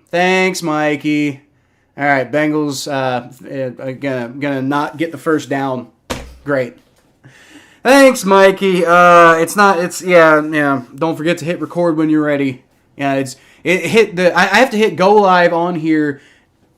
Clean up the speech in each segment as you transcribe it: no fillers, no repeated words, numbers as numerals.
Thanks, Mikey. All right, Bengals gonna not get the first down. Great. Thanks, Mikey. Yeah. Don't forget to hit record when you're ready. Yeah, I have to hit go live on here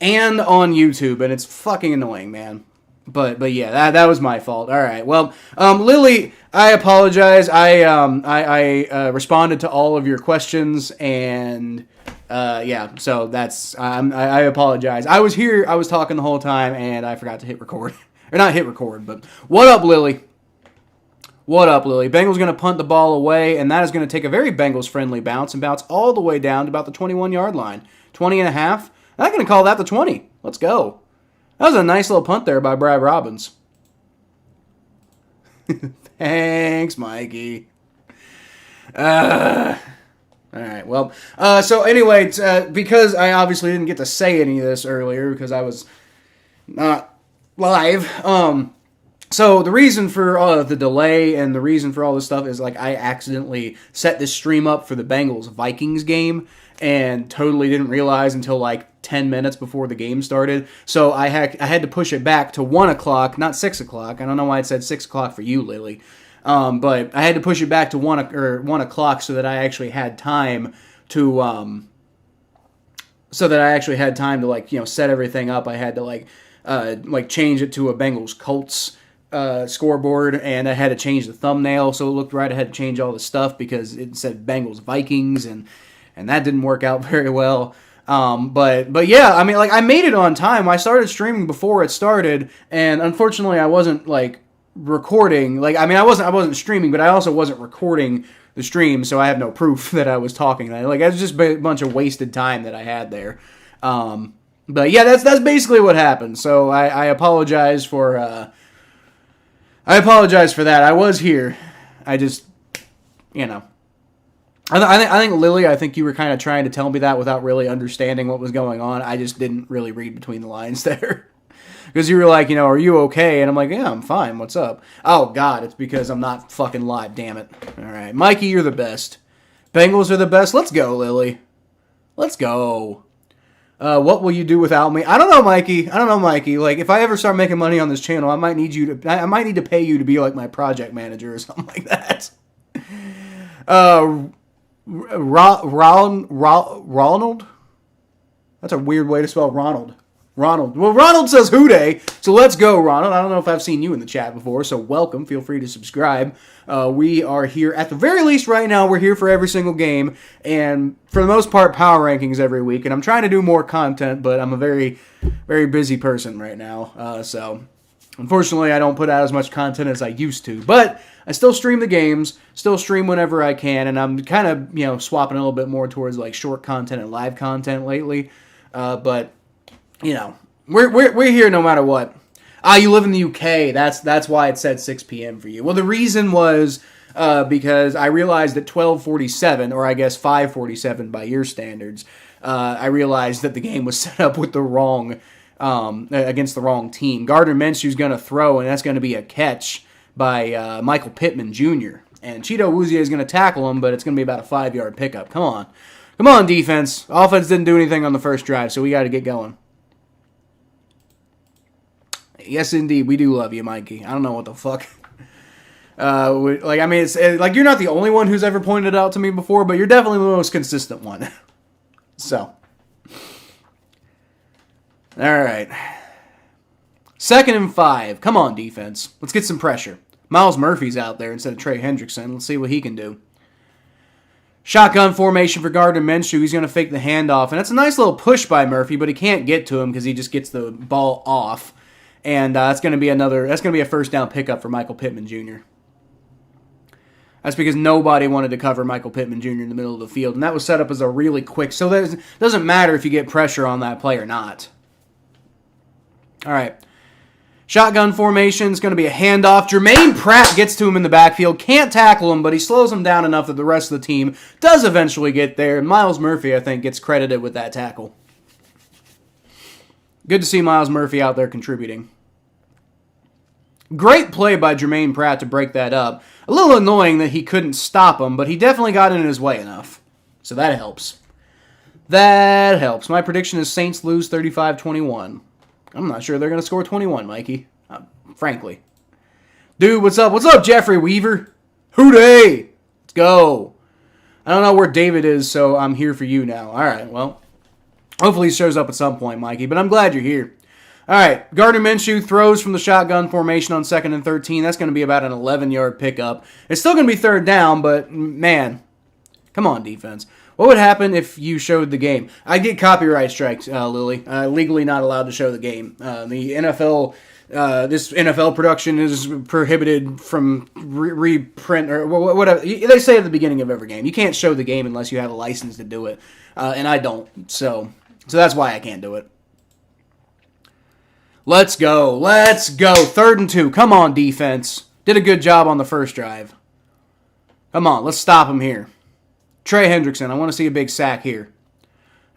and on YouTube, and it's fucking annoying, man. But yeah, that was my fault. All right. Well, Lily, I apologize. I responded to all of your questions, and yeah. So I apologize. I was here. I was talking the whole time, and I forgot to hit record, or not hit record. But what up, Lily? What up, Lily? Bengals going to punt the ball away, and that is going to take a very Bengals-friendly bounce and bounce all the way down to about the 21-yard line. 20 and a half. I'm going to call that the 20. Let's go. That was a nice little punt there by Brad Robbins. Thanks, Mikey. All right, well, so anyway, because I obviously didn't get to say any of this earlier because I was not live, so the reason for the delay and the reason for all this stuff is like I accidentally set this stream up for the Bengals-Vikings game and totally didn't realize until like 10 minutes before the game started. So I had to push it back to 1 o'clock, not 6 o'clock. I don't know why it said 6 o'clock for you, Lily. But I had to push it back to 1 o'clock so that I actually had time to like, you know, set everything up. I had to like change it to a Bengals Colts scoreboard, and I had to change the thumbnail so it looked right. I had to change all the stuff because it said Bengals Vikings, and that didn't work out very well. But yeah, I mean, like, I made it on time. I started streaming before it started, and unfortunately I wasn't like recording. Like, I mean, I wasn't streaming, but I also wasn't recording the stream, so I have no proof that I was talking. Like, it was just a bunch of wasted time that I had there. But yeah, that's basically what happened. So I apologize for that. I was here. I just, you know. I think, Lily, I think you were kind of trying to tell me that without really understanding what was going on. I just didn't really read between the lines there. Because you were like, you know, are you okay? And I'm like, yeah, I'm fine. What's up? Oh, God, it's because I'm not fucking live, damn it. All right. Mikey, you're the best. Bengals are the best. Let's go, Lily. Let's go. What will you do without me? I don't know, Mikey. Like, if I ever start making money on this channel, I might need to pay you to be like my project manager or something like that. Ronald? That's a weird way to spell Ronald. Ronald. Well, Ronald says hooday, so let's go, Ronald. I don't know if I've seen you in the chat before, so welcome. Feel free to subscribe. We are here, at the very least right now, we're here for every single game, and for the most part, power rankings every week, and I'm trying to do more content, but I'm a very, very busy person right now, so unfortunately, I don't put out as much content as I used to, but I still stream the games, still stream whenever I can, and I'm kind of, you know, swapping a little bit more towards like short content and live content lately, but you know, we're here no matter what. You live in the UK. That's why it said 6 p.m. for you. Well, the reason was because I realized at 12:47, or I guess 5:47 by your standards, I realized that the game was set up with the wrong against the wrong team. Gardner Minshew's going to throw, and that's going to be a catch by Michael Pittman Jr. And Cheeto Wuzie is going to tackle him, but it's going to be about a 5-yard pickup. Come on, defense. Offense didn't do anything on the first drive, so we got to get going. Yes, indeed, we do love you, Mikey. I don't know what the fuck. It's like you're not the only one who's ever pointed it out to me before, but you're definitely the most consistent one. So, all right. 2nd and 5. Come on, defense. Let's get some pressure. Miles Murphy's out there instead of Trey Hendrickson. Let's see what he can do. Shotgun formation for Gardner Minshew. He's going to fake the handoff, and that's a nice little push by Murphy, but he can't get to him because he just gets the ball off. And that's going to be a first down pickup for Michael Pittman Jr. That's because nobody wanted to cover Michael Pittman Jr. in the middle of the field, and that was set up as a really quick. So it doesn't matter if you get pressure on that play or not. All right. Shotgun formation is going to be a handoff. Jermaine Pratt gets to him in the backfield, can't tackle him, but he slows him down enough that the rest of the team does eventually get there. And Miles Murphy, I think, gets credited with that tackle. Good to see Miles Murphy out there contributing. Great play by Jermaine Pratt to break that up. A little annoying that he couldn't stop him, but he definitely got in his way enough. So that helps. That helps. My prediction is Saints lose 35-21. I'm not sure they're going to score 21, Mikey. Frankly. Dude, what's up? What's up, Jeffrey Weaver? Hooday! Let's go. I don't know where David is, so I'm here for you now. All right, well, hopefully he shows up at some point, Mikey, but I'm glad you're here. All right, Gardner Minshew throws from the shotgun formation on 2nd and 13. That's going to be about an 11-yard pickup. It's still going to be 3rd down, but, man, come on, defense. What would happen if you showed the game? I'd get copyright strikes, Lily. Legally not allowed to show the game. The NFL, this NFL production is prohibited from reprint or whatever. They say at the beginning of every game. You can't show the game unless you have a license to do it, and I don't. So that's why I can't do it. Let's go. Let's go. 3rd and 2. Come on, defense. Did a good job on the first drive. Come on, let's stop him here. Trey Hendrickson, I want to see a big sack here.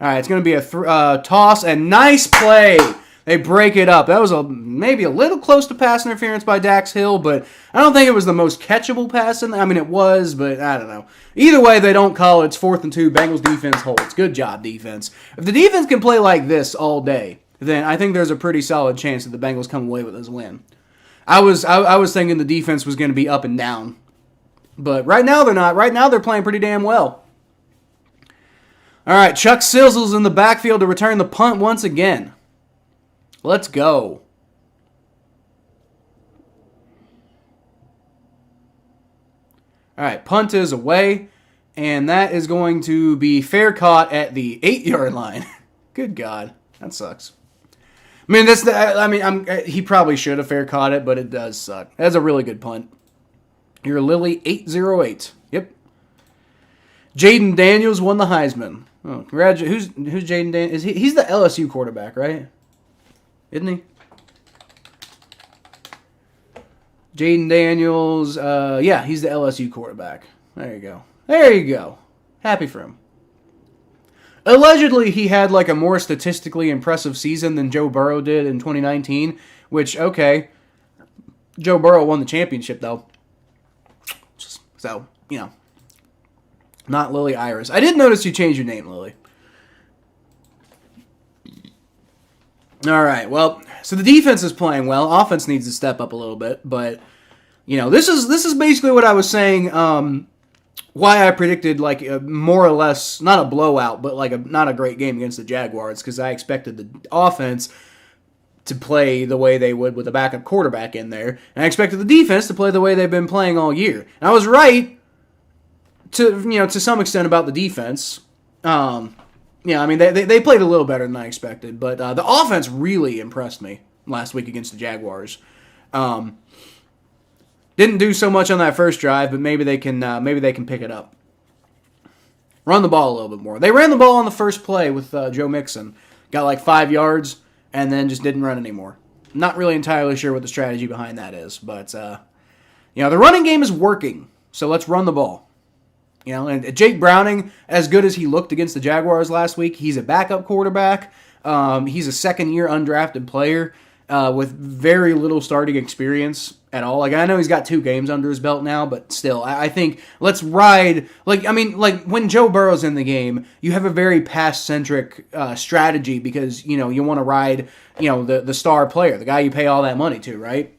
All right, it's going to be a toss, and nice play. They break it up. That was maybe a little close to pass interference by Dax Hill, but I don't think it was the most catchable pass. I mean, it was, but I don't know. Either way, they don't call it. It's 4th and 2. Bengals defense holds. Good job, defense. If the defense can play like this all day, then I think there's a pretty solid chance that the Bengals come away with this win. I was thinking the defense was going to be up and down. But right now they're not. Right now they're playing pretty damn well. All right, Chuck Sizzle's in the backfield to return the punt once again. Let's go. All right, punt is away, and that is going to be fair caught at the 8-yard line. Good God, that sucks. I mean, he probably should have fair caught it, but it does suck. That's a really good punt. You're Lily 808. Yep. Jaden Daniels won the Heisman. Oh, who's Jaden Daniels? He's the LSU quarterback, right? Isn't he? Jaden Daniels. Yeah, he's the LSU quarterback. There you go. There you go. Happy for him. Allegedly, he had like a more statistically impressive season than Joe Burrow did in 2019, which, okay, Joe Burrow won the championship, though. So, not Lily Iris. I did notice you changed your name, Lily. All right, well, so the defense is playing well. Offense needs to step up a little bit, but, this is basically what I was saying, why I predicted like more or less not a blowout, but like not a great game against the Jaguars, because I expected the offense to play the way they would with a backup quarterback in there, and I expected the defense to play the way they've been playing all year. And I was right to some extent about the defense. I mean they played a little better than I expected, but the offense really impressed me last week against the Jaguars. Didn't do so much on that first drive, but maybe they can pick it up. Run the ball a little bit more. They ran the ball on the first play with Joe Mixon. Got like 5 yards, and then just didn't run anymore. Not really entirely sure what the strategy behind that is, but the running game is working, so let's run the ball. And Jake Browning, as good as he looked against the Jaguars last week, he's a backup quarterback. He's a second-year undrafted player with very little starting experience at all. Like, I know he's got 2 games under his belt now, but still, I think let's ride. Like when Joe Burrow's in the game, you have a very pass-centric strategy because, you want to ride, the star player, the guy you pay all that money to, right?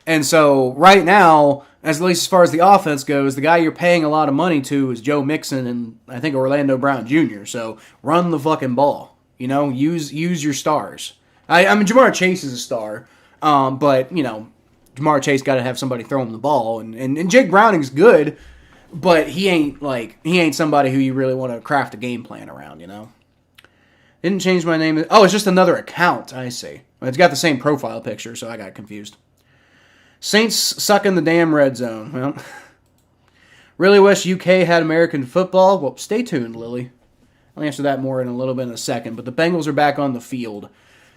And so right now, at least as far as the offense goes, the guy you're paying a lot of money to is Joe Mixon and I think Orlando Brown Jr. So run the fucking ball. Use your stars. I mean, Jamar Chase is a star, but Jamar Chase got to have somebody throw him the ball, and Jake Browning's good, but he ain't somebody who you really want to craft a game plan around. Didn't change my name. Oh, it's just another account. I see. It's got the same profile picture, so I got confused. Saints suck in the damn red zone. Well, really wish UK had American football. Well, stay tuned, Lily. I'll answer that more in a little bit in a second. But the Bengals are back on the field.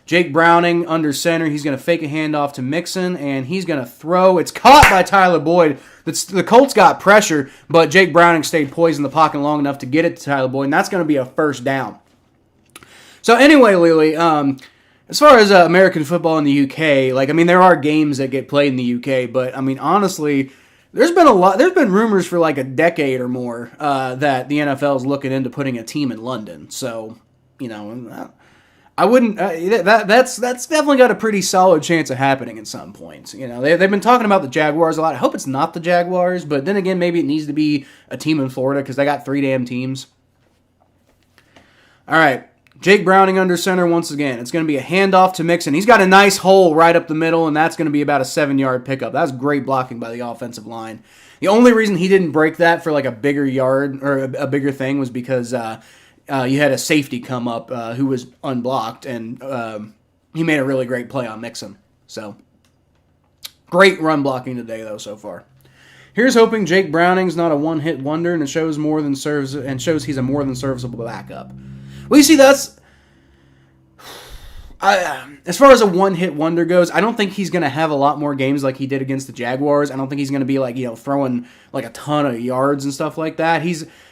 Jake Browning under center. He's going to fake a handoff to Mixon, and he's going to throw. It's caught by Tyler Boyd. The Colts got pressure, but Jake Browning stayed poised in the pocket long enough to get it to Tyler Boyd, and that's going to be a first down. So anyway, Lily, as far as American football in the UK, there are games that get played in the UK, but, honestly, There's been a lot. There's been rumors for like a decade or more that the NFL is looking into putting a team in London. So, I wouldn't. That's definitely got a pretty solid chance of happening at some point. They've been talking about the Jaguars a lot. I hope it's not the Jaguars, but then again, maybe it needs to be a team in Florida because they got 3 damn teams. All right. Jake Browning under center once again. It's going to be a handoff to Mixon. He's got a nice hole right up the middle, and that's going to be about a 7-yard pickup. That was great blocking by the offensive line. The only reason he didn't break that for like a bigger yard or a bigger thing was because you had a safety come up who was unblocked, and he made a really great play on Mixon. So, great run blocking today, though, so far. Here's hoping Jake Browning's not a one-hit wonder and shows he's a more than serviceable backup. Well, you see, as far as a one-hit wonder goes, I don't think he's going to have a lot more games like he did against the Jaguars. I don't think he's going to be like, throwing like a ton of yards and stuff like that.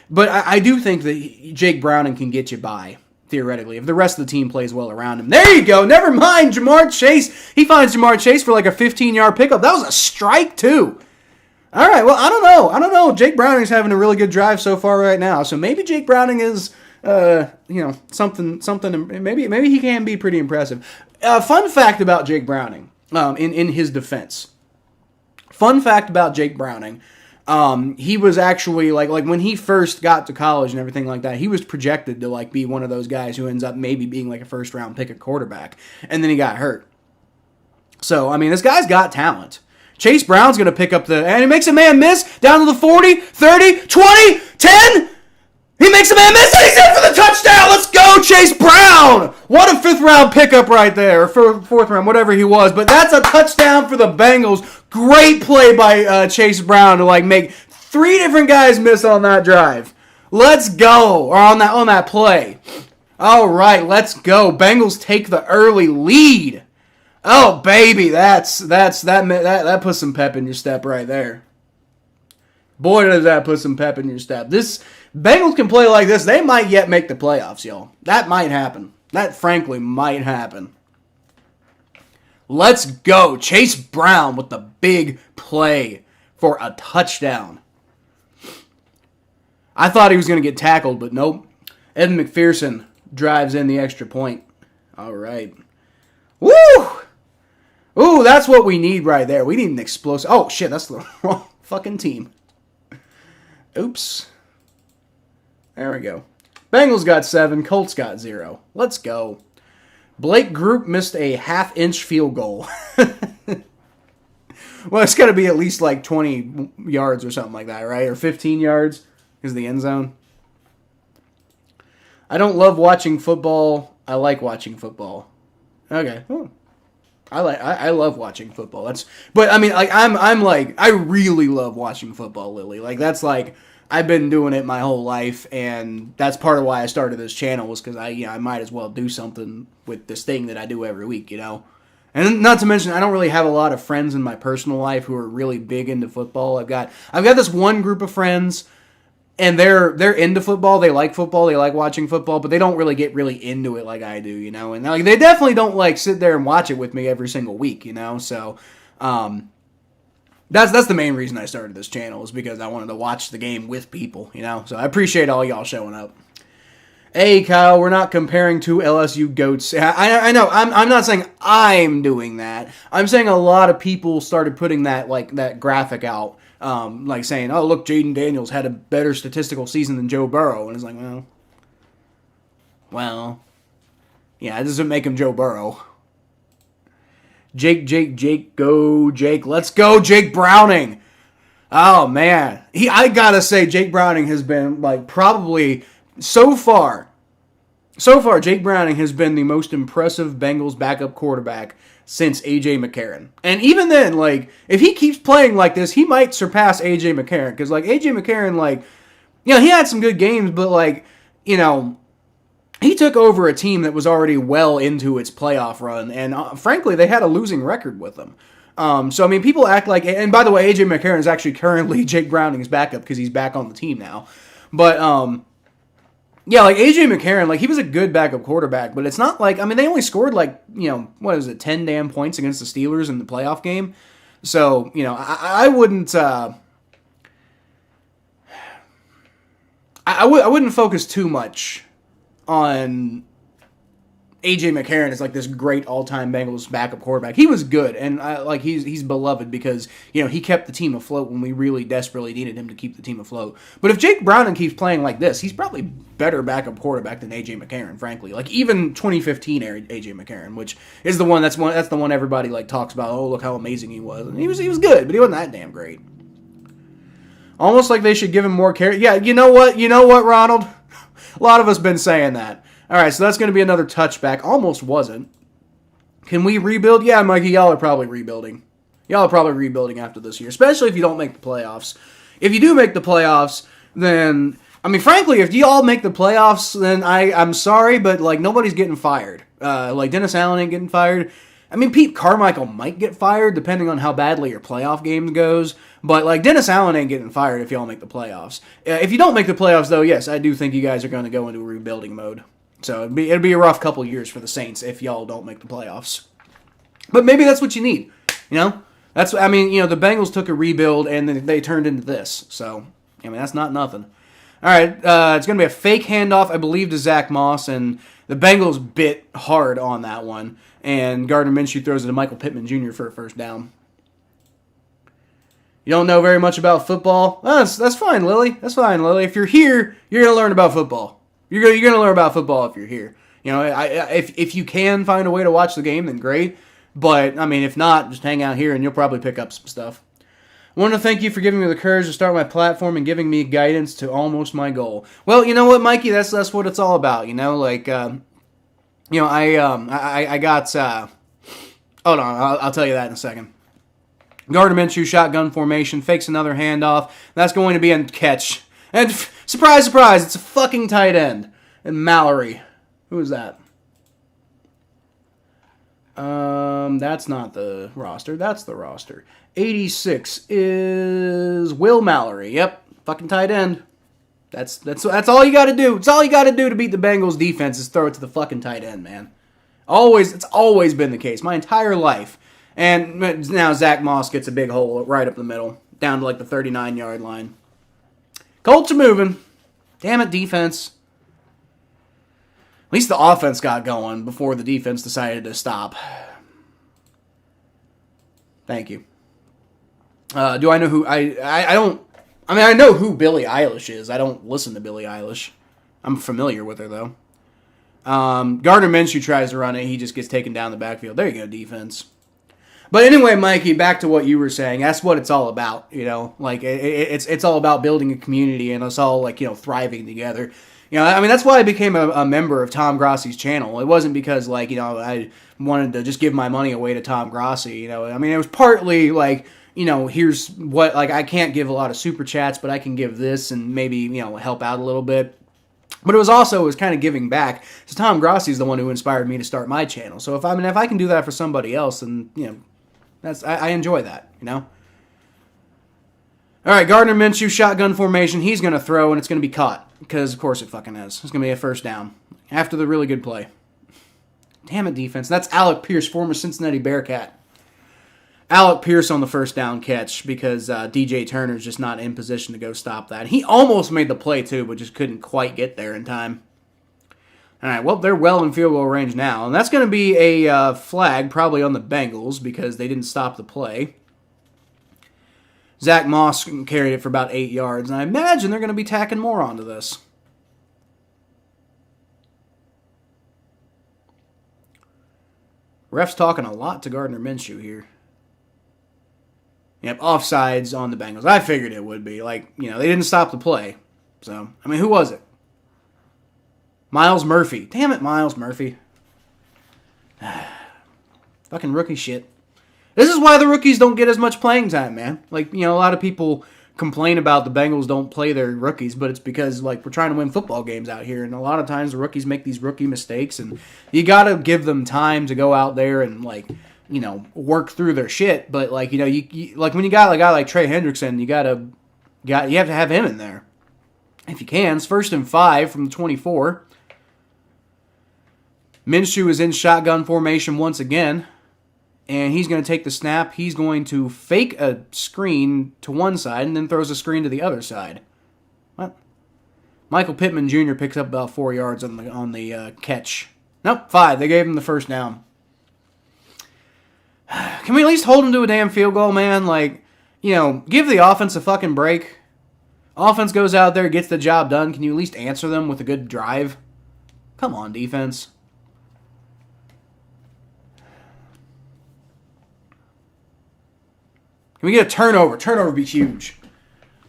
But I do think that Jake Browning can get you by, theoretically, if the rest of the team plays well around him. There you go. Never mind Jamar Chase. He finds Jamar Chase for like a 15-yard pickup. That was a strike, too. All right, well, I don't know. Jake Browning's having a really good drive so far right now. So maybe Jake Browning is... something. Maybe he can be pretty impressive. Fun fact about Jake Browning, in his defense. Fun fact about Jake Browning, he was actually like when he first got to college and everything like that, he was projected to like be one of those guys who ends up maybe being like a first round pick at quarterback, and then he got hurt. So this guy's got talent. Chase Brown's going to pick up and he makes a man miss down to the 40, 30, 20, 10. He makes a man miss, and he's in for the touchdown! Let's go, Chase Brown! What a 5th-round pickup right there, or 4th round, whatever he was. But that's a touchdown for the Bengals. Great play by Chase Brown to make 3 different guys miss on that drive. Let's go, or on that play. All right, let's go. Bengals take the early lead. Oh baby, that puts some pep in your step right there. Boy, does that put some pep in your step. This Bengals can play like this. They might yet make the playoffs, y'all. That might happen. That, frankly, might happen. Let's go. Chase Brown with the big play for a touchdown. I thought he was going to get tackled, but nope. Evan McPherson drives in the extra point. All right. Woo! Ooh, that's what we need right there. We need an explosive... Oh, shit, that's the wrong fucking team. Oops. There we go. Bengals got 7. Colts got 0. Let's go. Blake Group missed a half-inch field goal. Well, it's got to be at least like 20 yards or something like that, right? Or 15 yards is the end zone. I don't love watching football. I like watching football. Okay. Oh. I love watching football. I really love watching football, Lily. That's I've been doing it my whole life, and that's part of why I started this channel was because I might as well do something with this thing that I do every week, And not to mention, I don't really have a lot of friends in my personal life who are really big into football. I've got this one group of friends, and they're into football. They like football. They like watching football, but they don't really get really into it like I do, And they definitely don't sit there and watch it with me every single week, So, that's the main reason I started this channel is because I wanted to watch the game with people, So I appreciate all y'all showing up. Hey, Kyle, we're not comparing two LSU goats. I know. I'm not saying I'm doing that. I'm saying a lot of people started putting that graphic out. Saying, oh, look, Jaden Daniels had a better statistical season than Joe Burrow. And it's like, well, yeah, it doesn't make him Joe Burrow. Jake, go, Jake. Let's go, Jake Browning. Oh, man. I gotta say, Jake Browning has been, probably, so far, Jake Browning has been the most impressive Bengals backup quarterback since A.J. McCarron. And even then, if he keeps playing like this, he might surpass A.J. McCarron. Because, A.J. McCarron, he had some good games, but, he took over a team that was already well into its playoff run. And, frankly, they had a losing record with them. People act like... And, by the way, A.J. McCarron is actually currently Jake Browning's backup because he's back on the team now. But, yeah, A.J. McCarron, he was a good backup quarterback, but it's not they only scored 10 damn points against the Steelers in the playoff game. So, I wouldn't, I wouldn't focus too much on AJ McCarron is like this great all-time Bengals backup quarterback. He was good, and he's beloved because he kept the team afloat when we really desperately needed him to keep the team afloat. But if Jake Browning keeps playing like this, he's probably better backup quarterback than AJ McCarron, frankly. Like even 2015 AJ McCarron, which is the one that's the one everybody like talks about. Oh, look how amazing he was. And he was good, but he wasn't that damn great. Almost like they should give him more carry. Yeah, you know what, Ronald? A lot of us been saying that. All right, so that's going to be another touchback. Almost wasn't. Can we rebuild? Yeah, Mikey, y'all are probably rebuilding. Y'all are probably rebuilding after this year, especially if you don't make the playoffs. If you do make the playoffs, then, I mean, frankly, if y'all make the playoffs, then I'm sorry, but, like, nobody's getting fired. Like, Dennis Allen ain't getting fired. I mean, Pete Carmichael might get fired, depending on how badly your playoff game goes. But, like, Dennis Allen ain't getting fired if y'all make the playoffs. If you don't make the playoffs, though, yes, I do think you guys are going to go into a rebuilding mode. So it'd be a rough couple years for the Saints if y'all don't make the playoffs. But maybe that's what you need, the Bengals took a rebuild and then they turned into this. So, I mean, that's not nothing. All right, it's going to be a fake handoff, I believe, to Zach Moss, and the Bengals bit hard on that one. And Gardner Minshew throws it to Michael Pittman Jr. for a first down. You don't know very much about football? Oh, that's fine, Lily. That's fine, Lily. If you're here, you're going to learn about football. You're going to learn about football if you're here. If you can find a way to watch the game, then great. But, I mean, if not, just hang out here and you'll probably pick up some stuff. I want to thank you for giving me the courage to start my platform and giving me guidance to almost my goal. Well, you know what, Mikey? That's what it's all about, I got... hold on, I'll tell you that in a second. Gardner Minshew, shotgun formation, fakes another handoff. That's going to be a catch. And surprise, surprise, it's a fucking tight end. And Mallory. Who is that? That's not the roster. That's the roster. 86 is Will Mallory. Yep, fucking tight end. That's all you got to do. It's all you got to do to beat the Bengals defense is throw it to the fucking tight end, man. It's always been the case, my entire life. And now Zach Moss gets a big hole right up the middle, down to like the 39-yard line. Colts are moving. Damn it, defense. At least the offense got going before the defense decided to stop. Thank you. Do I know who... I don't... I mean, I know who Billie Eilish is. I don't listen to Billie Eilish. I'm familiar with her, though. Gardner Minshew tries to run it. He just gets taken down the backfield. There you go, defense. But anyway, Mikey, back to what you were saying. That's what it's all about, Like, it's all about building a community and us all, like, thriving together. I mean, that's why I became a member of Tom Grossi's channel. It wasn't because, like, I wanted to just give my money away to Tom Grossi, I mean, it was partly, like, here's what, like, I can't give a lot of super chats, but I can give this and maybe, help out a little bit. But it was kind of giving back. So Tom Grossi is the one who inspired me to start my channel. So if I can do that for somebody else, then, I enjoy that, All right, Gardner Minshew, shotgun formation. He's going to throw, and it's going to be caught. Because, of course, it fucking is. It's going to be a first down. After the really good play. Damn it, defense. That's Alec Pierce, former Cincinnati Bearcat. Alec Pierce on the first down catch because DJ Turner's just not in position to go stop that. He almost made the play, too, but just couldn't quite get there in time. All right, well, they're well in field goal range now. And that's going to be a flag, probably on the Bengals, because they didn't stop the play. Zach Moss carried it for about 8 yards, and I imagine they're going to be tacking more onto this. Ref's talking a lot to Gardner Minshew here. Yep, offsides on the Bengals. I figured it would be. Like, they didn't stop the play. So, I mean, who was it? Miles Murphy. Damn it, Miles Murphy. Fucking rookie shit. This is why the rookies don't get as much playing time, man. Like, a lot of people complain about the Bengals don't play their rookies, but it's because, like, we're trying to win football games out here, and a lot of times the rookies make these rookie mistakes, and you gotta give them time to go out there and, like, work through their shit. But, like, you like when you got a guy like Trey Hendrickson, you have to have him in there if you can. It's 1st and 5 from the 24. Minshew is in shotgun formation once again. And he's going to take the snap. He's going to fake a screen to one side and then throws a screen to the other side. What? Michael Pittman Jr. picks up about 4 yards on the catch. Nope, 5. They gave him the first down. Can we at least hold him to a damn field goal, man? Like, give the offense a fucking break. Offense goes out there, gets the job done. Can you at least answer them with a good drive? Come on, defense. Can we get a turnover? Turnover would be huge.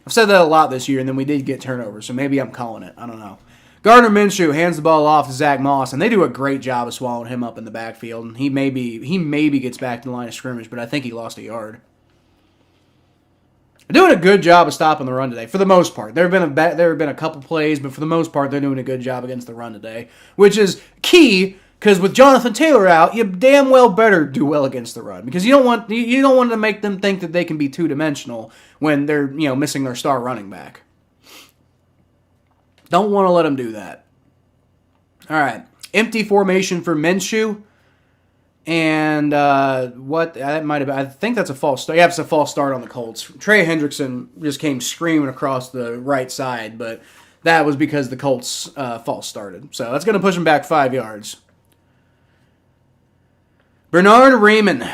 I've said that a lot this year, and then we did get turnovers, so maybe I'm calling it. I don't know. Gardner Minshew hands the ball off to Zach Moss, and they do a great job of swallowing him up in the backfield. And he maybe gets back to the line of scrimmage, but I think he lost a yard. They're doing a good job of stopping the run today, for the most part. There have been a couple plays, but for the most part, they're doing a good job against the run today, which is key. Because with Jonathan Taylor out, you damn well better do well against the run. Because you don't want to make them think that they can be two-dimensional when they're missing their star running back. Don't want to let them do that. All right, empty formation for Minshew, and what that might have been. I think that's a false start. Yeah, it's a false start on the Colts. Trey Hendrickson just came screaming across the right side, but that was because the Colts false started. So that's going to push them back 5 yards. Bernard Raymond.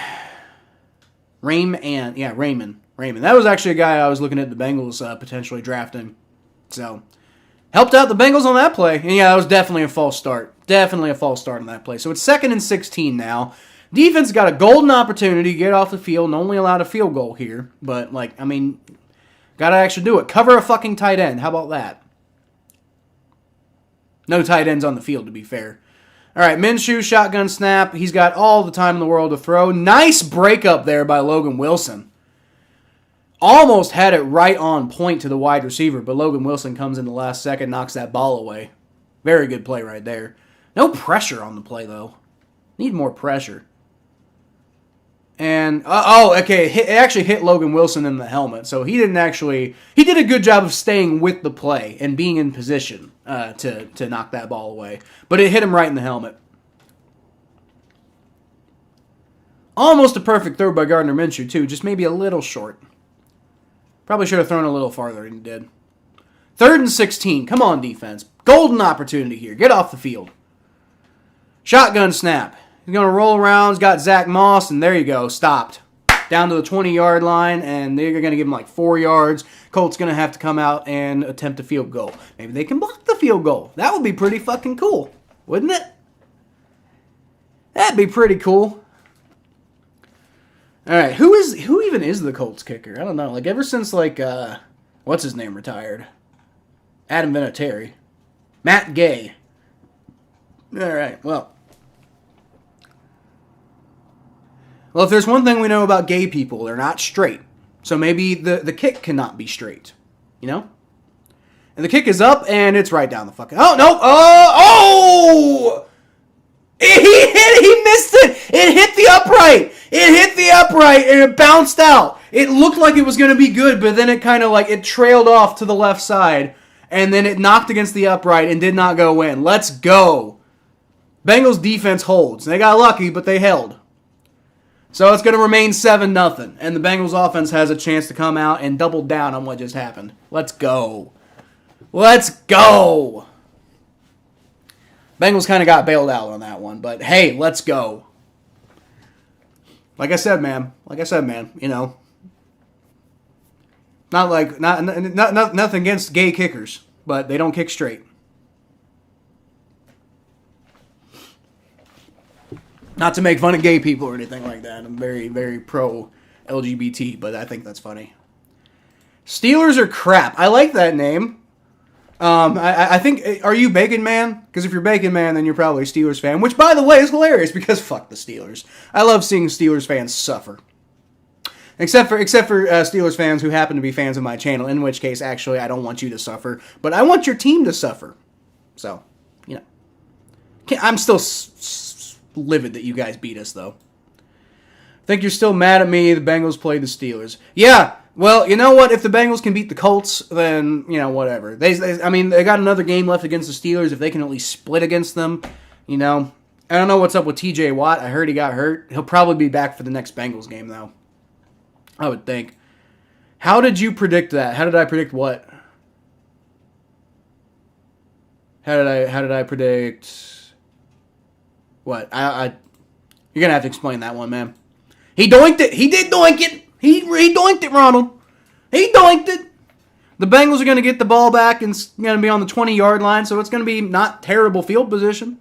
Raymond. That was actually a guy I was looking at the Bengals potentially drafting. So, helped out the Bengals on that play. And yeah, that was definitely a false start. Definitely a false start on that play. So it's 2nd and 16 now. Defense got a golden opportunity to get off the field and only allowed a field goal here. But, got to actually do it. Cover a fucking tight end. How about that? No tight ends on the field, to be fair. All right, Minshew, shotgun snap. He's got all the time in the world to throw. Nice breakup there by Logan Wilson. Almost had it right on point to the wide receiver, but Logan Wilson comes in the last second, knocks that ball away. Very good play right there. No pressure on the play, though. Need more pressure. And, okay, it actually hit Logan Wilson in the helmet, so he did a good job of staying with the play and being in position to knock that ball away. But it hit him right in the helmet. Almost a perfect throw by Gardner Minshew, too, just maybe a little short. Probably should have thrown a little farther than he did. 3rd and 16, come on, defense. Golden opportunity here, get off the field. Shotgun snap. He's going to roll around. He's got Zach Moss, and there you go. Stopped. Down to the 20-yard line, and they're going to give him 4 yards. Colts going to have to come out and attempt a field goal. Maybe they can block the field goal. That would be pretty fucking cool, wouldn't it? That'd be pretty cool. All right, who even is the Colts kicker? I don't know. Ever since, what's his name retired? Adam Vinatieri. Matt Gay. All right, well, if there's one thing we know about gay people, they're not straight. So maybe the kick cannot be straight. And the kick is up, and it's right down the fucking... Oh, no! Oh! He missed it! It hit the upright! And it bounced out. It looked like it was going to be good, but then it kind of it trailed off to the left side, and then it knocked against the upright and did not go in. Let's go. Bengals defense holds. They got lucky, but they held. So it's going to remain 7-0, and the Bengals offense has a chance to come out and double down on what just happened. Let's go. Let's go. Bengals kind of got bailed out on that one, but hey, let's go. Like I said, man, nothing against gay kickers, but they don't kick straight. Not to make fun of gay people or anything like that. I'm very, very pro-LGBT, but I think that's funny. Steelers are crap. I like that name. I think, are you Bacon Man? Because if you're Bacon Man, then you're probably a Steelers fan, which, by the way, is hilarious because fuck the Steelers. I love seeing Steelers fans suffer. Except for Steelers fans who happen to be fans of my channel, in which case, actually, I don't want you to suffer, but I want your team to suffer. So, I'm still livid that you guys beat us, though. Think you're still mad at me? The Bengals played the Steelers. Yeah, well, you know what? If the Bengals can beat the Colts, then, whatever. They got another game left against the Steelers. If they can at least split against them, I don't know what's up with TJ Watt. I heard he got hurt. He'll probably be back for the next Bengals game, though. I would think. How did you predict that? How did I predict what? How did I predict? What? You're gonna have to explain that one, man. He doinked it. He did doink it. He doinked it, Ronald. He doinked it. The Bengals are going to get the ball back and it's going to be on the 20-yard line, so it's going to be not terrible field position.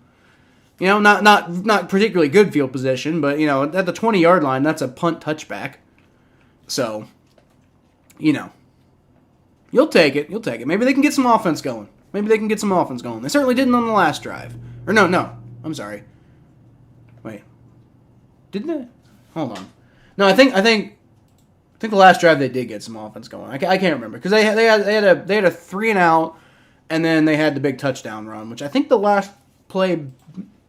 You know, not particularly good field position, but, you know, at the 20-yard line, that's a punt touchback. So, you know, you'll take it. You'll take it. Maybe they can get some offense going. They certainly didn't on the last drive. Or no. I'm sorry. Wait. Didn't they? Hold on. No, I think the last drive they did get some offense going. I can't remember because they had a 3-and-out, and then they had the big touchdown run, which I think the last play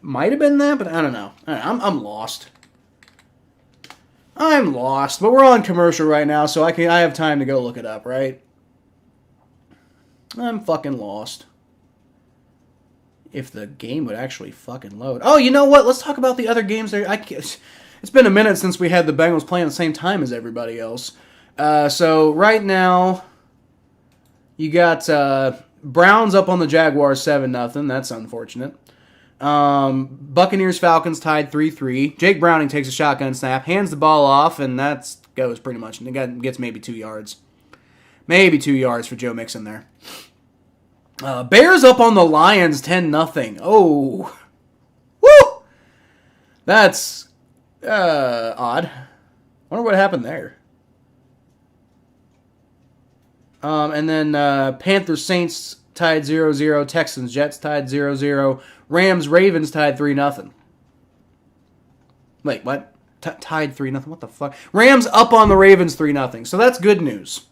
might have been that, but I don't know. I'm lost. I'm lost, but we're on commercial right now, so I have time to go look it up, right? I'm fucking lost. If the game would actually fucking load. Oh, you know what? Let's talk about the other games there. It's been a minute since we had the Bengals playing at the same time as everybody else. So right now, you got Browns up on the Jaguars 7-0. That's unfortunate. Buccaneers Falcons tied 3-3. Jake Browning takes a shotgun snap, hands the ball off, and that goes pretty much. And it gets maybe 2 yards. Maybe 2 yards for Joe Mixon there. Bears up on the Lions 10-0. Oh. Woo! That's odd. Wonder what happened there. And then Panthers Saints tied 0-0. Texans Jets tied 0-0. Rams Ravens tied 3-0. Wait, what? Tied 3-0. What the fuck? Rams up on the Ravens 3-0. So that's good news.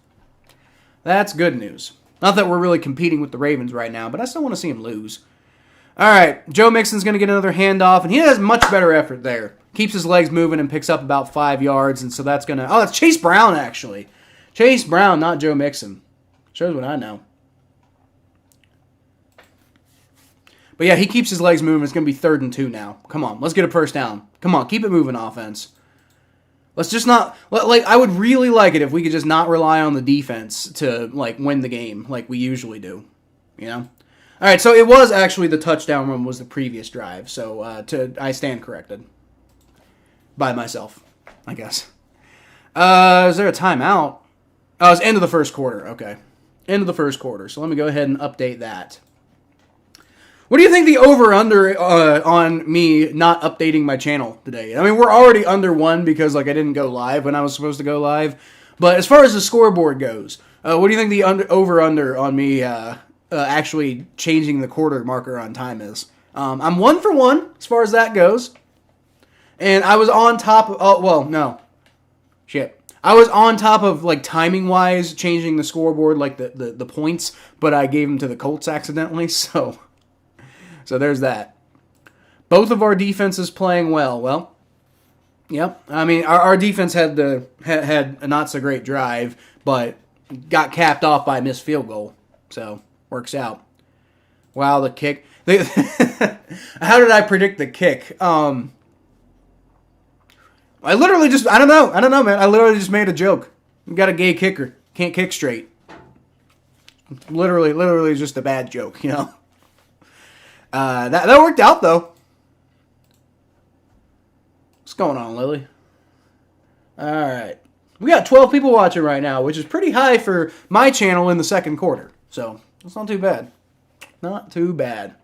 That's good news. Not that we're really competing with the Ravens right now, but I still want to see him lose. All right, Joe Mixon's going to get another handoff, and he has much better effort there. Keeps his legs moving and picks up about 5 yards, and so that's going to... Oh, it's Chase Brown, actually. Chase Brown, not Joe Mixon. Shows what I know. But yeah, he keeps his legs moving. It's going to be 3rd and 2 now. Come on, let's get a first down. Come on, keep it moving, offense. Let's just not... I would really like it if we could just not rely on the defense to, win the game like we usually do. You know? All right, so it was actually the touchdown run was the previous drive. So I stand corrected. By myself, I guess. Is there a timeout? Oh, it's end of the first quarter. Okay. End of the first quarter. So let me go ahead and update that. What do you think the over-under on me not updating my channel today? I mean, we're already under 1 because I didn't go live when I was supposed to go live. But as far as the scoreboard goes, what do you think the over-under on me actually changing the quarter marker on time is? I'm 1 for 1 as far as that goes. And I was on top of... Oh, well, no. Shit. I was on top of, timing-wise, changing the scoreboard, the points, but I gave them to the Colts accidentally, so there's that. Both of our defenses playing well. Well, yep. I mean, our defense had a not-so-great drive, but got capped off by a missed field goal, so works out. Wow, the kick. How did I predict the kick? I literally just, I don't know, man. I literally just made a joke. We got a gay kicker. Can't kick straight. Literally just a bad joke, you know? That worked out, though. What's going on, Lily? All right. We got 12 people watching right now, which is pretty high for my channel in the second quarter. So, it's not too bad. Not too bad.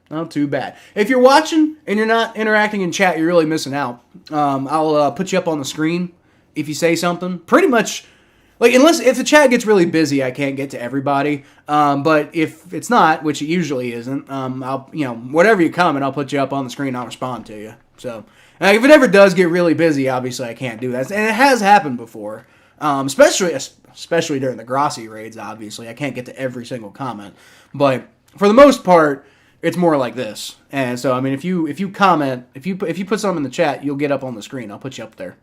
Not too bad. If you're watching and you're not interacting in chat, you're really missing out. I'll put you up on the screen if you say something. Pretty much, unless if the chat gets really busy, I can't get to everybody. But if it's not, which it usually isn't, I'll whatever you comment, I'll put you up on the screen. I'll respond to you. So if it ever does get really busy, obviously I can't do that, and it has happened before. Especially during the Grossi raids. Obviously, I can't get to every single comment, but for the most part, it's more like this. And so, I mean, if you comment, if you put something in the chat, you'll get up on the screen. I'll put you up there.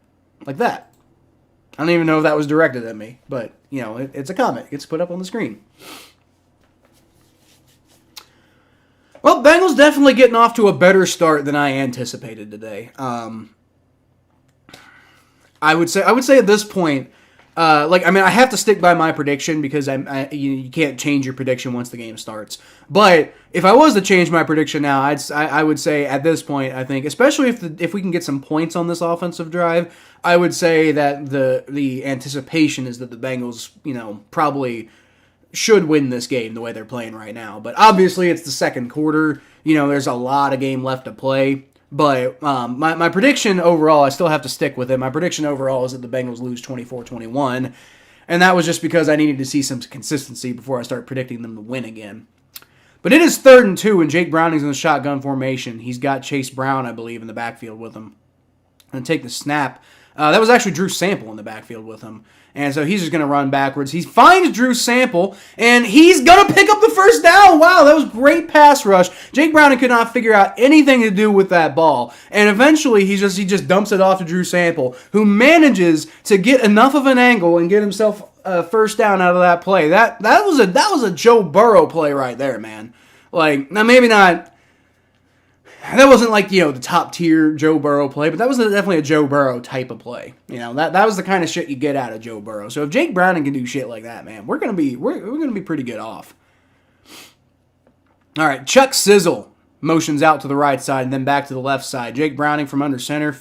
Like that. I don't even know if that was directed at me, but, it's a comment. It gets put up on the screen. Well, Bengals definitely getting off to a better start than I anticipated today. I would say at this point, I have to stick by my prediction because you can't change your prediction once the game starts. But if I was to change my prediction now, I would say at this point, I think, especially if we can get some points on this offensive drive, I would say that the anticipation is that the Bengals, probably should win this game the way they're playing right now. But obviously, it's the second quarter. There's a lot of game left to play. But my prediction overall, I still have to stick with it. My prediction overall is that the Bengals lose 24-21. And that was just because I needed to see some consistency before I start predicting them to win again. But it is 3rd and 2, and Jake Browning's in the shotgun formation. He's got Chase Brown, I believe, in the backfield with him. And take the snap. That was actually Drew Sample in the backfield with him. And so he's just going to run backwards. He finds Drew Sample, and he's going to pick up the first down. Wow, that was great pass rush. Jake Browning could not figure out anything to do with that ball. And eventually, he just dumps it off to Drew Sample, who manages to get enough of an angle and get himself a first down out of that play. That was a Joe Burrow play right there, man. Now maybe not. That wasn't the top tier Joe Burrow play, but that was definitely a Joe Burrow type of play. That was the kind of shit you get out of Joe Burrow. So if Jake Browning can do shit like that, man, we're gonna be pretty good off. All right, Chuck Sizzle motions out to the right side and then back to the left side. Jake Browning from under center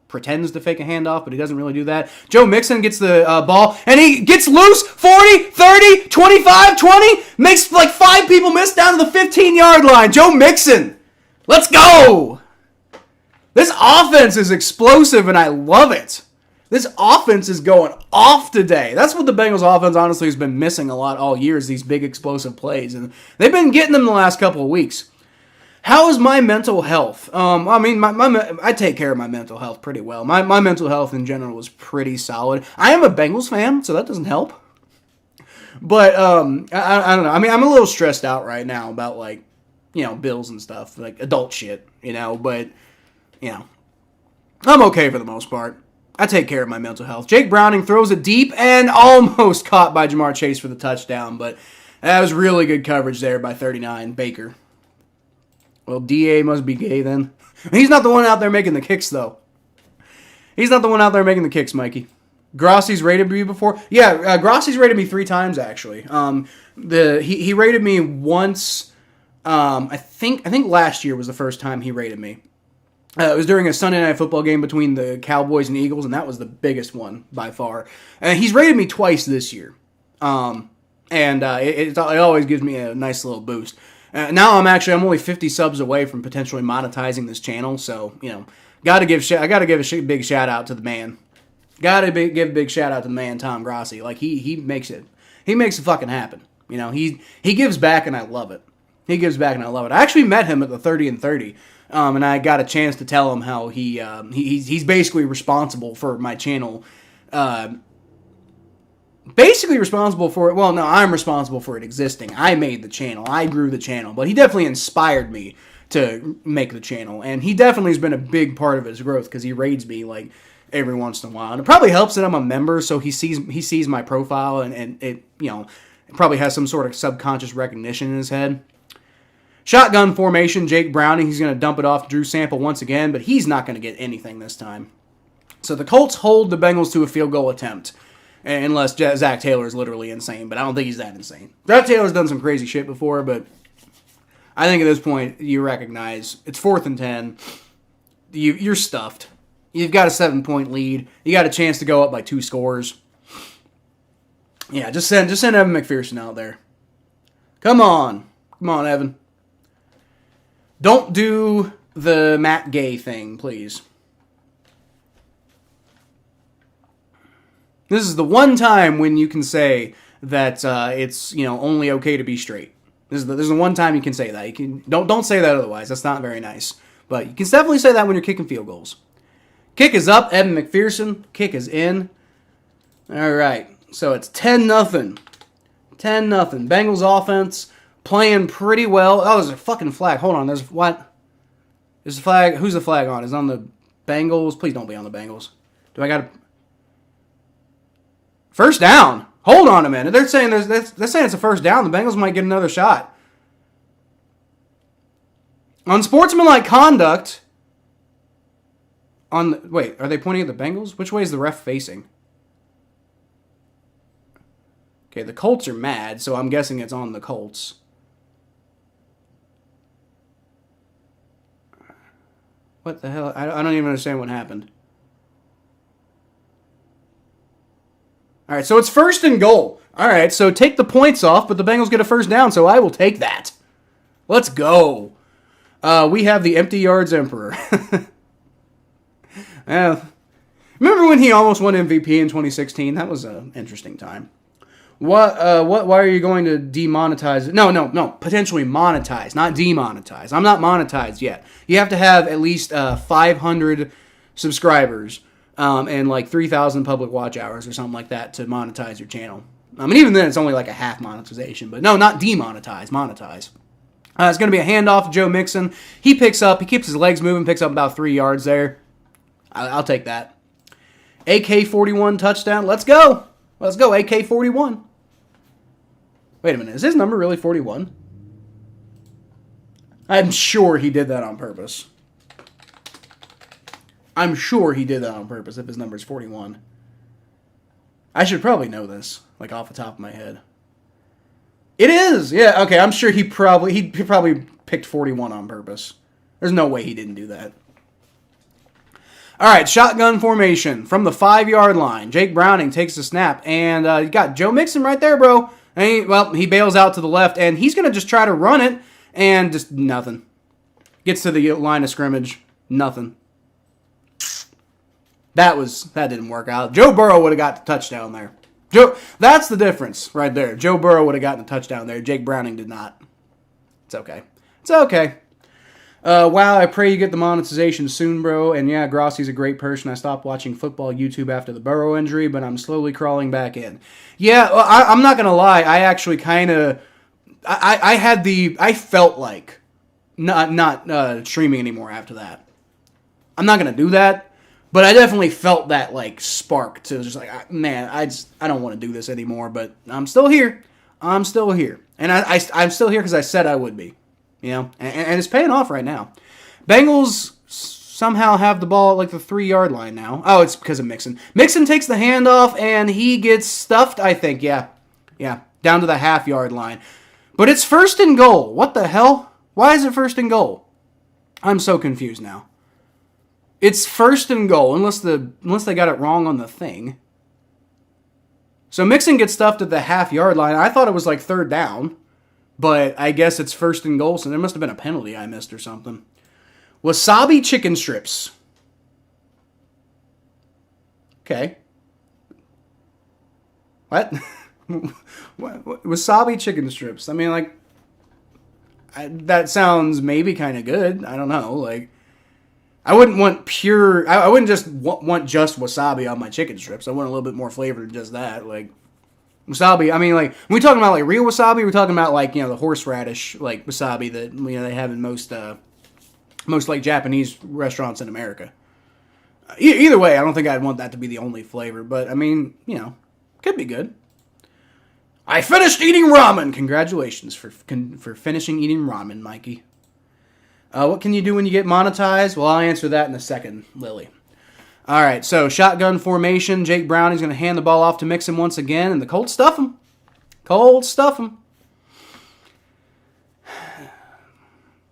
pretends to fake a handoff, but he doesn't really do that. Joe Mixon gets the ball, and he gets loose, 40, 30, 25, 20, makes 5 people miss down to the 15-yard line. Joe Mixon. Let's go! This offense is explosive, and I love it. This offense is going off today. That's what the Bengals offense, honestly, has been missing a lot all year is these big explosive plays, and they've been getting them the last couple of weeks. How is my mental health? I take care of my mental health pretty well. My mental health in general is pretty solid. I am a Bengals fan, so that doesn't help. But I don't know. I'm a little stressed out right now about bills and stuff, adult shit, but, I'm okay for the most part. I take care of my mental health. Jake Browning throws it deep and almost caught by Jamar Chase for the touchdown, but that was really good coverage there by 39, Baker. Well, DA must be gay then. He's not the one out there making the kicks, though. He's not the one out there making the kicks, Mikey. Grossi's rated me before? Yeah, Grossi's rated me 3 times, actually. He rated me once. I think last year was the first time he rated me. It was during a Sunday Night Football game between the Cowboys and Eagles, and that was the biggest one by far. He's rated me twice this year, it always gives me a nice little boost. Now I'm only 50 subs away from potentially monetizing this channel, so I gotta give a big shout out to the man. Give a big shout out to the man Tom Grossi. He makes it fucking happen. He gives back, and I love it. I actually met him at the 30 and 30, and I got a chance to tell him how he's basically responsible for my channel. Basically responsible for it. Well, no, I'm responsible for it existing. I made the channel. I grew the channel, but he definitely inspired me to make the channel, and he definitely has been a big part of his growth because he raids me every once in a while, and it probably helps that I'm a member, so he sees my profile, and it probably has some sort of subconscious recognition in his head. Shotgun formation, Jake Browning, he's going to dump it off to Drew Sample once again, but he's not going to get anything this time. So the Colts hold the Bengals to a field goal attempt, unless Zach Taylor is literally insane, but I don't think he's that insane. Zach Taylor's done some crazy shit before, but I think at this point you recognize it's 4th and 10. You're stuffed. You've got a 7-point lead. You got a chance to go up by 2 scores. Yeah, just send Evan McPherson out there. Come on, Evan. Don't do the Matt Gay thing, please. This is the one time when you can say that it's only okay to be straight. This is the one time you can say that. You can don't say that otherwise. That's not very nice. But you can definitely say that when you're kicking field goals. Kick is up, Evan McPherson. Kick is in. All right, so it's 10-0. 10-0. Bengals offense playing pretty well. Oh, there's a fucking flag. Hold on. There's a flag. Who's the flag on? Is it on the Bengals? Please don't be on the Bengals. Do I got to... First down. Hold on a minute. They're saying it's a first down. The Bengals might get another shot. Unsportsmanlike conduct. Wait, are they pointing at the Bengals? Which way is the ref facing? Okay, the Colts are mad, so I'm guessing it's on the Colts. What the hell? I don't even understand what happened. All right, so it's 1st and goal. All right, so take the points off, but the Bengals get a first down, so I will take that. Let's go. We have the empty yards emperor. Remember when he almost won MVP in 2016? That was an interesting time. Why are you going to demonetize it? No. Potentially monetize, not demonetize. I'm not monetized yet. You have to have at least 500 subscribers and like 3,000 public watch hours or something like that to monetize your channel. I mean, even then, it's only like a half monetization. But no, not demonetize, monetize. It's going to be a handoff to Joe Mixon. He keeps his legs moving, picks up about 3 yards there. I'll take that. AK-41 touchdown. Let's go. Let's go, AK-41. Wait a minute. Is his number really 41? I'm sure he did that on purpose. I'm sure he did that on purpose if his number is 41. I should probably know this, like off the top of my head. It is! Yeah, okay, I'm sure he probably picked 41 on purpose. There's no way he didn't do that. Alright, shotgun formation from the 5-yard line. Jake Browning takes the snap, and you got Joe Mixon right there, bro. And he bails out to the left, and he's going to just try to run it, and just nothing. Gets to the line of scrimmage, nothing. That didn't work out. Joe Burrow would have got the touchdown there. That's the difference right there. Joe Burrow would have gotten a touchdown there. Jake Browning did not. It's okay. It's okay. Wow, I pray you get the monetization soon, bro. And yeah, Grossi's a great person. I stopped watching football YouTube after the Burrow injury, but I'm slowly crawling back in. Yeah, I'm not going to lie. I actually kind of... I felt like not streaming anymore after that. I'm not going to do that. But I definitely felt that, like, spark to just like, man, I don't want to do this anymore, but I'm still here. I'm still here. And I'm still here because I said I would be. You know? And it's paying off right now. Bengals somehow have the ball at, like, the 3-yard line now. Oh, it's because of Mixon. Mixon takes the handoff, and he gets stuffed, I think. Yeah, down to the half-yard line. But it's 1st and goal. What the hell? Why is it 1st and goal? I'm so confused now. It's 1st and goal, unless they got it wrong on the thing. So Mixon gets stuffed at the half-yard line. I thought it was like 3rd down, but I guess it's 1st and goal, so there must have been a penalty I missed or something. Wasabi chicken strips. Okay. What? Wasabi chicken strips. I mean, like, that sounds maybe kind of good. I don't know, like... I wouldn't want pure... I wouldn't just want just wasabi on my chicken strips. I want a little bit more flavor than just that. Like, wasabi, I mean, like, when we talking about, like, real wasabi, we're talking about, like, you know, the horseradish, like, wasabi that, you know, they have in most like, Japanese restaurants in America. Either way, I don't think I'd want that to be the only flavor. But, I mean, you know, could be good. I finished eating ramen! Congratulations for finishing eating ramen, Mikey. What can you do when you get monetized? Well, I'll answer that in a second, Lily. All right, so shotgun formation. Jake Browning's going to hand the ball off to Mixon once again, and the Colts stuff him.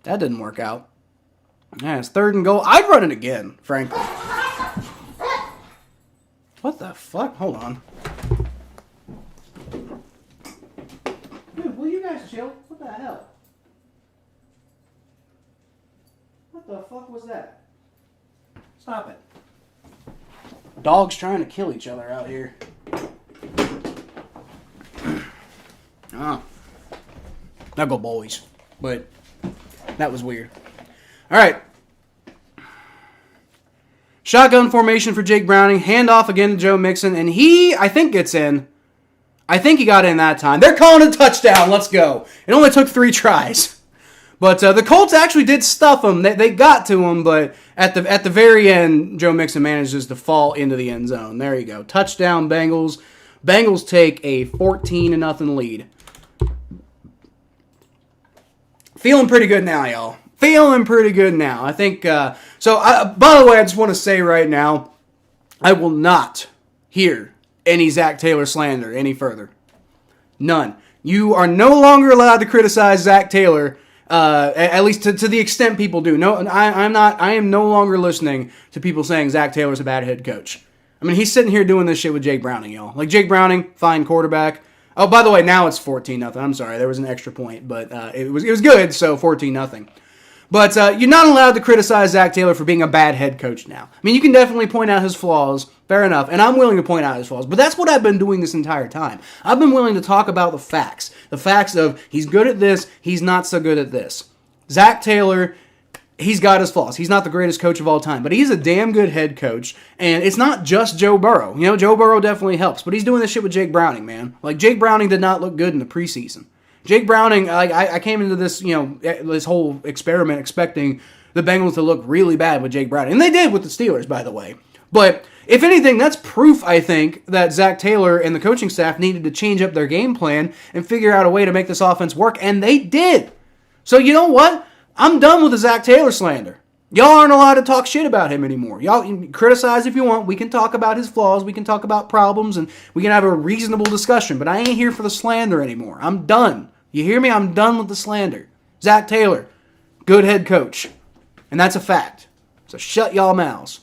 That didn't work out. Yeah, it's 3rd and goal. I'd run it again, frankly. What the fuck? Hold on. Dude, will you guys chill? What the hell? What the fuck was that? Stop it. Dogs trying to kill each other out here. Oh. Now go boys. But that was weird. Alright. Shotgun formation for Jake Browning. Handoff again to Joe Mixon. And he, I think, gets in. I think he got in that time. They're calling a touchdown. Let's go. It only took 3 tries. But the Colts actually did stuff him. They got to him, but at the very end, Joe Mixon manages to fall into the end zone. There you go. Touchdown, Bengals. Bengals take a 14-0 lead. Feeling pretty good now, y'all. Feeling pretty good now. I think, by the way, I just want to say right now, I will not hear any Zach Taylor slander any further. None. You are no longer allowed to criticize Zach Taylor, at least to the extent people do. No, I am no longer listening to people saying Zach Taylor's a bad head coach. I mean, he's sitting here doing this shit with Jake Browning, y'all. Like, Jake Browning, fine quarterback. Oh, by the way, now it's 14-0. I'm sorry, there was an extra point, but it was good, so 14-0. But you're not allowed to criticize Zach Taylor for being a bad head coach now. I mean, you can definitely point out his flaws, fair enough, and I'm willing to point out his flaws, but that's what I've been doing this entire time. I've been willing to talk about the facts. The facts of he's good at this, he's not so good at this. Zach Taylor, he's got his flaws. He's not the greatest coach of all time, but he's a damn good head coach, and it's not just Joe Burrow. You know, Joe Burrow definitely helps, but he's doing this shit with Jake Browning, man. Like, Jake Browning did not look good in the preseason. Jake Browning, I came into this, this whole experiment expecting the Bengals to look really bad with Jake Browning. And they did with the Steelers, by the way. But if anything, that's proof, I think, that Zach Taylor and the coaching staff needed to change up their game plan and figure out a way to make this offense work. And they did. So you know what? I'm done with the Zach Taylor slander. Y'all aren't allowed to talk shit about him anymore. Y'all can criticize if you want. We can talk about his flaws. We can talk about problems. And we can have a reasonable discussion. But I ain't here for the slander anymore. I'm done. You hear me? I'm done with the slander. Zach Taylor, good head coach. And that's a fact. So shut y'all mouths.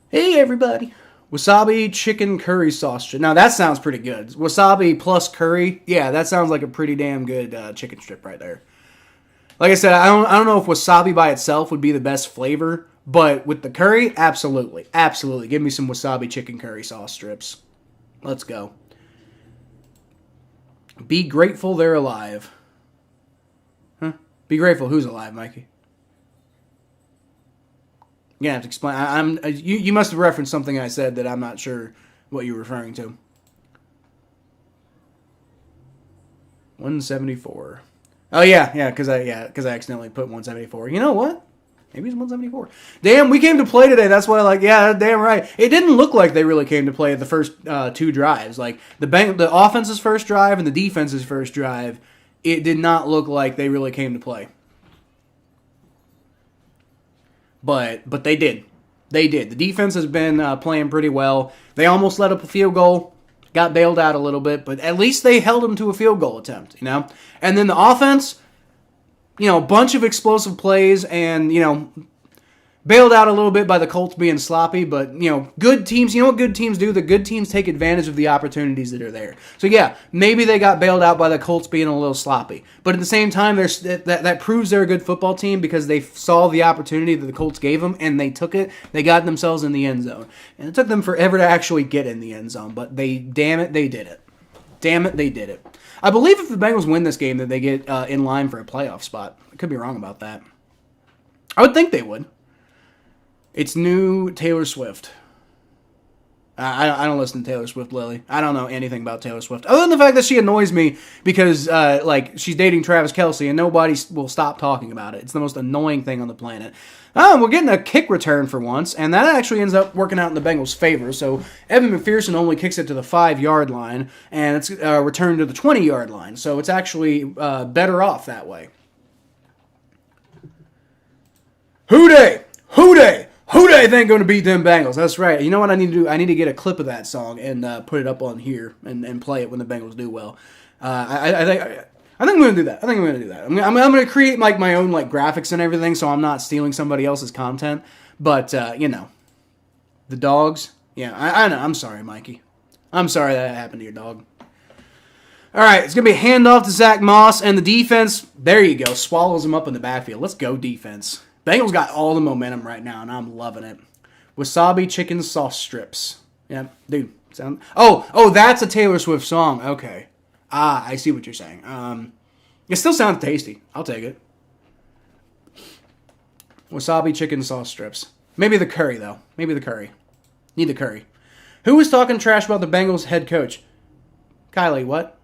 Hey, everybody. Wasabi chicken curry sauce. Now, that sounds pretty good. Wasabi plus curry. Yeah, that sounds like a pretty damn good chicken strip right there. Like I said, I don't know if wasabi by itself would be the best flavor, but with the curry, absolutely. Absolutely. Give me some wasabi chicken curry sauce strips. Let's go. Be grateful they're alive. Huh? Be grateful who's alive, Mikey? You're going to have to explain. You must have referenced something I said that I'm not sure what you're referring to. 174. Oh, yeah, because I accidentally put 174. You know what? Maybe it's 174. Damn, we came to play today. That's what I like. Yeah, damn right. It didn't look like they really came to play at the first two drives. Like the offense's first drive and the defense's first drive, it did not look like they really came to play. But they did. They did. The defense has been playing pretty well. They almost let up a field goal. Got bailed out a little bit, but at least they held them to a field goal attempt, you know? And then the offense, a bunch of explosive plays and, bailed out a little bit by the Colts being sloppy, but, good teams, what good teams do? The good teams take advantage of the opportunities that are there. So, yeah, maybe they got bailed out by the Colts being a little sloppy. But at the same time, that proves they're a good football team because they saw the opportunity that the Colts gave them, and they took it. They got themselves in the end zone. And it took them forever to actually get in the end zone, but they did it. Damn it, they did it. I believe if the Bengals win this game that they get in line for a playoff spot. I could be wrong about that. I would think they would. It's new Taylor Swift. I don't listen to Taylor Swift, Lily. I don't know anything about Taylor Swift. Other than the fact that she annoys me because, she's dating Travis Kelce and nobody will stop talking about it. It's the most annoying thing on the planet. We're getting a kick return for once, and that actually ends up working out in the Bengals' favor. So Evan McPherson only kicks it to the 5-yard line, and it's returned to the 20-yard line. So it's actually better off that way. Hooday! Hooday! Who do they think going to beat them Bengals? That's right. You know what I need to do? I need to get a clip of that song and put it up on here and play it when the Bengals do well. I think I'm going to do that. I'm going to create my own graphics and everything, so I'm not stealing somebody else's content. But the dogs. Yeah, I know. I'm sorry, Mikey. I'm sorry that happened to your dog. All right, it's going to be a handoff to Zach Moss, and the defense. There you go. Swallows him up in the backfield. Let's go, defense. Bengals got all the momentum right now, and I'm loving it. Wasabi chicken sauce strips. Yeah, dude. Oh, that's a Taylor Swift song. Okay. I see what you're saying. It still sounds tasty. I'll take it. Wasabi chicken sauce strips. Maybe the curry, though. Maybe the curry. Need the curry. Who was talking trash about the Bengals head coach? Kylie, what?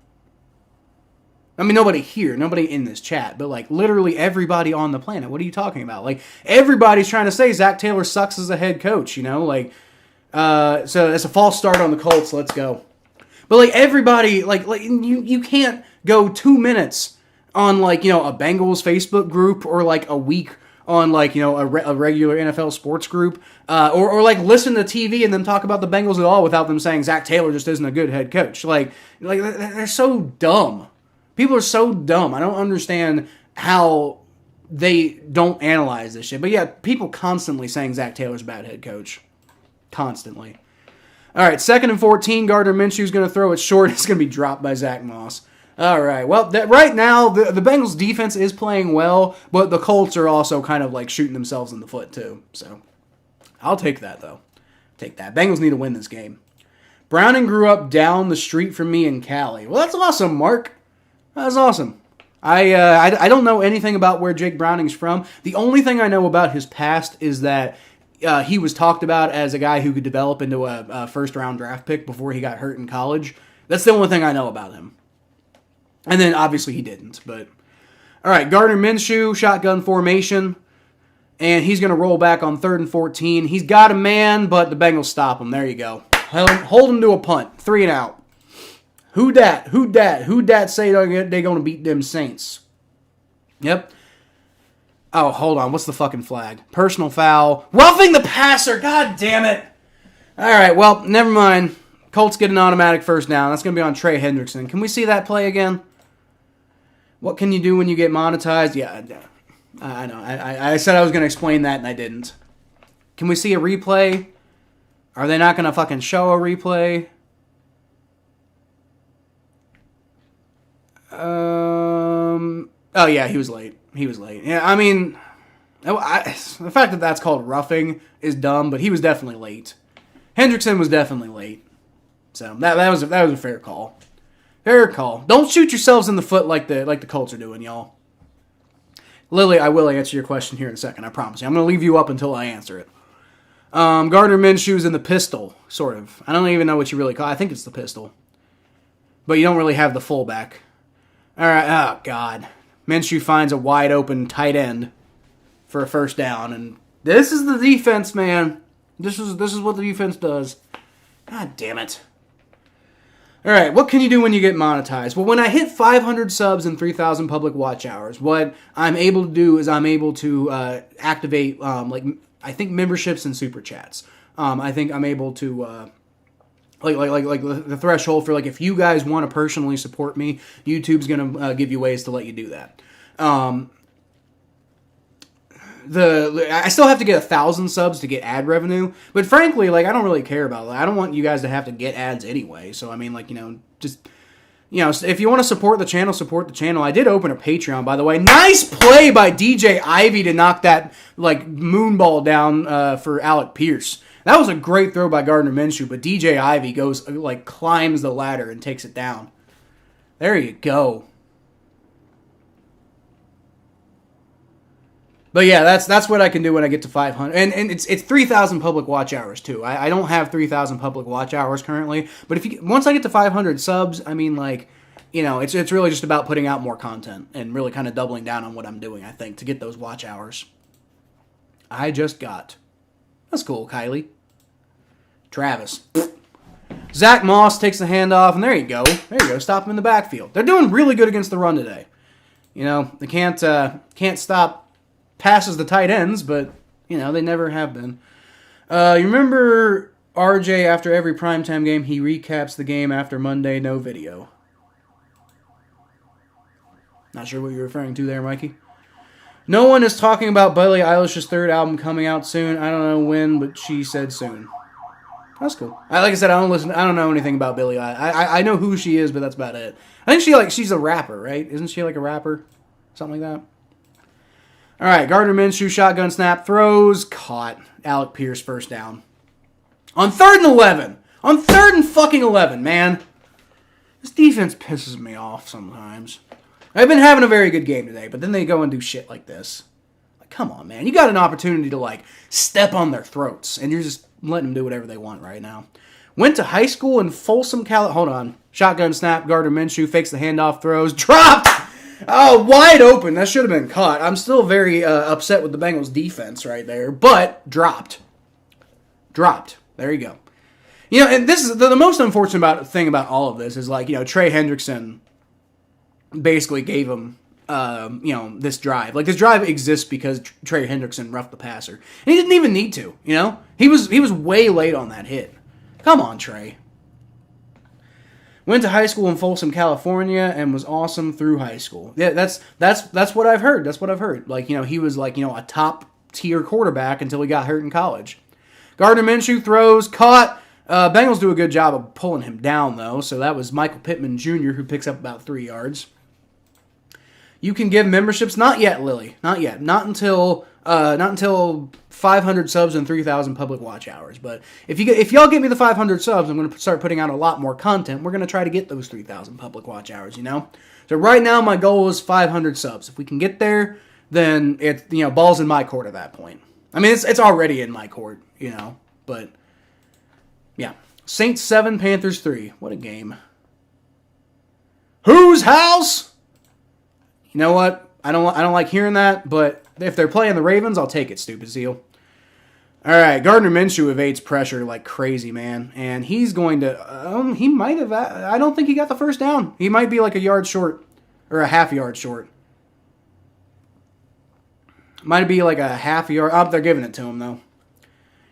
I mean, nobody here, nobody in this chat, but literally everybody on the planet. What are you talking about? Everybody's trying to say Zach Taylor sucks as a head coach, so it's a false start on the Colts. Let's go. But everybody, you can't go 2 minutes on a Bengals Facebook group or a week on like, you know, a regular NFL sports group, or like listen to TV and then talk about the Bengals at all without them saying Zach Taylor just isn't a good head coach. Like they're so dumb. People are so dumb. I don't understand how they don't analyze this shit. But yeah, people constantly saying Zach Taylor's a bad head coach. Constantly. All right, 2nd and 14. Gardner Minshew's going to throw it short. It's going to be dropped by Zach Moss. All right, well, right now, the Bengals defense is playing well, but the Colts are also kind of like shooting themselves in the foot too. So I'll take that, though. Take that. Bengals need to win this game. Browning grew up down the street from me in Cali. Well, that's awesome, Mark. That's awesome. I don't know anything about where Jake Browning's from. The only thing I know about his past is that he was talked about as a guy who could develop into a first-round draft pick before he got hurt in college. That's the only thing I know about him. And then, obviously, he didn't. But all right, Gardner Minshew, shotgun formation. And he's going to roll back on 3rd and 14. He's got a man, but the Bengals stop him. There you go. Hold him to a punt. 3 and out. Who dat say they going to beat them Saints? Yep. Oh, hold on. What's the fucking flag? Personal foul. Roughing the passer. God damn it. All right, well, never mind. Colts get an automatic first down. That's going to be on Trey Hendrickson. Can we see that play again? What can you do when you get monetized? Yeah, I know. I said I was going to explain that, and I didn't. Can we see a replay? Are they not going to fucking show a replay? Oh, yeah, he was late. Yeah, I mean, the fact that that's called roughing is dumb, but he was definitely late. Hendrickson was definitely late. So that was a fair call. Fair call. Don't shoot yourselves in the foot like the Colts are doing, y'all. Lily, I will answer your question here in a second, I promise you. I'm going to leave you up until I answer it. Gardner Minshew's in the pistol, sort of. I don't even know what you really call it. I think it's the pistol. But you don't really have the fullback. All right, oh, God. Minshew finds a wide open tight end for a first down, and this is the defense, man. This is what the defense does. God damn it. All right, what can you do when you get monetized? Well, when I hit 500 subs and 3,000 public watch hours, what I'm able to do is I'm able to activate, I think, memberships and super chats. I think I'm able to... Like the threshold for, like, if you guys want to personally support me, YouTube's going to give you ways to let you do that. I still have to get 1,000 subs to get ad revenue, but frankly, like, I don't really care about that. I don't want you guys to have to get ads anyway, so, I mean, like, just, if you want to support the channel, support the channel. I did open a Patreon, by the way. Nice play by DJ Ivy to knock that, like, moonball down for Alec Pierce. That was a great throw by Gardner Minshew, but DJ Ivy goes, like, climbs the ladder and takes it down. There you go. But yeah, that's what I can do when I get to 500. And it's 3,000 public watch hours, too. I don't have 3,000 public watch hours currently, but once I get to 500 subs, I mean, like, it's really just about putting out more content and really kind of doubling down on what I'm doing, I think, to get those watch hours. That's cool, Kylie. Travis. Zach Moss takes the handoff, and there you go. Stop him in the backfield. They're doing really good against the run today. They can't stop passes the tight ends, but, they never have been. You remember RJ after every primetime game, he recaps the game after Monday, no video. Not sure what you're referring to there, Mikey. No one is talking about Billie Eilish's third album coming out soon. I don't know when, but she said soon. That's cool. Like I said, I don't know anything about Billie Eilish. I know who she is, but that's about it. I think she's a rapper, right? Isn't she like a rapper? Something like that. All right, Gardner Minshew, shotgun snap, throws, caught. Alec Pierce, first down. On 3rd and 11. On 3rd and fucking 11, man. This defense pisses me off sometimes. I've been having a very good game today, but then they go and do shit like this. Like, come on, man. You got an opportunity to, like, step on their throats, and you're just letting them do whatever they want right now. Went to high school in Folsom, California. Hold on. Shotgun snap, Gardner Minshew fakes the handoff, throws, dropped! Oh, wide open. That should have been caught. I'm still very upset with the Bengals defense right there, but dropped. There you go. And this is the most unfortunate thing about all of this is, like, Trey Hendrickson basically gave him this drive. Like, this drive exists because Trey Hendrickson roughed the passer. And he didn't even need to, He was way late on that hit. Come on, Trey. Went to high school in Folsom, California, and was awesome through high school. Yeah, that's what I've heard. That's what I've heard. Like, he was like, a top-tier quarterback until he got hurt in college. Gardner Minshew throws, caught. Bengals do a good job of pulling him down, though. So that was Michael Pittman Jr., who picks up about 3 yards. You can give memberships. Not yet, Lily. Not yet. Not until 500 subs and 3,000 public watch hours. But if y'all get me the 500 subs, I'm going to start putting out a lot more content. We're going to try to get those 3,000 public watch hours, So right now, my goal is 500 subs. If we can get there, then it's, ball's in my court at that point. I mean, it's already in my court, But, yeah. Saints 7, Panthers 3. What a game. Whose house? You know what? I don't like hearing that, but if they're playing the Ravens, I'll take it, stupid seal. All right, Gardner Minshew evades pressure like crazy, man. And he's going to, he might have, I don't think he got the first down. He might be like a yard short, or a half yard short. Might be like a half yard. Oh, they're giving it to him, though.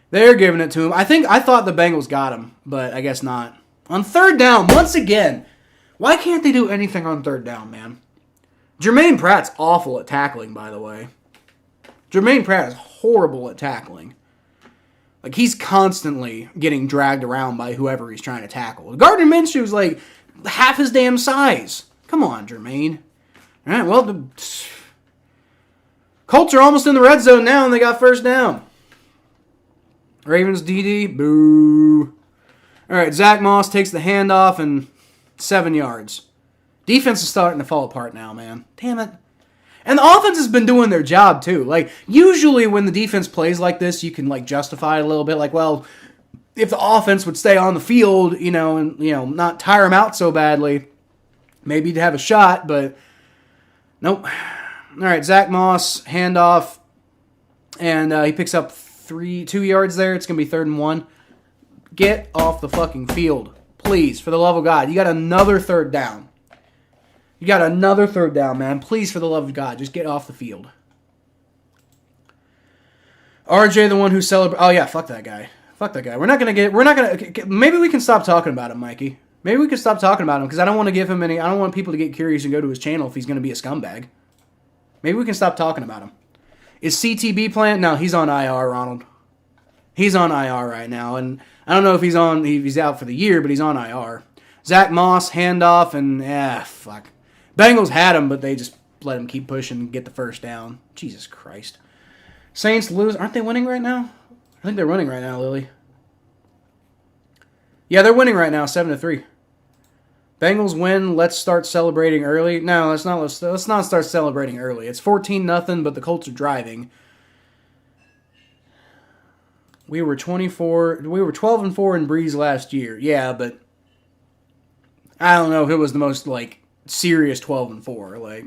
They're giving it to him. I thought the Bengals got him, but I guess not. On third down, once again, why can't they do anything on third down, man? Jermaine Pratt's awful at tackling, by the way. Jermaine Pratt is horrible at tackling. Like, he's constantly getting dragged around by whoever he's trying to tackle. Gardner Minshew's like half his damn size. Come on, Jermaine. All right, well, the Colts are almost in the red zone now, and they got first down. Ravens DD, boo. All right, Zach Moss takes the handoff and 7 yards. Defense is starting to fall apart now, man. Damn it. And the offense has been doing their job, too. Like, usually when the defense plays like this, you can, like, justify it a little bit. Like, well, if the offense would stay on the field, and, not tire them out so badly, maybe you'd have a shot, but nope. All right, Zach Moss, handoff, and he picks up 2 yards there. It's going to be 3rd and 1. Get off the fucking field, please, for the love of God. You got another third down. You got another third down, man. Please, for the love of God, just get off the field. RJ, the one who celebrates. Oh, yeah, fuck that guy. Fuck that guy. We're not going to. Maybe we can stop talking about him, Mikey. Maybe we can stop talking about him because I don't want to give him any. I don't want people to get curious and go to his channel if he's going to be a scumbag. Maybe we can stop talking about him. Is CTB playing? No, he's on IR, Ronald. He's on IR right now. And I don't know if he's out for the year, but he's on IR. Zach Moss, handoff, and fuck. Bengals had him, but they just let him keep pushing and get the first down. Jesus Christ. Saints lose. Aren't they winning right now? I think they're winning right now, Lily. Yeah, they're winning right now, 7-3. Bengals win. Let's start celebrating early. No, let's not start celebrating early. It's 14-0, but the Colts are driving. We were 12-4 in Breeze last year. Yeah, but I don't know if it was the most serious 12-4. Like,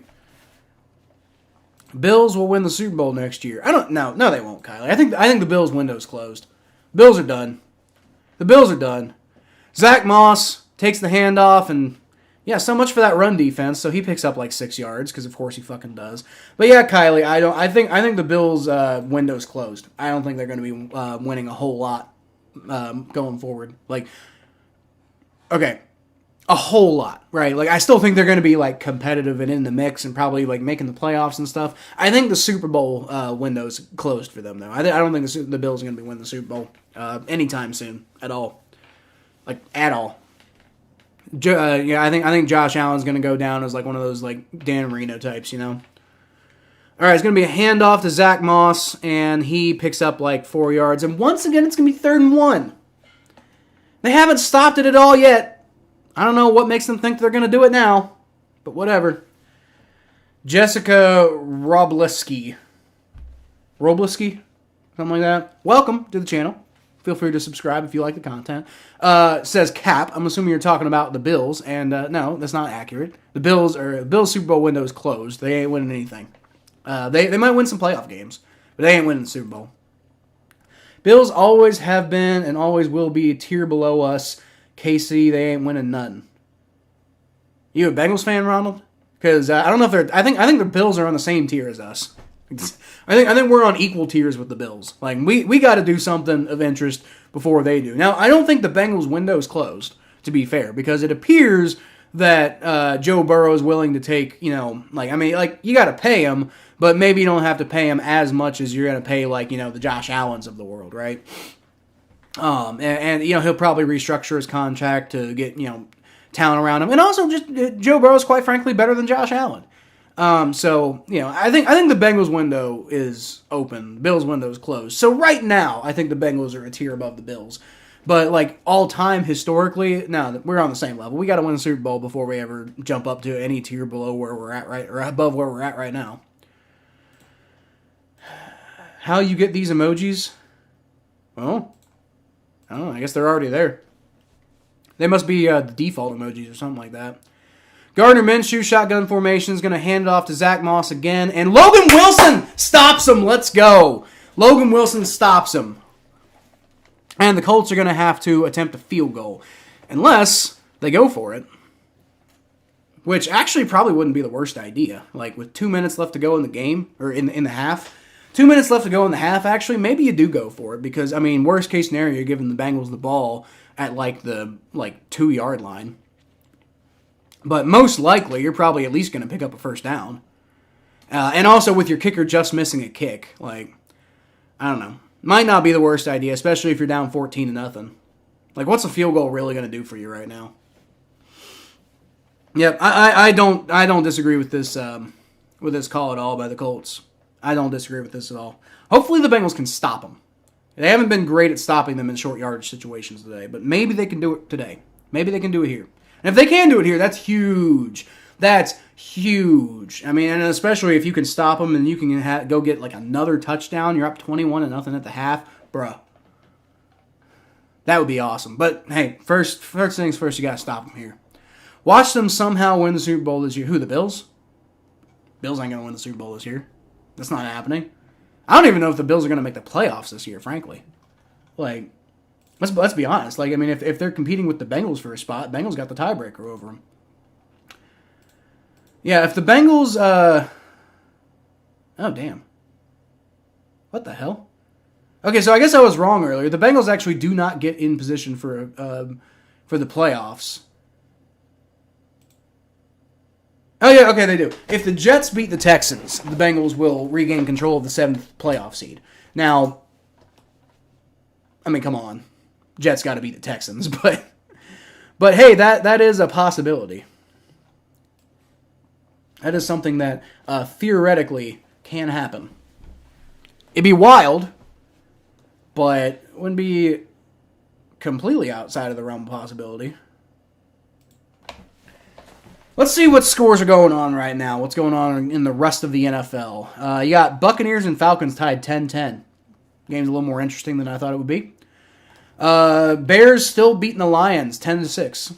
Bills will win the Super Bowl next year. I don't know. No, they won't, Kylie. I think the Bills' window's closed. Bills are done. The Bills are done. Zach Moss takes the handoff, and yeah, so much for that run defense. So he picks up 6 yards because of course he fucking does. But yeah, Kylie, I think the Bills' window's closed. I don't think they're going to be winning a whole lot going forward. Okay. A whole lot, right? I still think they're going to be, competitive and in the mix and probably, making the playoffs and stuff. I think the Super Bowl window's closed for them, though. I don't think the Bills are going to be winning the Super Bowl anytime soon at all. At all. I think Josh Allen's going to go down as, one of those, Dan Marino types, All right, it's going to be a handoff to Zach Moss, and he picks up, 4 yards. And once again, it's going to be 3rd and 1. They haven't stopped it at all yet. I don't know what makes them think they're going to do it now, but whatever. Jessica Robleski, something like that. Welcome to the channel. Feel free to subscribe if you like the content. Says Cap. I'm assuming you're talking about the Bills, and no, that's not accurate. The Bills Super Bowl window is closed. They ain't winning anything. They might win some playoff games, but they ain't winning the Super Bowl. Bills always have been and always will be a tier below us. KC, they ain't winning nothing. You a Bengals fan, Ronald? Because I don't know if they're. I think the Bills are on the same tier as us. I think we're on equal tiers with the Bills. Like we got to do something of interest before they do. Now I don't think the Bengals window is closed. To be fair, because it appears that Joe Burrow is willing to take. You got to pay him, but maybe you don't have to pay him as much as you're going to pay the Josh Allens of the world, right? And he'll probably restructure his contract to get talent around him, and also just Joe Burrow's quite frankly better than Josh Allen. So I think the Bengals window is open, the Bills window is closed. So right now, I think the Bengals are a tier above the Bills, but all time historically, no, we're on the same level. We got to win the Super Bowl before we ever jump up to any tier below where we're at or above where we're at right now. How you get these emojis? Well, I don't know. I guess they're already there. They must be the default emojis or something like that. Gardner Minshew, shotgun formation, is going to hand it off to Zach Moss again. And Logan Wilson stops him. Let's go. Logan Wilson stops him. And the Colts are going to have to attempt a field goal. Unless they go for it. Which actually probably wouldn't be the worst idea. With 2 minutes left to go in the game, or in the half. 2 minutes left to go in the half, actually, maybe you do go for it. Because, worst case scenario, you're giving the Bengals the ball at the 2-yard line. But most likely, you're probably at least going to pick up a first down. And also with your kicker just missing a kick. I don't know. Might not be the worst idea, especially if you're down 14-0. What's a field goal really going to do for you right now? Yep, I don't disagree with this call at all by the Colts. I don't disagree with this at all. Hopefully the Bengals can stop them. They haven't been great at stopping them in short yardage situations today, but maybe they can do it today. Maybe they can do it here. And if they can do it here, that's huge. That's huge. And especially if you can stop them and you can go get another touchdown, you're up 21-0 at the half, bruh. That would be awesome. But hey, first things first, you got to stop them here. Watch them somehow win the Super Bowl this year. Who, the Bills? Bills ain't going to win the Super Bowl this year. That's not happening. I don't even know if the Bills are going to make the playoffs this year, frankly. Let's be honest. If they're competing with the Bengals for a spot, Bengals got the tiebreaker over them. Yeah, if the Bengals, oh, damn. What the hell? Okay, so I guess I was wrong earlier. The Bengals actually do not get in position for the playoffs. Oh, yeah, okay, they do. If the Jets beat the Texans, the Bengals will regain control of the 7th playoff seed. Now, come on. Jets got to beat the Texans, but hey, that is a possibility. That is something that theoretically can happen. It'd be wild, but wouldn't be completely outside of the realm of possibility. Let's see what scores are going on right now. What's going on in the rest of the NFL? You got Buccaneers and Falcons tied 10-10. Game's a little more interesting than I thought it would be. Bears still beating the Lions 10-6.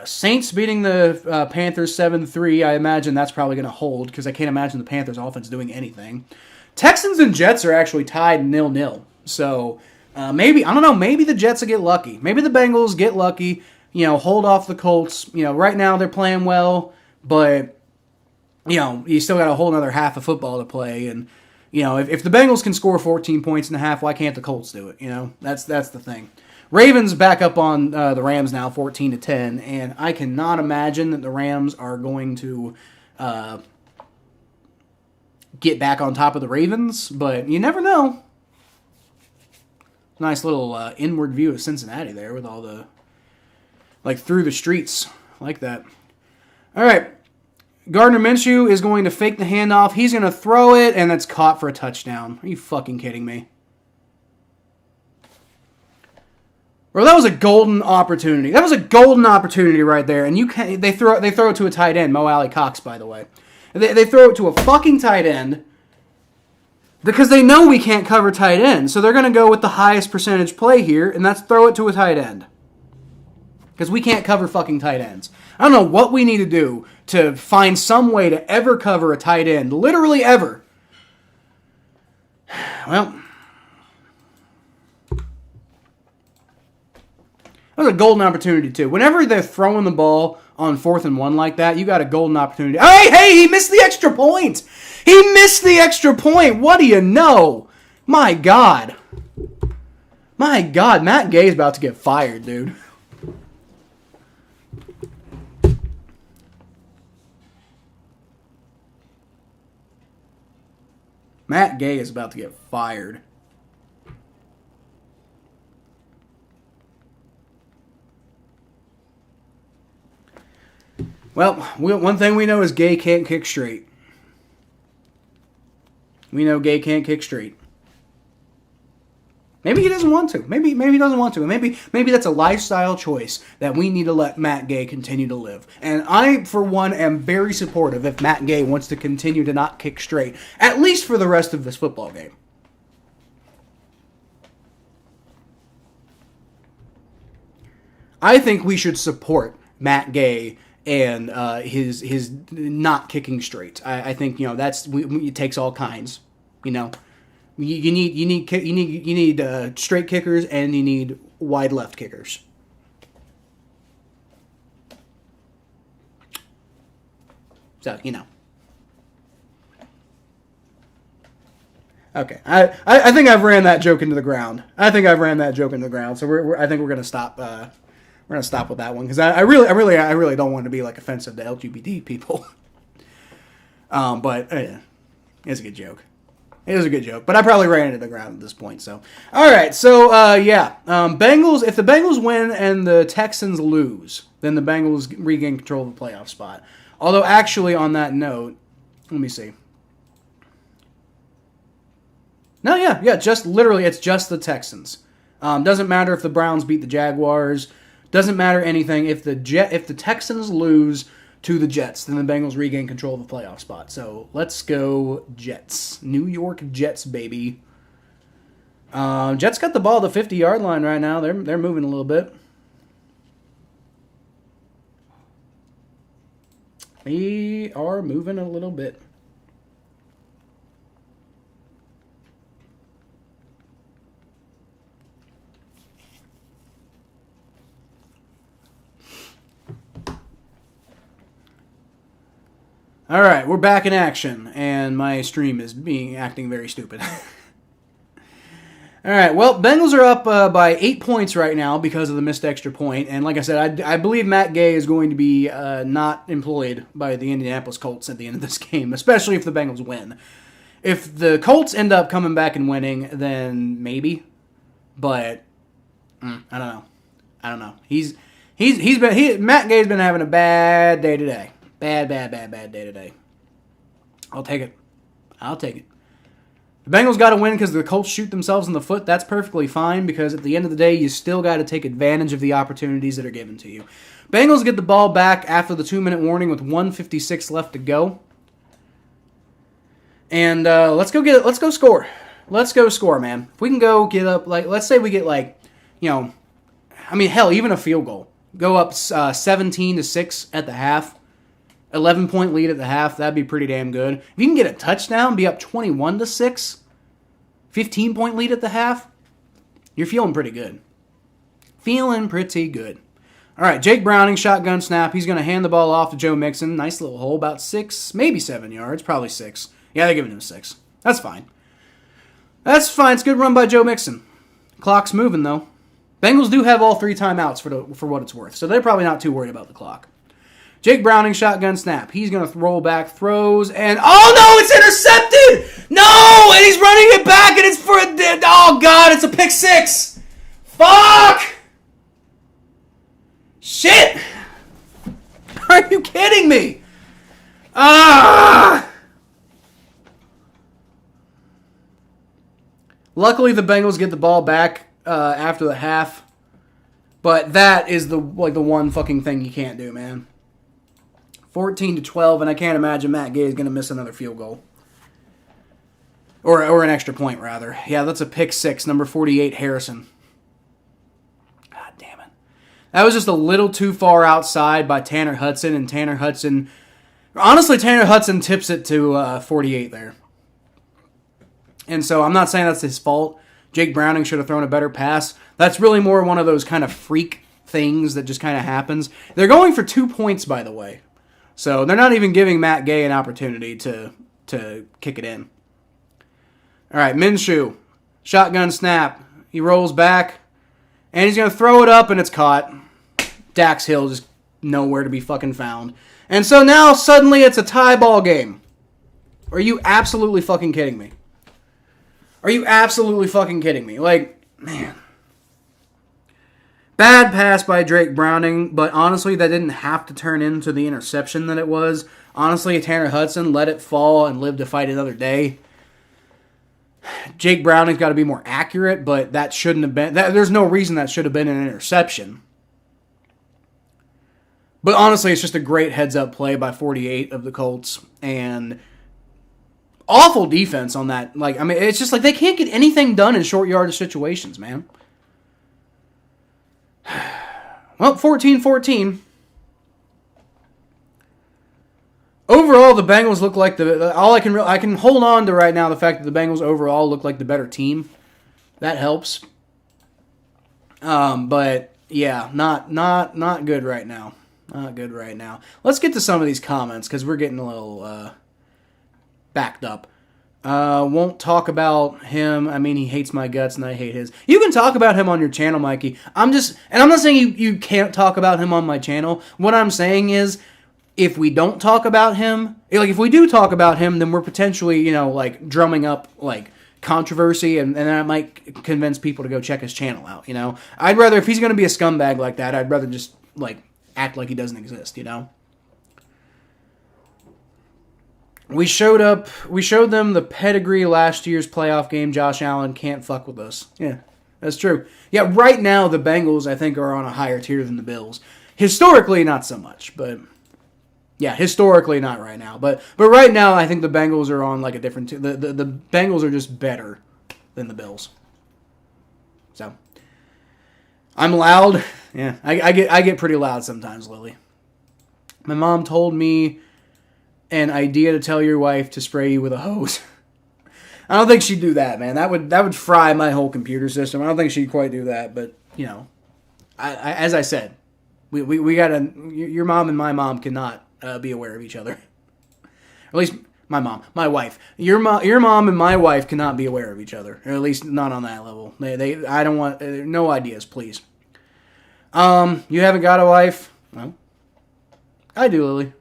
Saints beating the Panthers 7-3. I imagine that's probably going to hold because I can't imagine the Panthers offense doing anything. Texans and Jets are actually tied 0-0. So maybe the Jets will get lucky. Maybe the Bengals get lucky, hold off the Colts. Right now they're playing well, but you still got a whole other half of football to play. And if the Bengals can score 14 points in the half, why can't the Colts do it? That's the thing. Ravens back up on the Rams now, 14-10, and I cannot imagine that the Rams are going to get back on top of the Ravens, but you never know. Nice little inward view of Cincinnati there with all the, through the streets, like that. All right, Gardner Minshew is going to fake the handoff. He's going to throw it, and it's caught for a touchdown. Are you fucking kidding me? Bro, that was a golden opportunity. That was a golden opportunity right there. And they throw it to a tight end, Mo Alley Cox, by the way. They throw it to a fucking tight end because they know we can't cover tight end. So they're going to go with the highest percentage play here, and that's throw it to a tight end. Because we can't cover fucking tight ends. I don't know what we need to do to find some way to ever cover a tight end. Literally ever. Well, That was a golden opportunity, too. Whenever they're throwing the ball on 4th and 1 like that, you got a golden opportunity. Hey, he missed the extra point. He missed the extra point. What do you know? My God. My God, Matt Gay's about to get fired, dude. Matt Gay is about to get fired. Well, one thing we know is Gay can't kick straight. We know Gay can't kick straight. Maybe he doesn't want to. Maybe he doesn't want to. Maybe that's a lifestyle choice that we need to let Matt Gay continue to live. And I, for one, am very supportive if Matt Gay wants to continue to not kick straight, at least for the rest of this football game. I think we should support Matt Gay and his not kicking straight. I think it takes all kinds. You need straight kickers and you need wide left kickers. So Okay, I think I've ran that joke into the ground. So I think we're gonna stop. We're gonna stop with that one because I really don't want to be like offensive to LGBT people. But it's a good joke. It was a good joke, but I probably ran into the ground at this point. So, all right. So, Bengals. If the Bengals win and the Texans lose, then the Bengals regain control of the playoff spot. Although, actually, on that note, let me see. No, yeah. Just literally, it's just the Texans. Doesn't matter if the Browns beat the Jaguars. Doesn't matter anything. If the Texans lose to the Jets, then the Bengals regain control of the playoff spot. So let's go Jets. New York Jets, baby. Jets got the ball at the 50-yard line right now. They're moving a little bit. We are moving a little bit. All right, we're back in action, and my stream is acting very stupid. All right, well, Bengals are up by 8 points right now because of the missed extra point, and like I said, I believe Matt Gay is going to be not employed by the Indianapolis Colts at the end of this game, especially if the Bengals win. If the Colts end up coming back and winning, then maybe, but I don't know. Matt Gay's been having a bad day today. Bad day today. I'll take it. The Bengals got to win because the Colts shoot themselves in the foot. That's perfectly fine because at the end of the day, you still got to take advantage of the opportunities that are given to you. Bengals get the ball back after the 2-minute warning with 1:56 left to go. And let's go score. Let's go score, man. If we can go get up, let's say we get even a field goal. Go up 17-6 at the half. 11-point lead at the half, that'd be pretty damn good. If you can get a touchdown, be up 21-6, 15-point lead at the half, you're feeling pretty good. All right, Jake Browning, shotgun snap. He's going to hand the ball off to Joe Mixon. Nice little hole, about 6, maybe 7 yards, probably 6. Yeah, they're giving him 6. That's fine. It's a good run by Joe Mixon. Clock's moving, though. Bengals do have all 3 timeouts for what it's worth, so they're probably not too worried about the clock. Jake Browning, shotgun snap. He's going to roll back, throws, and oh no, it's intercepted! No, and he's running it back, and it's oh God, it's a pick 6! Fuck! Shit! Are you kidding me? Luckily, the Bengals get the ball back after the half, but that is the one fucking thing you can't do, man. 14-12, and I can't imagine Matt Gay is going to miss another field goal. Or an extra point, rather. Yeah, that's a pick 6, number 48, Harrison. God damn it. That was just a little too far outside by Tanner Hudson, and Tanner Hudson tips it to 48 there. And so I'm not saying that's his fault. Jake Browning should have thrown a better pass. That's really more one of those kind of freak things that just kind of happens. They're going for 2 points, by the way. So they're not even giving Matt Gay an opportunity to kick it in. All right, Minshew. Shotgun snap. He rolls back. And he's going to throw it up, and it's caught. Dax Hill just nowhere to be fucking found. And so now suddenly it's a tie ball game. Are you absolutely fucking kidding me? Are you absolutely fucking kidding me? Like, man. Bad pass by Drake Browning, but honestly, that didn't have to turn into the interception that it was. Honestly, Tanner Hudson let it fall and live to fight another day. Jake Browning's got to be more accurate, but that shouldn't have been... there's no reason that should have been an interception. But honestly, it's just a great heads-up play by 48 of the Colts, and awful defense on that. Like, I mean, it's just like they can't get anything done in short yardage situations, man. Well, 14-14. Overall, the Bengals look like I can hold on to right now the fact that the Bengals overall look like the better team. That helps. But yeah, not good right now. Not good right now. Let's get to some of these comments because we're getting a little backed up. Won't talk about him. I mean, he hates my guts and I hate his. You can talk about him on your channel, Mikey. I'm not saying you can't talk about him on my channel. What I'm saying is, if we don't talk about him, like if we do talk about him, then we're potentially, like drumming up like controversy, and that might convince people to go check his channel out. I'd rather, if he's going to be a scumbag like that, I'd rather just like act like he doesn't exist. We showed them the pedigree last year's playoff game. Josh Allen can't fuck with us. Yeah, that's true. Yeah, right now the Bengals, I think, are on a higher tier than the Bills. Historically, not so much, but yeah, historically not right now. But right now, I think the Bengals are on like a different tier. The Bengals are just better than the Bills. So I'm loud. Yeah, I get pretty loud sometimes, Lily. My mom told me an idea to tell your wife to spray you with a hose. I don't think she'd do that, man. That would fry my whole computer system. I don't think she'd quite do that, but as I said, we gotta. Your mom and my mom cannot be aware of each other. At least my wife. Your mom and my wife cannot be aware of each other, or at least not on that level. I don't want no ideas, please. You haven't got a wife? Well, I do, Lily.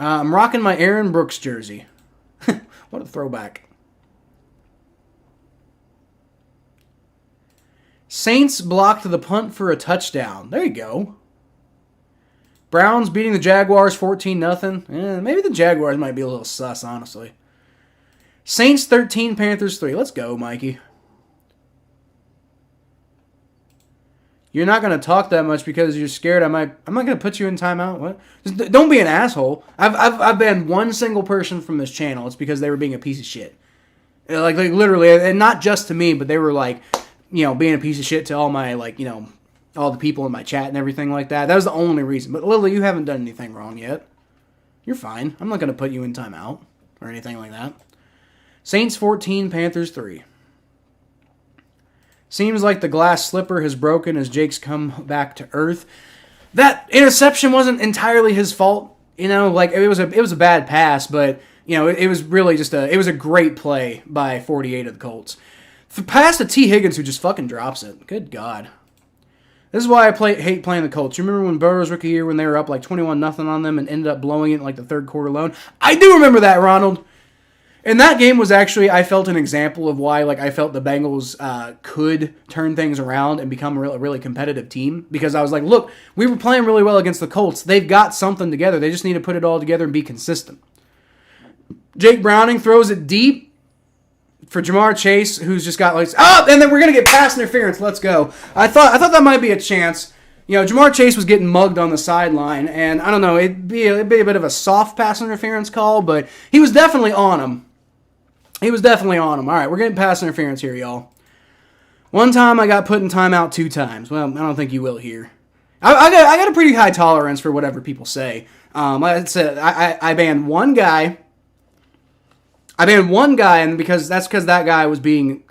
I'm rocking my Aaron Brooks jersey. What a throwback. Saints blocked the punt for a touchdown. There you go. Browns beating the Jaguars 14-0. Maybe the Jaguars might be a little sus, honestly. Saints 13, Panthers 3. Let's go, Mikey. You're not going to talk that much because you're scared I'm not going to put you in timeout. What? Just don't be an asshole. I've banned one single person from this channel. It's because they were being a piece of shit. Like literally, and not just to me, but they were like, being a piece of shit to all my all the people in my chat and everything like that. That was the only reason. But Lily, you haven't done anything wrong yet. You're fine. I'm not going to put you in timeout or anything like that. Saints 14, Panthers 3. Seems like the glass slipper has broken as Jake's come back to earth. That interception wasn't entirely his fault. It was a bad pass, but it was really just it was a great play by 48 of the Colts. The pass to T. Higgins, who just fucking drops it. Good God. This is why I hate playing the Colts. You remember when Burrow's rookie year when they were up like 21-0 on them and ended up blowing it in like the third quarter alone? I do remember that, Ronald. And that game was actually, I felt, an example of why I felt the Bengals could turn things around and become a really competitive team. Because I was like, look, we were playing really well against the Colts. They've got something together. They just need to put it all together and be consistent. Jake Browning throws it deep for Jamar Chase, who's just got and then we're going to get pass interference. Let's go. I thought that might be a chance. Jamar Chase was getting mugged on the sideline, and I don't know, it'd be a bit of a soft pass interference call, but he was definitely on him. All right, we're getting pass interference here, y'all. One time I got put in timeout 2 times. Well, I don't think you will here. I got a pretty high tolerance for whatever people say. Like I said, I banned one guy. And because that guy was being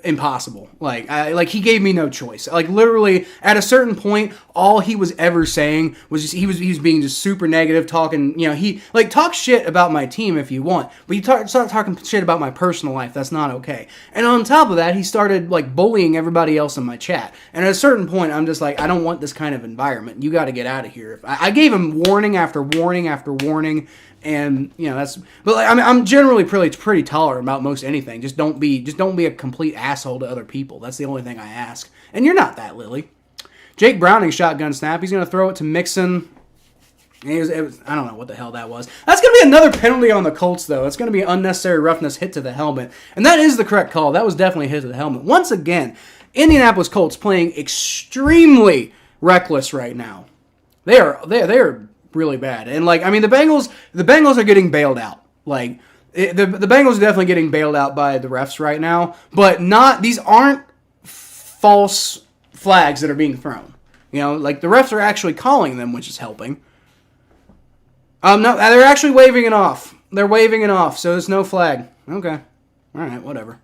impossible. Like he gave me no choice. Like literally at a certain point, all he was ever saying was just, he was being just super negative, talking, he like talk shit about my team if you want, but you start talking shit about my personal life. That's not okay. And on top of that, he started like bullying everybody else in my chat. And at a certain point, I'm just like, I don't want this kind of environment. You got to get out of here. I gave him warning after warning after warning. And that's, but like, I mean, I'm generally pretty tolerant about most anything. Just don't be a complete asshole to other people. That's the only thing I ask. And you're not that, Lily. Jake Browning shotgun snap. He's gonna throw it to Mixon. I don't know what the hell that was. That's gonna be another penalty on the Colts, though. It's gonna be unnecessary roughness, hit to the helmet, and that is the correct call. That was definitely a hit to the helmet. Once again, Indianapolis Colts playing extremely reckless right now. They are really bad. And like, I mean, the Bengals are getting bailed out. Like the Bengals are definitely getting bailed out by the refs right now, but these aren't false flags that are being thrown. Like the refs are actually calling them, which is helping. No, they're actually waving it off. They're waving it off, so there's no flag. Okay. All right, whatever.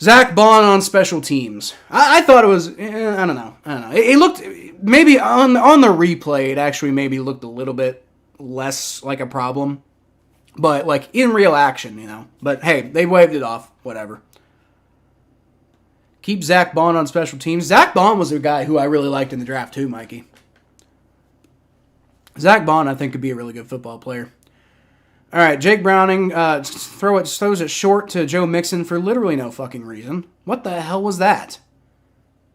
Zach Bond on special teams. I thought it was, I don't know. It looked, maybe on the replay, it actually maybe looked a little bit less like a problem. But, like, in real action, But, hey, they waved it off. Whatever. Keep Zach Bond on special teams. Zach Bond was a guy who I really liked in the draft, too, Mikey. Zach Bond, I think, could be a really good football player. All right, Jake Browning throws it short to Joe Mixon for literally no fucking reason. What the hell was that?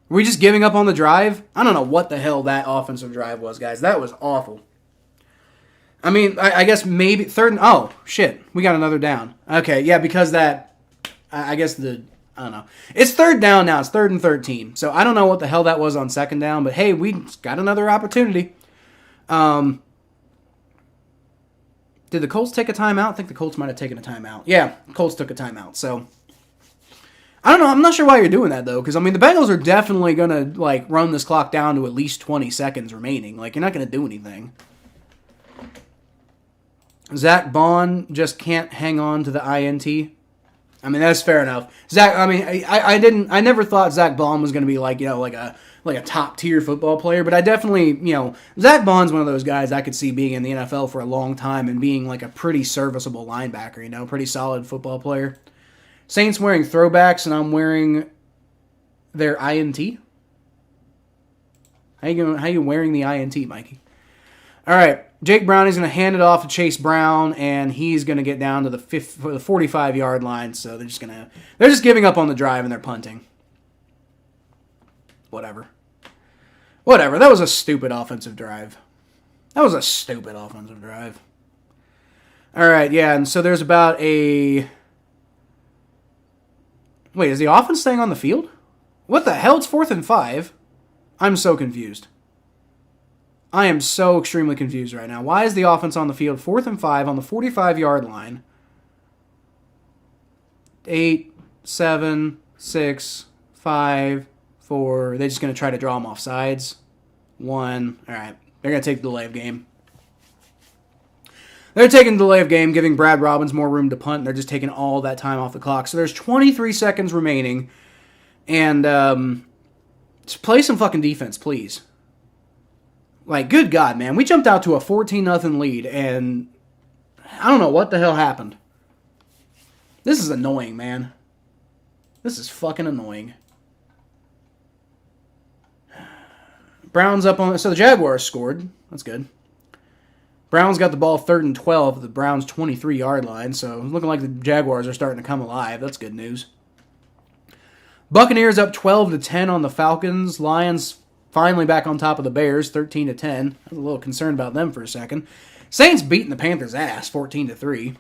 Were we just giving up on the drive? I don't know what the hell that offensive drive was, guys. That was awful. I mean, I guess maybe third. Oh, shit. We got another down. Okay, yeah, because that, I guess I don't know. It's third down now. It's 3rd and 13. So I don't know what the hell that was on second down, but hey, we got another opportunity. Did the Colts take a timeout? I think the Colts might have taken a timeout. Yeah, Colts took a timeout. So, I don't know. I'm not sure why you're doing that, though. Because, I mean, the Bengals are definitely going to, like, run this clock down to at least 20 seconds remaining. Like, you're not going to do anything. Zach Bond just can't hang on to the INT. I mean, that's fair enough. Zach, I mean, I never thought Zach Bond was going to be, like, like a top-tier football player, but I definitely, Zach Bond's one of those guys I could see being in the NFL for a long time and being like a pretty serviceable linebacker, pretty solid football player. Saints wearing throwbacks, and I'm wearing their INT? How you wearing the INT, Mikey? All right, Jake Browning's going to hand it off to Chase Brown, and he's going to get down to the 45-yard line, so they're just giving up on the drive, and they're punting. Whatever. That was a stupid offensive drive. All right, yeah, and so there's about a... Wait, is the offense staying on the field? What the hell? It's 4th and 5. I'm so confused. I am so extremely confused right now. Why is the offense on the field 4th and 5 on the 45-yard line? 8, 7, 6, 5... 4. They're just going to try to draw them off sides. 1. All right. They're going to take the delay of game. They're taking the delay of game, giving Brad Robbins more room to punt. And they're just taking all that time off the clock. So there's 23 seconds remaining. And just play some fucking defense, please. Like, good God, man. We jumped out to a 14-0 lead. And I don't know what the hell happened. This is annoying, man. This is fucking annoying. Browns up on... So the Jaguars scored. That's good. Browns got the ball 3rd and 12 at the Browns' 23-yard line, so looking like the Jaguars are starting to come alive. That's good news. Buccaneers up 12-10 on the Falcons. Lions finally back on top of the Bears, 13-10. I was a little concerned about them for a second. Saints beating the Panthers' ass, 14-3.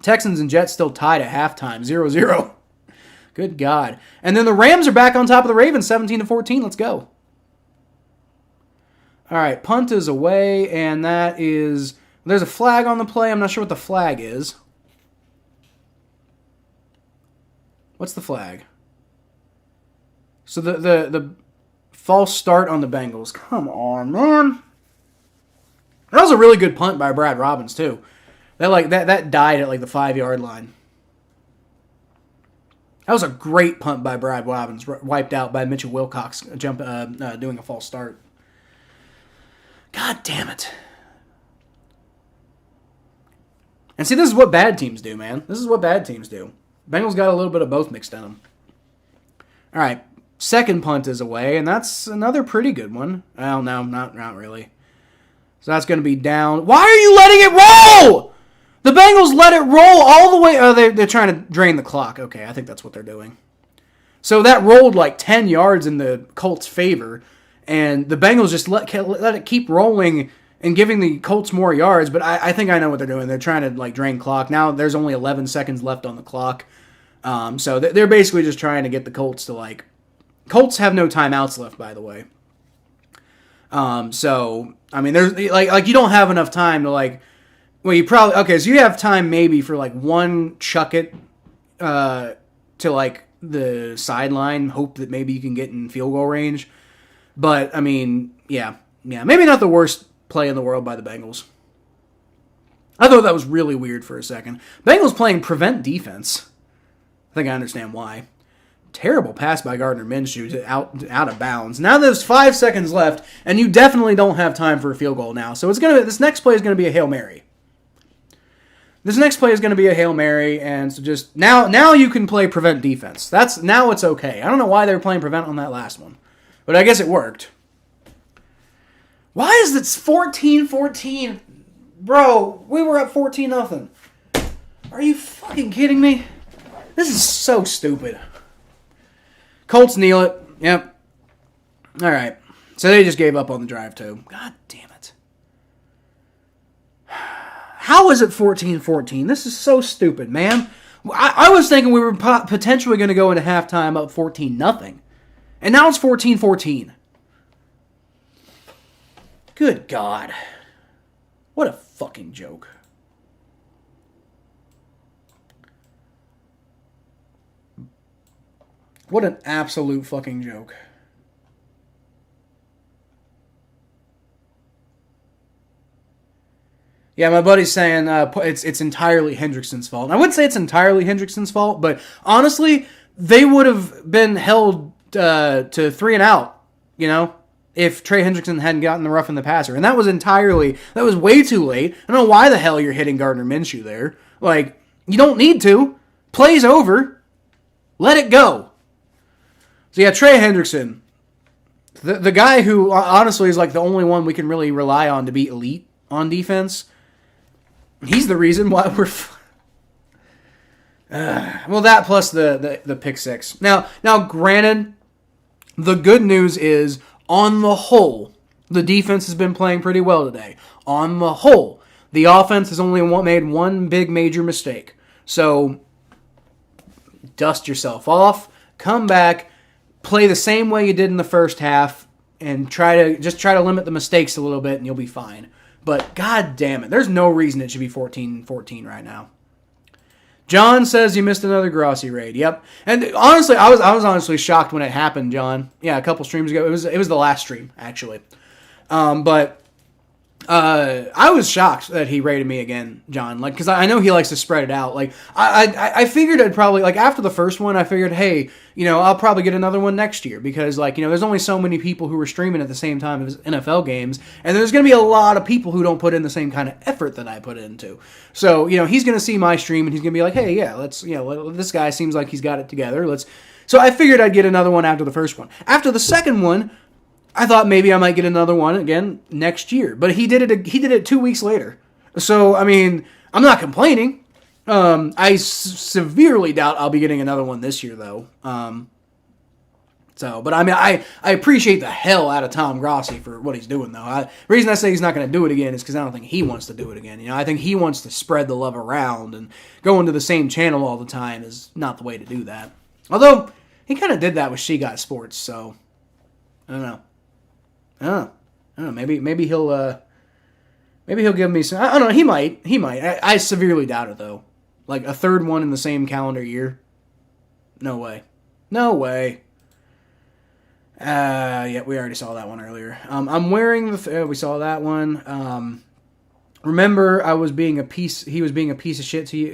Texans and Jets still tied at halftime, 0-0. Good God. And then the Rams are back on top of the Ravens, 17-14. Let's go. All right, punt is away, and that is... There's a flag on the play. I'm not sure what the flag is. What's the flag? So the false start on the Bengals. Come on, man. That was a really good punt by Brad Robbins, too. That died at like the 5-yard line. That was a great punt by Brad Robbins, wiped out by Mitchell Wilcox doing a false start. God damn it. And see, this is what bad teams do, man. This is what bad teams do. Bengals got a little bit of both mixed in them. All right, second punt is away, and that's another pretty good one. Well, no, not really. So that's going to be down. Why are you letting it roll? The Bengals let it roll all the way. Oh, they're trying to drain the clock. Okay, I think that's what they're doing. So that rolled like 10 yards in the Colts' favor, and the Bengals just let it keep rolling and giving the Colts more yards. But I think I know what they're doing. They're trying to like drain clock. Now there's only 11 seconds left on the clock. So they're basically just trying to get the Colts to like. Colts have no timeouts left, by the way. So I mean, there's like you don't have enough time to like. Well, you probably okay. So you have time maybe for like one chuck it to like the sideline. Hope that maybe you can get in field goal range. But I mean, yeah, maybe not the worst play in the world by the Bengals. I thought that was really weird for a second. Bengals playing prevent defense. I think I understand why. Terrible pass by Gardner Minshew to out of bounds. Now there's 5 seconds left, and you definitely don't have time for a field goal now. So this next play is gonna be a Hail Mary. This next play is going to be a Hail Mary, and so just now you can play prevent defense. Now it's okay. I don't know why they were playing prevent on that last one, but I guess it worked. Why is it 14-14? Bro, we were up 14-0. Are you fucking kidding me? This is so stupid. Colts kneel it. Yep. All right. So they just gave up on the drive too. God damn it. How is it 14-14? This is so stupid, man. I was thinking we were potentially going to go into halftime up 14-0. And now it's 14-14. Good God. What a fucking joke. What an absolute fucking joke. Yeah, my buddy's saying it's entirely Hendrickson's fault. And I wouldn't say it's entirely Hendrickson's fault, but honestly, they would have been held to 3 and out, if Trey Hendrickson hadn't gotten the rough in the passer. And that was way too late. I don't know why the hell you're hitting Gardner Minshew there. Like, you don't need to. Play's over. Let it go. So yeah, Trey Hendrickson, the guy who honestly is like the only one we can really rely on to be elite on defense. He's the reason why we're. Well, that plus the pick six. Now, granted, the good news is on the whole, the defense has been playing pretty well today. On the whole, the offense has only made one big major mistake. So, dust yourself off, come back, play the same way you did in the first half, and try to limit the mistakes a little bit, and you'll be fine. But god damn it, there's no reason it should be 14-14 right now. John says you missed another Grossi raid. Yep. And honestly, I was honestly shocked when it happened, John. Yeah, a couple streams ago. It was the last stream, actually. But I was shocked that he raided me again, John. Like, because I know he likes to spread it out. Like, I figured I'd probably, like, after the first one, I figured, hey, I'll probably get another one next year. Because, like, there's only so many people who are streaming at the same time as NFL games. And there's going to be a lot of people who don't put in the same kind of effort that I put into. So, he's going to see my stream and he's going to be like, hey, yeah, let's, this guy seems like he's got it together. So I figured I'd get another one after the first one. After the second one, I thought maybe I might get another one again next year, but he did it 2 weeks later. So I mean, I'm not complaining. I severely doubt I'll be getting another one this year, though. But I mean, I appreciate the hell out of Tom Grossi for what he's doing, though. The reason I say he's not going to do it again is because I don't think he wants to do it again. I think he wants to spread the love around, and going to the same channel all the time is not the way to do that. Although he kind of did that with She Got Sports, so I don't know. I don't know. Maybe he'll give me some. I don't know. He might. I severely doubt it, though. Like a third one in the same calendar year. No way. Yeah, we already saw that one earlier. I'm wearing we saw that one. Remember, he was being a piece of shit to you.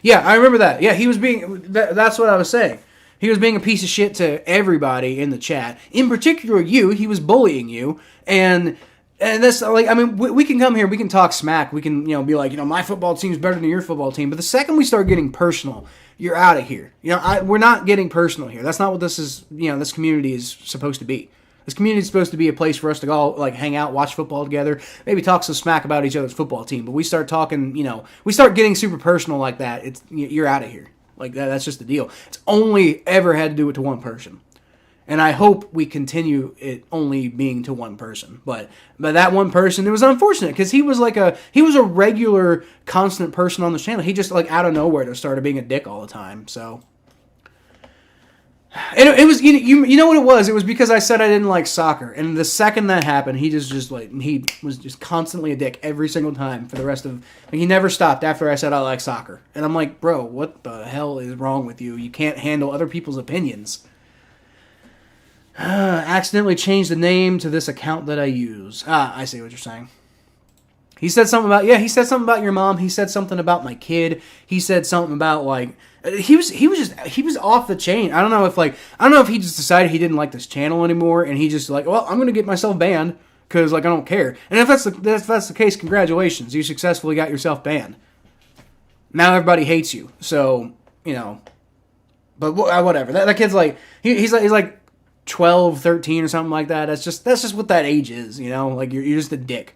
Yeah, I remember that. Yeah, he was being. That's what I was saying. He was being a piece of shit to everybody in the chat. In particular, you. He was bullying you. And that's, like, I mean, we can come here, we can talk smack. We can, be like, my football team's better than your football team. But the second we start getting personal, you're out of here. We're not getting personal here. That's not what this is, this community is supposed to be. This community is supposed to be a place for us to go, like, hang out, watch football together, maybe talk some smack about each other's football team. But we start talking, we start getting super personal like that, you're out of here. Like, that's just the deal. It's only ever had to do it to one person. And I hope we continue it only being to one person. But that one person, it was unfortunate because he was a regular, constant person on the channel. He just, like, out of nowhere just started being a dick all the time. So... And it was, you know what it was? It was because I said I didn't like soccer. And the second that happened, he he was just constantly a dick every single time for the rest of, he never stopped after I said I like soccer. And I'm like, bro, what the hell is wrong with you? You can't handle other people's opinions. Accidentally changed the name to this account that I use. I see what you're saying. He said something about your mom. He said something about my kid. He said something about, like, he was off the chain. I don't know if he just decided he didn't like this channel anymore, and he just like, well, I'm gonna get myself banned because, like, I don't care. And if that's the case, congratulations, you successfully got yourself banned. Now everybody hates you. So but whatever. That kid's like he's like 12, 13 or something like that. That's just what that age is. Like you're just a dick.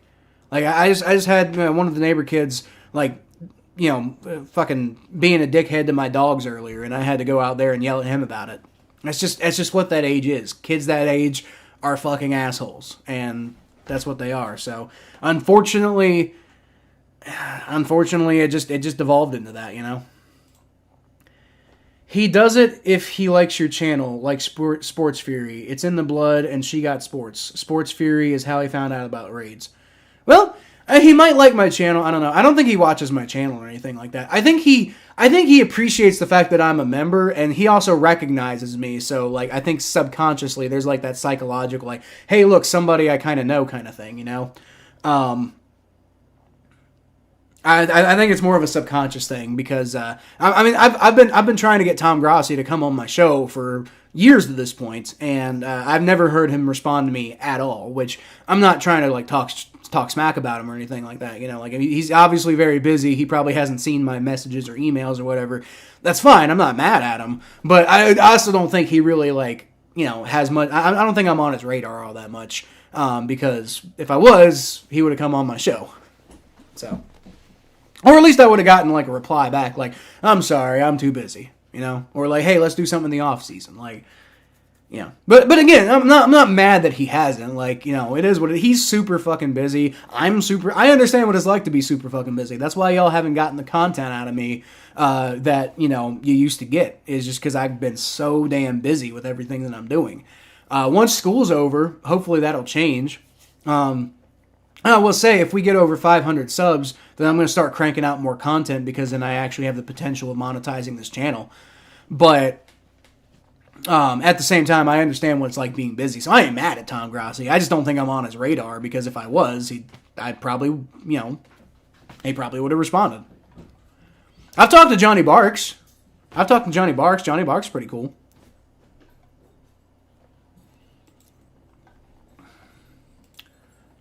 Like, I just had one of the neighbor kids, like, fucking being a dickhead to my dogs earlier, and I had to go out there and yell at him about it. That's just what that age is. Kids that age are fucking assholes, and that's what they are. So, unfortunately, it just devolved into that, He does it if he likes your channel, like Sports Fury. It's in the blood, and she got sports. Sports Fury is how he found out about raids. Well, he might like my channel. I don't know. I don't think he watches my channel or anything like that. I think he appreciates the fact that I'm a member, and he also recognizes me. So, like, I think subconsciously there's, like, that psychological, like, hey, look, somebody I kind of know kind of thing, I think it's more of a subconscious thing because I've been trying to get Tom Grossi to come on my show for years at this point, and I've never heard him respond to me at all. Which I'm not trying to, like, talk smack about him or anything like that. Like, he's obviously very busy. He probably hasn't seen my messages or emails or whatever. That's fine. I'm not mad at him, but I also don't think he really, like, has much. I don't think I'm on his radar all that much because if I was, he would have come on my show. So. Or at least I would have gotten, like, a reply back, like, I'm sorry, I'm too busy, Or, like, hey, let's do something in the off-season, like, But again, I'm not mad that he hasn't, like, it is what he's super fucking busy. I understand what it's like to be super fucking busy. That's why y'all haven't gotten the content out of me that, you used to get, is just because I've been so damn busy with everything that I'm doing. Once school's over, hopefully that'll change. I will say, if we get over 500 subs, then I'm going to start cranking out more content because then I actually have the potential of monetizing this channel. But at the same time, I understand what it's like being busy. So I ain't mad at Tom Grossi. I just don't think I'm on his radar because if I was, he probably would have responded. I've talked to Johnny Barks. Johnny Barks is pretty cool.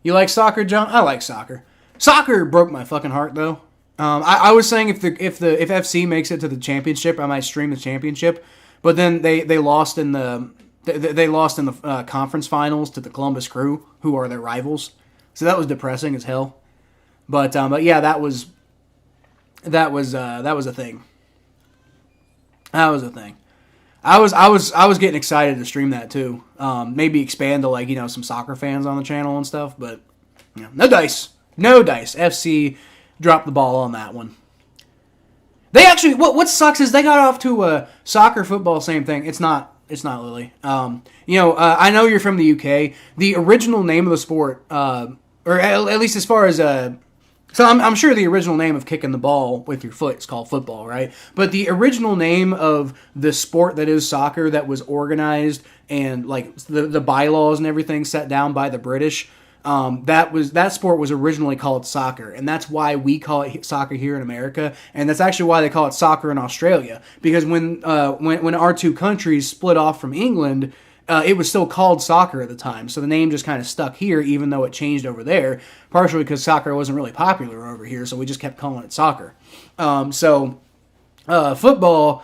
You like soccer, John? I like soccer. Soccer broke my fucking heart, though. I was saying if FC makes it to the championship, I might stream the championship. But then they lost in the conference finals to the Columbus Crew, who are their rivals. So that was depressing as hell. But yeah, that was a thing. That was a thing. I was getting excited to stream that too. Maybe expand to, like, some soccer fans on the channel and stuff, but no dice. FC dropped the ball on that one. They actually what sucks is they got off to a soccer football same thing. It's not Lily. I know you're from the UK. The original name of the sport, or at least as far as so I'm sure the original name of kicking the ball with your foot is called football, right? But the original name of the sport that is soccer that was organized and, like, the bylaws and everything set down by the British That sport was originally called soccer, and that's why we call it soccer here in America, and that's actually why they call it soccer in Australia. Because when our two countries split off from England, it was still called soccer at the time, so the name just kind of stuck here, even though it changed over there. Partially because soccer wasn't really popular over here, so we just kept calling it soccer. Football.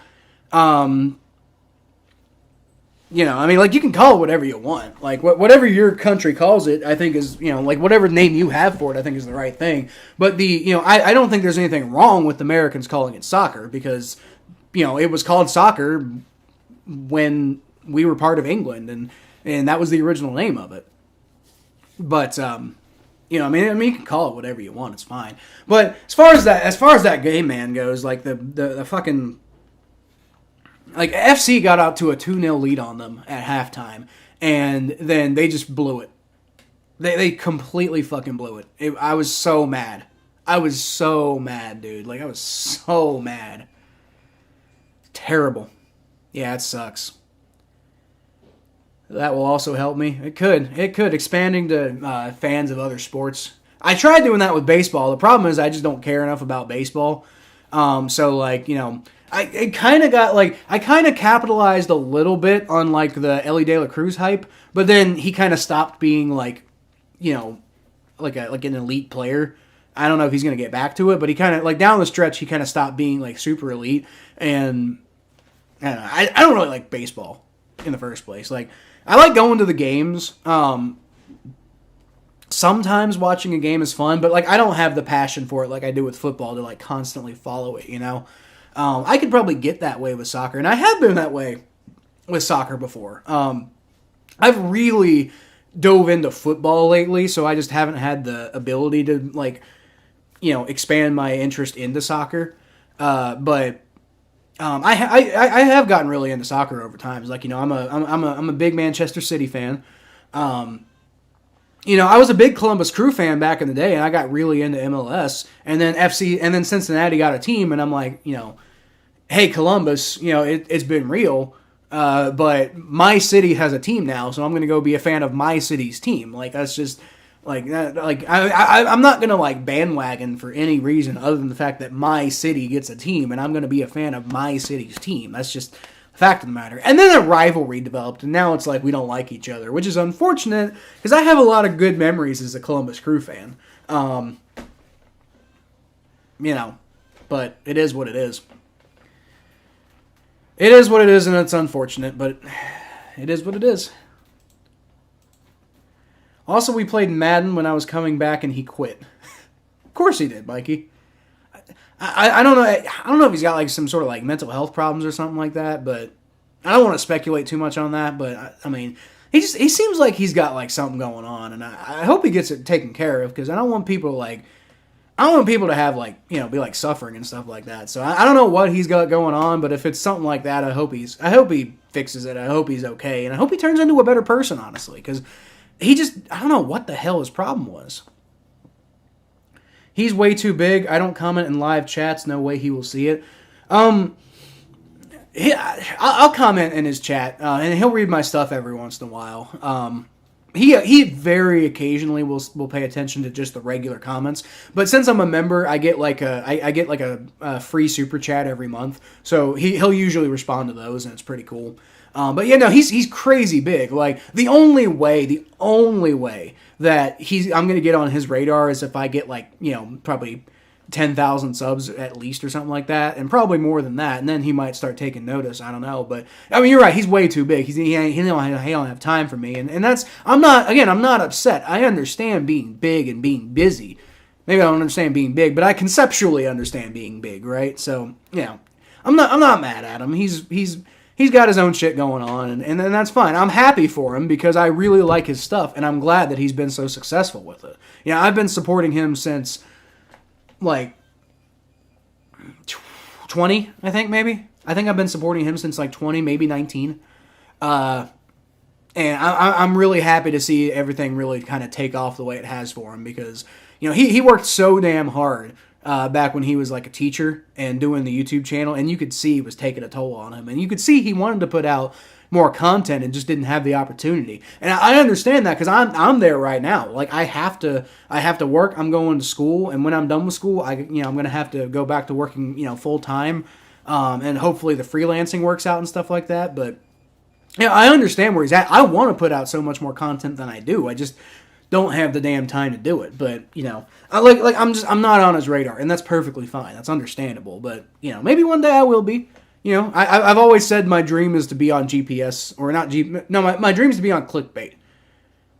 You can call it whatever you want. Like, whatever your country calls it, I think is, whatever name you have for it, I think is the right thing. But I don't think there's anything wrong with Americans calling it soccer because, it was called soccer when we were part of England, and that was the original name of it. But, you can call it whatever you want, it's fine. But as far as that game, man, goes, like, the fucking... Like, FC got out to a 2-0 lead on them at halftime, and then they just blew it. They completely fucking blew it. I was so mad. I was so mad, dude. Like, I was so mad. Terrible. Yeah, it sucks. That will also help me. It could. Expanding to fans of other sports. I tried doing that with baseball. The problem is I just don't care enough about baseball. I kind of capitalized a little bit on, like, the Ellie De La Cruz hype, but then he kind of stopped being, like an elite player. I don't know if he's going to get back to it, but he kind of, like, down the stretch, he kind of stopped being, like, super elite, and I don't know, I don't really like baseball in the first place. Like, I like going to the games. Sometimes watching a game is fun, but, like, I don't have the passion for it like I do with football to, like, constantly follow it, I could probably get that way with soccer, and I have been that way with soccer before. I've really dove into football lately, so I just haven't had the ability to, like, expand my interest into soccer. But I have gotten really into soccer over time. It's like, I'm a big Manchester City fan. I was a big Columbus Crew fan back in the day, and I got really into MLS, and then Cincinnati got a team, and I'm like, hey, Columbus, it's been real, but my city has a team now, so I'm going to go be a fan of my city's team. Like, that's just, like, I'm not going to, like, bandwagon for any reason other than the fact that my city gets a team, and I'm going to be a fan of my city's team. That's just the fact of the matter. And then a rivalry developed, and now it's like we don't like each other, which is unfortunate, because I have a lot of good memories as a Columbus Crew fan. But it is what it is. It is what it is, and it's unfortunate, but it is what it is. Also, we played Madden when I was coming back, and he quit. Of course he did, Mikey. I don't know. I don't know if he's got, like, some sort of, like, mental health problems or something like that, but I don't want to speculate too much on that. But he seems like he's got, like, something going on, and I hope he gets it taken care of, because I don't want people to, like, to have, like, be, like, suffering and stuff like that. So I don't know what he's got going on, but if it's something like that, I hope he fixes it. I hope he's okay, and I hope he turns into a better person, honestly, because I don't know what the hell his problem was. He's way too big. I don't comment in live chats. No way he will see it. I'll comment in his chat, and he'll read my stuff every once in a while. He very occasionally will pay attention to just the regular comments, but since I'm a member, I get like a free super chat every month, so he'll usually respond to those, and it's pretty cool. But yeah, no, he's crazy big. Like, the only way that I'm gonna get on his radar is if I get, like, probably 10,000 subs at least or something like that, and probably more than that, and then he might start taking notice. I don't know, but you're right. He's way too big. He don't have time for me, and that's I'm not upset. I understand being big and being busy. Maybe I don't understand being big, but I conceptually understand being big, right? So I'm not mad at him. He's got his own shit going on, and that's fine. I'm happy for him because I really like his stuff, and I'm glad that he's been so successful with it. I've been supporting him since, like, 20, I think, maybe. I think I've been supporting him since, like, 20, maybe 19. And I'm really happy to see everything really kind of take off the way it has for him because, he worked so damn hard back when he was, like, a teacher and doing the YouTube channel, and you could see it was taking a toll on him. And you could see he wanted to put out, more content and just didn't have the opportunity. And I understand that because I'm there right now. Like I have to work. I'm going to school, and when I'm done with school, I'm going to have to go back to working, full time, and hopefully the freelancing works out and stuff like that. But I understand where he's at. I want to put out so much more content than I do. I just don't have the damn time to do it. But I'm not on his radar, and that's perfectly fine. That's understandable. But maybe one day I will be. I've always said my dream is to be on GPS, or not my dream is to be on clickbait.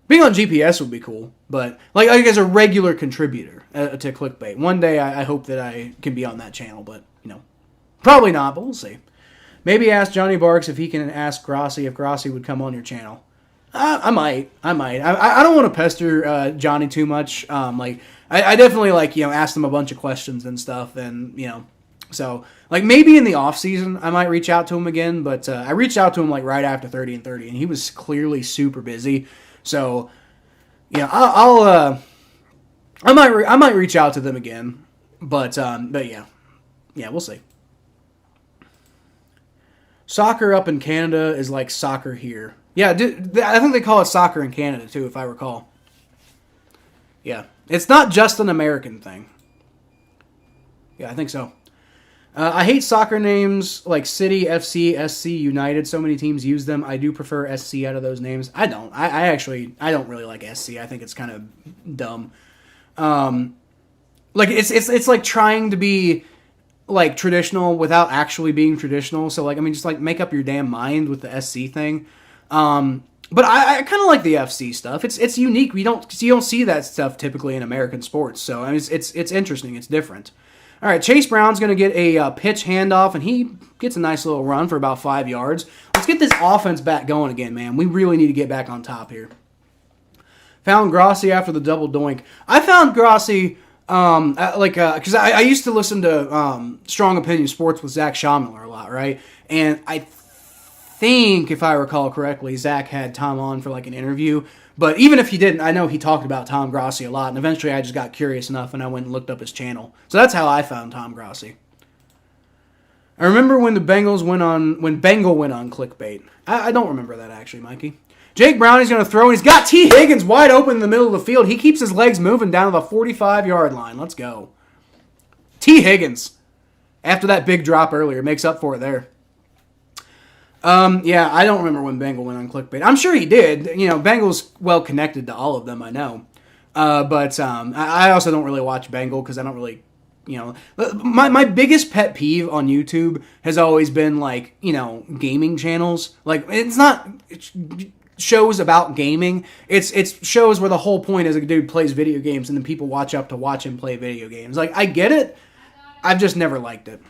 Being on GPS would be cool, but like as a regular contributor to clickbait. One day I hope that I can be on that channel, but probably not, but we'll see. Maybe ask Johnny Barks if he can ask Grossi if Grossi would come on your channel. I might. I don't want to pester Johnny too much. I definitely asked him a bunch of questions and stuff, and so maybe in the off season I might reach out to him again. But I reached out to him right after 30 and 30, and he was clearly super busy. So I might reach out to them again. But yeah, we'll see. Soccer up in Canada is like soccer here. Yeah, I think they call it soccer in Canada, too, if I recall. Yeah. It's not just an American thing. Yeah, I think so. I hate soccer names like City, FC, SC, United. So many teams use them. I do prefer SC out of those names. I don't. I don't really like SC. I think it's kind of dumb. It's like trying to be traditional without actually being traditional. So just make up your damn mind with the SC thing. But I kind of like the FC stuff. It's unique. You don't see that stuff typically in American sports. So it's interesting. It's different. All right, Chase Brown's going to get a pitch handoff, and he gets a nice little run for about 5 yards. Let's get this offense back going again, man. We really need to get back on top here. Found Grossi after the double doink. I found Grossi because I used to listen to Strong Opinion Sports with Zach Schaumeler a lot, right? And I think, if I recall correctly, Zach had Tom on for an interview. But even if he didn't, I know he talked about Tom Grossi a lot. And eventually I just got curious enough and I went and looked up his channel. So that's how I found Tom Grossi. I remember when Bengal went on clickbait. I don't remember that actually, Mikey. Jake Browning's going to throw, and he's got T. Higgins wide open in the middle of the field. He keeps his legs moving down to the 45-yard line. Let's go. T. Higgins, after that big drop earlier, makes up for it there. Yeah, I don't remember when Bengal went on clickbait. I'm sure he did. Bengal's well connected to all of them, I know. But I also don't really watch Bengal because I don't really, my biggest pet peeve on YouTube has always been gaming channels. It's not shows about gaming. It's shows where the whole point is a dude plays video games and then people watch up to watch him play video games. I get it. I've just never liked it.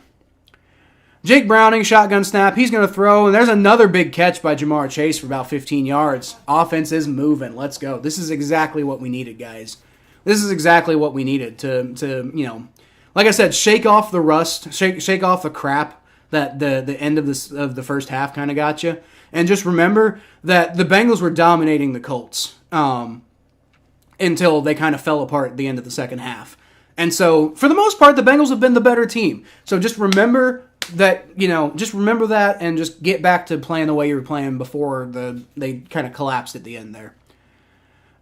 Jake Browning, shotgun snap. He's going to throw, and there's another big catch by Jamar Chase for about 15 yards. Offense is moving. Let's go. This is exactly what we needed, guys. This is exactly what we needed to like I said, shake off the rust, shake off the crap that the end of the first half kind of got you, and just remember that the Bengals were dominating the Colts until they kind of fell apart at the end of the second half. And so, for the most part, the Bengals have been the better team. So just remember that, and just get back to playing the way you were playing before they kind of collapsed at the end there.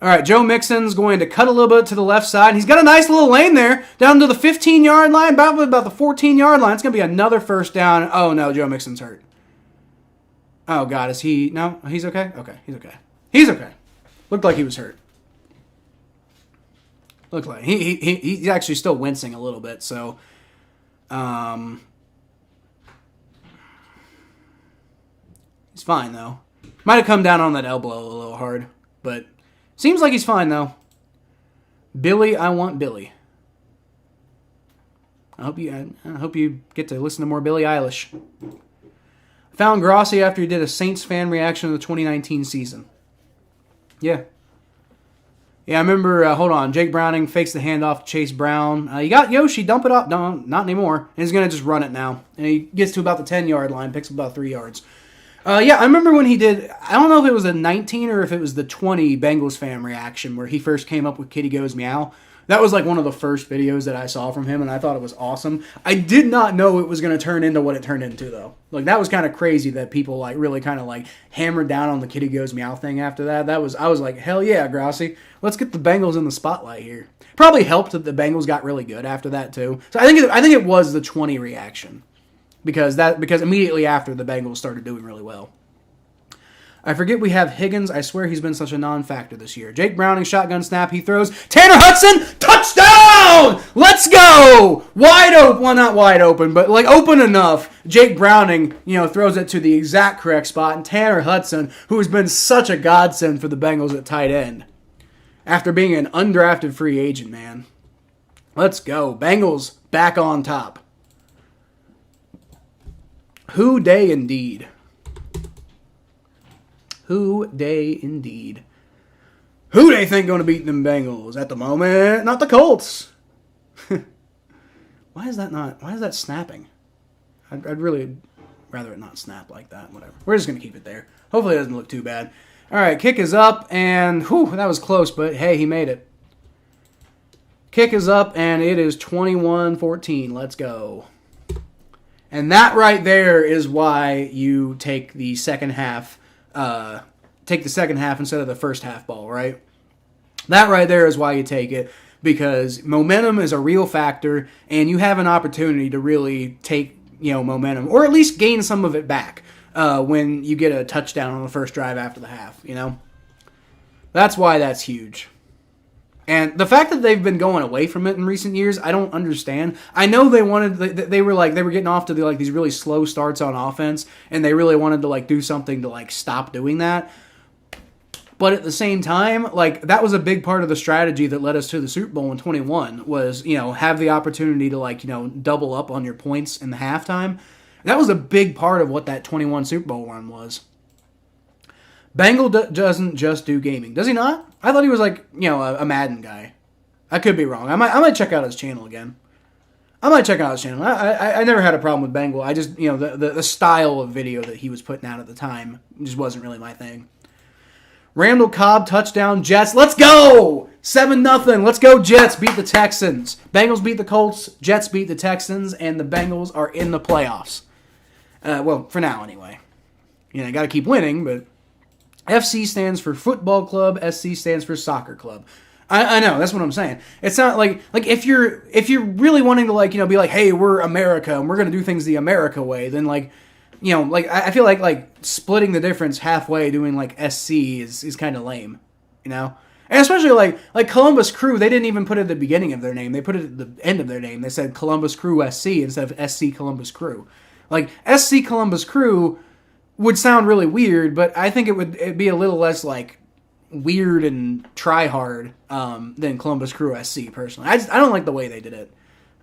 All right, Joe Mixon's going to cut a little bit to the left side. He's got a nice little lane there, down to the 15-yard line, about the 14-yard line. It's going to be another first down. Oh, no, Joe Mixon's hurt. Oh, God, is he? No? He's okay? Okay, he's okay. He's okay. Looked like he was hurt. Looked like he's actually still wincing a little bit, so he's fine, though. Might have come down on that elbow a little hard, but seems like he's fine, though. Billy, I want Billy. I hope you get to listen to more Billie Eilish. Found Grossi after he did a Saints fan reaction to the 2019 season. Yeah. Yeah, I remember, hold on, Jake Browning fakes the handoff to Chase Brown. You got Yoshi, dump it up. No, not anymore. And he's going to just run it now. And he gets to about the 10-yard line, picks up about 3 yards. Yeah, I remember when he did, I don't know if it was the 19 or if it was the 20 Bengals fan reaction where he first came up with Kitty Goes Meow. That was like one of the first videos that I saw from him, and I thought it was awesome. I did not know it was going to turn into what it turned into, though. Like, that was kind of crazy that people like really kind of like hammered down on the kitty goes meow thing after that. I was like, hell yeah, Grossi. Let's get the Bengals in the spotlight here. Probably helped that the Bengals got really good after that too. So I think it was the 20 reaction because immediately after the Bengals started doing really well. I forget we have Higgins. I swear he's been such a non-factor this year. Jake Browning, shotgun snap, he throws. Tanner Hudson, touchdown! Let's go! Wide open. Well, not wide open, but like open enough. Jake Browning, throws it to the exact correct spot. And Tanner Hudson, who has been such a godsend for the Bengals at tight end. After being an undrafted free agent, man. Let's go. Bengals back on top. Who day indeed. Who they indeed. Who they think going to beat them Bengals at the moment? Not the Colts. Why is that snapping? I'd really rather it not snap like that. Whatever. We're just going to keep it there. Hopefully it doesn't look too bad. All right, kick is up, and that was close, but hey, he made it. Kick is up, and it is 21-14. Let's go. And that right there is why you take the second half instead of the first half ball, right? That right there is why you take it, because momentum is a real factor, and you have an opportunity to really take, momentum, or at least gain some of it back when you get a touchdown on the first drive after the half, That's why that's huge. And the fact that they've been going away from it in recent years, I don't understand. I know they were getting off to these really slow starts on offense, and they really wanted to do something to stop doing that. But at the same time, that was a big part of the strategy that led us to the Super Bowl in 21 was, have the opportunity to double up on your points in the halftime. That was a big part of what that 21 Super Bowl run was. Bengal doesn't just do gaming. Does he not? I thought he was a Madden guy. I could be wrong. I might check out his channel again. I never had a problem with Bengal. I just, the style of video that he was putting out at the time just wasn't really my thing. Randall Cobb, touchdown, Jets. Let's go! 7-0. Let's go, Jets. Beat the Texans. Bengals beat the Colts. Jets beat the Texans. And the Bengals are in the playoffs. Well, for now, anyway. Got to keep winning, but... FC stands for football club. SC stands for soccer club. I know, that's what I'm saying. It's not like if you're really wanting to be hey, we're America and we're gonna do things the America way, then I feel like splitting the difference halfway doing SC is kind of lame, And especially like Columbus Crew, they didn't even put it at the beginning of their name. They put it at the end of their name. They said Columbus Crew SC instead of SC Columbus Crew. SC Columbus Crew would sound really weird, but I think it'd be a little less weird and try hard than Columbus Crew SC personally. I don't like the way they did it,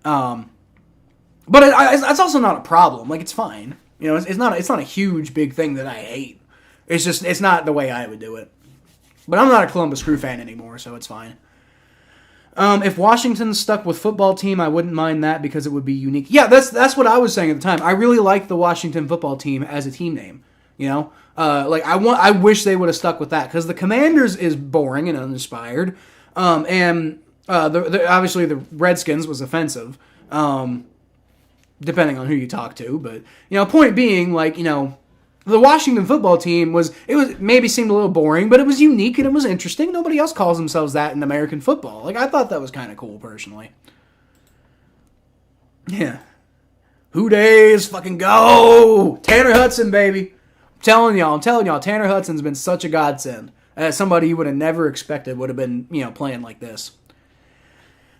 but it's also not a problem. It's fine. It's not a huge big thing that I hate. It's just it's not the way I would do it. But I'm not a Columbus Crew fan anymore, so it's fine. If Washington stuck with football team, I wouldn't mind that because it would be unique. Yeah, that's what I was saying at the time. I really like the Washington football team as a team name. I wish they would have stuck with that because the Commanders is boring and uninspired, and obviously the Redskins was offensive, depending on who you talk to. But point being, the Washington football team maybe seemed a little boring, but it was unique and it was interesting. Nobody else calls themselves that in American football. I thought that was kind of cool, personally. Yeah. Who days fucking go? Tanner Hudson, baby. I'm telling y'all, Tanner Hudson's been such a godsend. As somebody you would have never expected would have been, playing like this.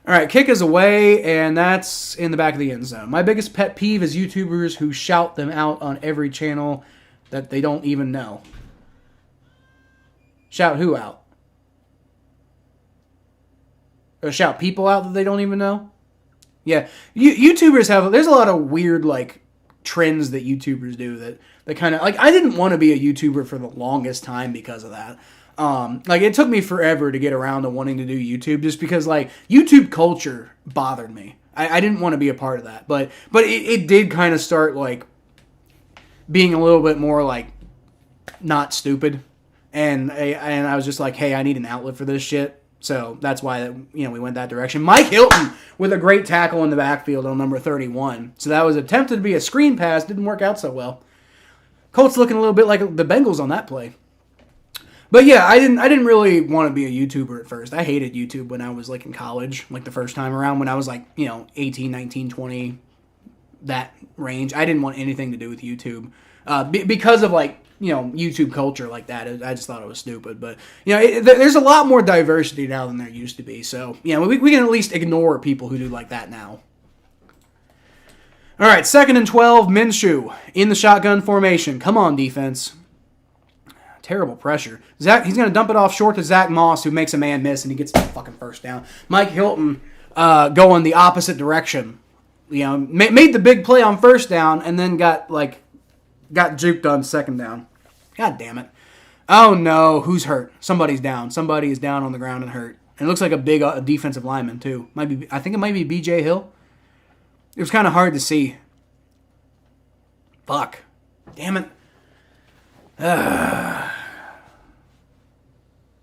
All right, kick is away, and that's in the back of the end zone. My biggest pet peeve is YouTubers who shout them out on every channel that they don't even know. Shout who out? Or shout people out that they don't even know? Yeah, YouTubers there's a lot of weird, trends that YouTubers do that kind of, I didn't want to be a YouTuber for the longest time because of that. It took me forever to get around to wanting to do YouTube just because, YouTube culture bothered me. I didn't want to be a part of that, but it did kind of start, being a little bit more, not stupid, and I was just hey, I need an outlet for this shit, So that's why we went that direction. Mike Hilton with a great tackle in the backfield on number 31. So that was attempted to be a screen pass. Didn't work out so well. Colts looking a little bit like the Bengals on that play. But yeah, I didn't really want to be a YouTuber at first. I hated YouTube when I was like in college, like the first time around when I was like, 18, 19, 20, that range. I didn't want anything to do with YouTube because of like, YouTube culture like that. I just thought it was stupid. But, there's a lot more diversity now than there used to be. So, we can at least ignore people who do like that now. All right, 2nd and 12, Minshew in the shotgun formation. Come on, defense. Terrible pressure. He's going to dump it off short to Zach Moss, who makes a man miss, and he gets the fucking first down. Mike Hilton going the opposite direction. Made the big play on first down, and then got juked on second down. God damn it. Oh, no. Who's hurt? Somebody's down. Somebody is down on the ground and hurt. And it looks like a big defensive lineman, too. I think it might be B.J. Hill. It was kind of hard to see. Fuck. Damn it.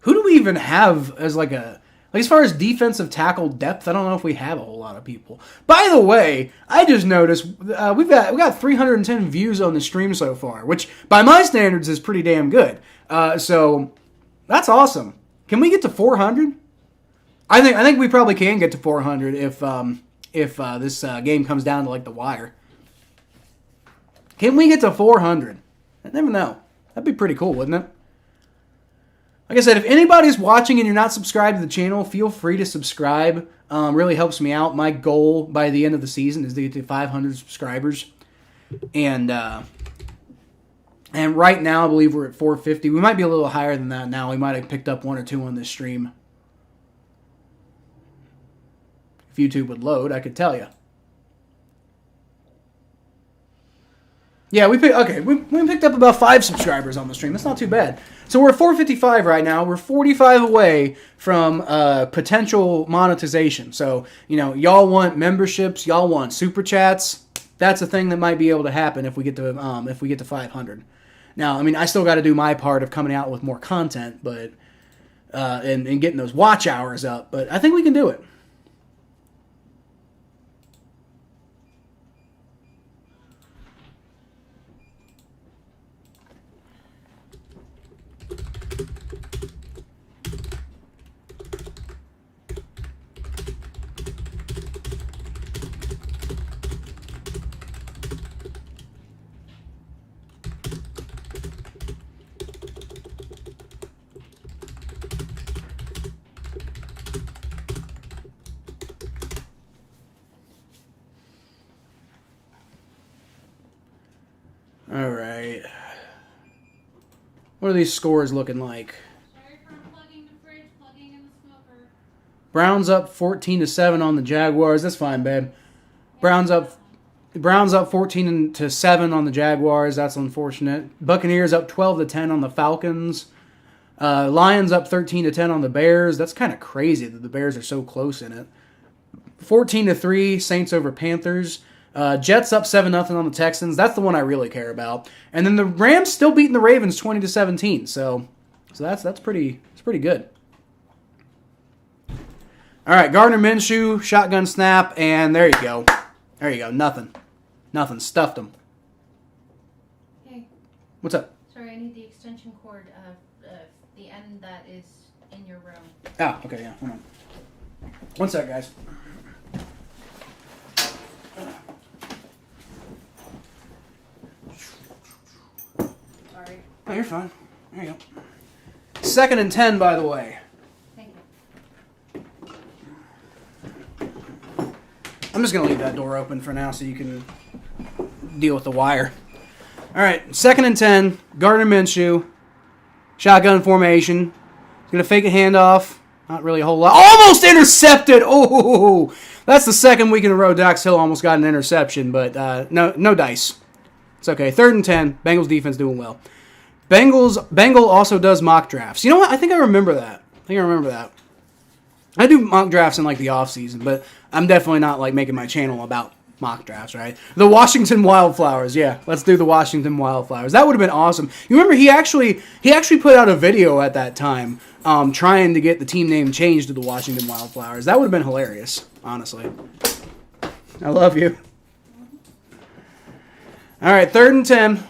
Who do we even have as as far as defensive tackle depth? I don't know if we have a whole lot of people. By the way, I just noticed we've got 310 views on the stream so far, which by my standards is pretty damn good. So that's awesome. Can we get to 400? I think we probably can get to 400 if this game comes down to like the wire. Can we get to 400? I never know. That'd be pretty cool, wouldn't it? Like I said, if anybody's watching and you're not subscribed to the channel, feel free to subscribe. Really helps me out. My goal by the end of the season is to get to 500 subscribers. And right now, I believe we're at 450. We might be a little higher than that now. We might have picked up 1 or 2 on this stream. If YouTube would load, I could tell you. Yeah, we picked up about 5 subscribers on the stream. That's not too bad. So we're at 455 right now. We're 45 away from potential monetization. So, y'all want memberships, y'all want super chats. That's a thing that might be able to happen if we get to 500. Now, I still got to do my part of coming out with more content, but and getting those watch hours up. But I think we can do it. All right. What are these scores looking like? Sorry for unplugging the fridge, plugging in the smoker. Browns up 14-7 on the Jaguars. That's fine, babe. Browns up 14-7 on the Jaguars. That's unfortunate. Buccaneers up 12-10 on the Falcons. Lions up 13-10 on the Bears. That's kind of crazy that the Bears are so close in it. 14-3 Saints over Panthers. Jets up 7-0 on the Texans. That's the one I really care about. And then the Rams still beating the Ravens 20-17. So that's pretty good. All right, Gardner Minshew, shotgun snap, and there you go. There you go. Nothing. Stuffed him. Hey. What's up? Sorry, I need the extension cord of the end that is in your room. Oh, okay, yeah. Hold on. One sec, guys. Sorry. Oh, you're fine. There you go. 2nd and 10, by the way. Thank you. I'm just going to leave that door open for now so you can deal with the wire. All right, 2nd and 10, Gardner Minshew, shotgun formation. He's going to fake a handoff. Not really a whole lot. Almost intercepted! Oh, that's the second week in a row Dax Hill almost got an interception, but no dice. It's okay. 3rd and 10, Bengals defense doing well. Bengal also does mock drafts. You know what? I think I remember that. I do mock drafts in like the off season, but I'm definitely not like making my channel about mock drafts, right? The Washington Wildflowers. Yeah, let's do the Washington Wildflowers. That would have been awesome. You remember he actually put out a video at that time trying to get the team name changed to the Washington Wildflowers. That would have been hilarious, honestly. I love you. All right, 3rd and 10.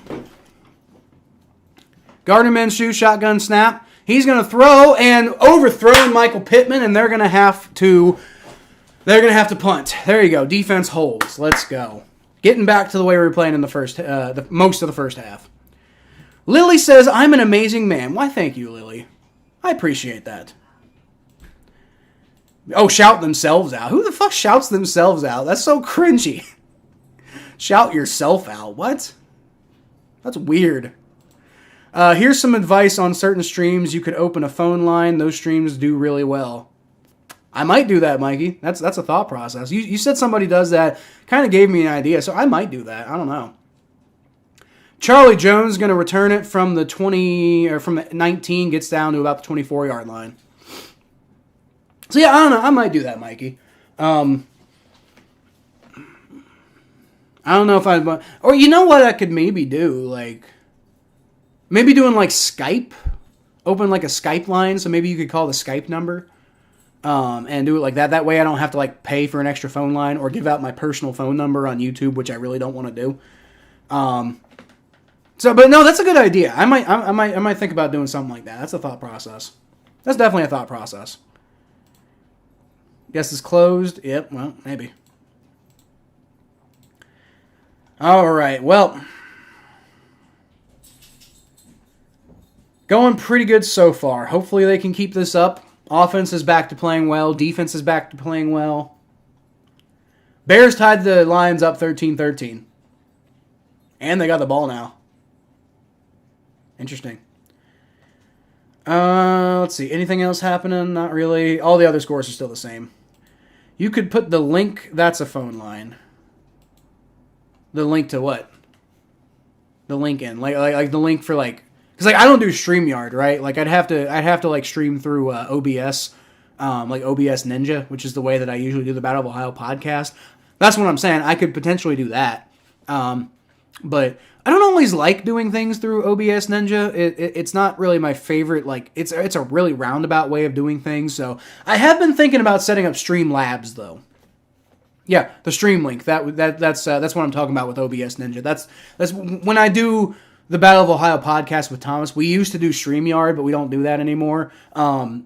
Gardner Minshew, shotgun snap. He's going to throw and overthrow Michael Pittman, and they're going to have to punt. There you go. Defense holds. Let's go. Getting back to the way we were playing in the most of the first half. Lily says, "I'm an amazing man." Why, thank you, Lily. I appreciate that. Oh, shout themselves out. Who the fuck shouts themselves out? That's so cringy. Shout yourself out. What? That's weird. Here's some advice on certain streams. You could open a phone line. Those streams do really well. I might do that, Mikey. That's a thought process. You said somebody does that. Kind of gave me an idea, so I might do that. I don't know. Charlie Jones going to return it from the 20 or from the 19, gets down to about the 24-yard line. So yeah, I don't know. I might do that, Mikey. I don't know if I, or you know what I could maybe do, like. Maybe doing like Skype, open like a Skype line, so maybe you could call the Skype number and do it like that. That way I don't have to like pay for an extra phone line or give out my personal phone number on YouTube, which I really don't want to do. But no, that's a good idea. I might think about doing something like that. That's a thought process. That's definitely a thought process. Guess it's closed. Yep, well, maybe. All right, well. Going pretty good so far. Hopefully they can keep this up. Offense is back to playing well. Defense is back to playing well. Bears tied the Lions up 13-13. And they got the ball now. Interesting. Let's see. Anything else happening? Not really. All the other scores are still the same. You could put the link. That's a phone line. The link to what? The link in. Like the link for like. Because like I don't do StreamYard, right? Like I'd have to like stream through OBS, like OBS Ninja, which is the way that I usually do the Battle of Ohio podcast. That's what I'm saying. I could potentially do that, but I don't always like doing things through OBS Ninja. It's not really my favorite. Like it's a really roundabout way of doing things. So I have been thinking about setting up Streamlabs though. Yeah, the Stream Link. That's what I'm talking about with OBS Ninja. That's when I do the Battle of Ohio podcast with Thomas. We used to do StreamYard, but we don't do that anymore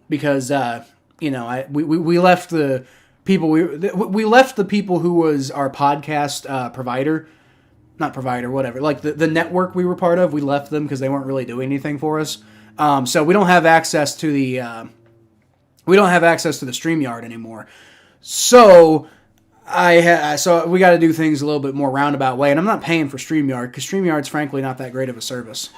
because we left the people we left the people who was our podcast provider, not provider, whatever, like the network we were part of. We left them because they weren't really doing anything for us. So we don't have access to the StreamYard anymore. So so we got to do things a little bit more roundabout way, and I'm not paying for StreamYard because StreamYard's frankly not that great of a service.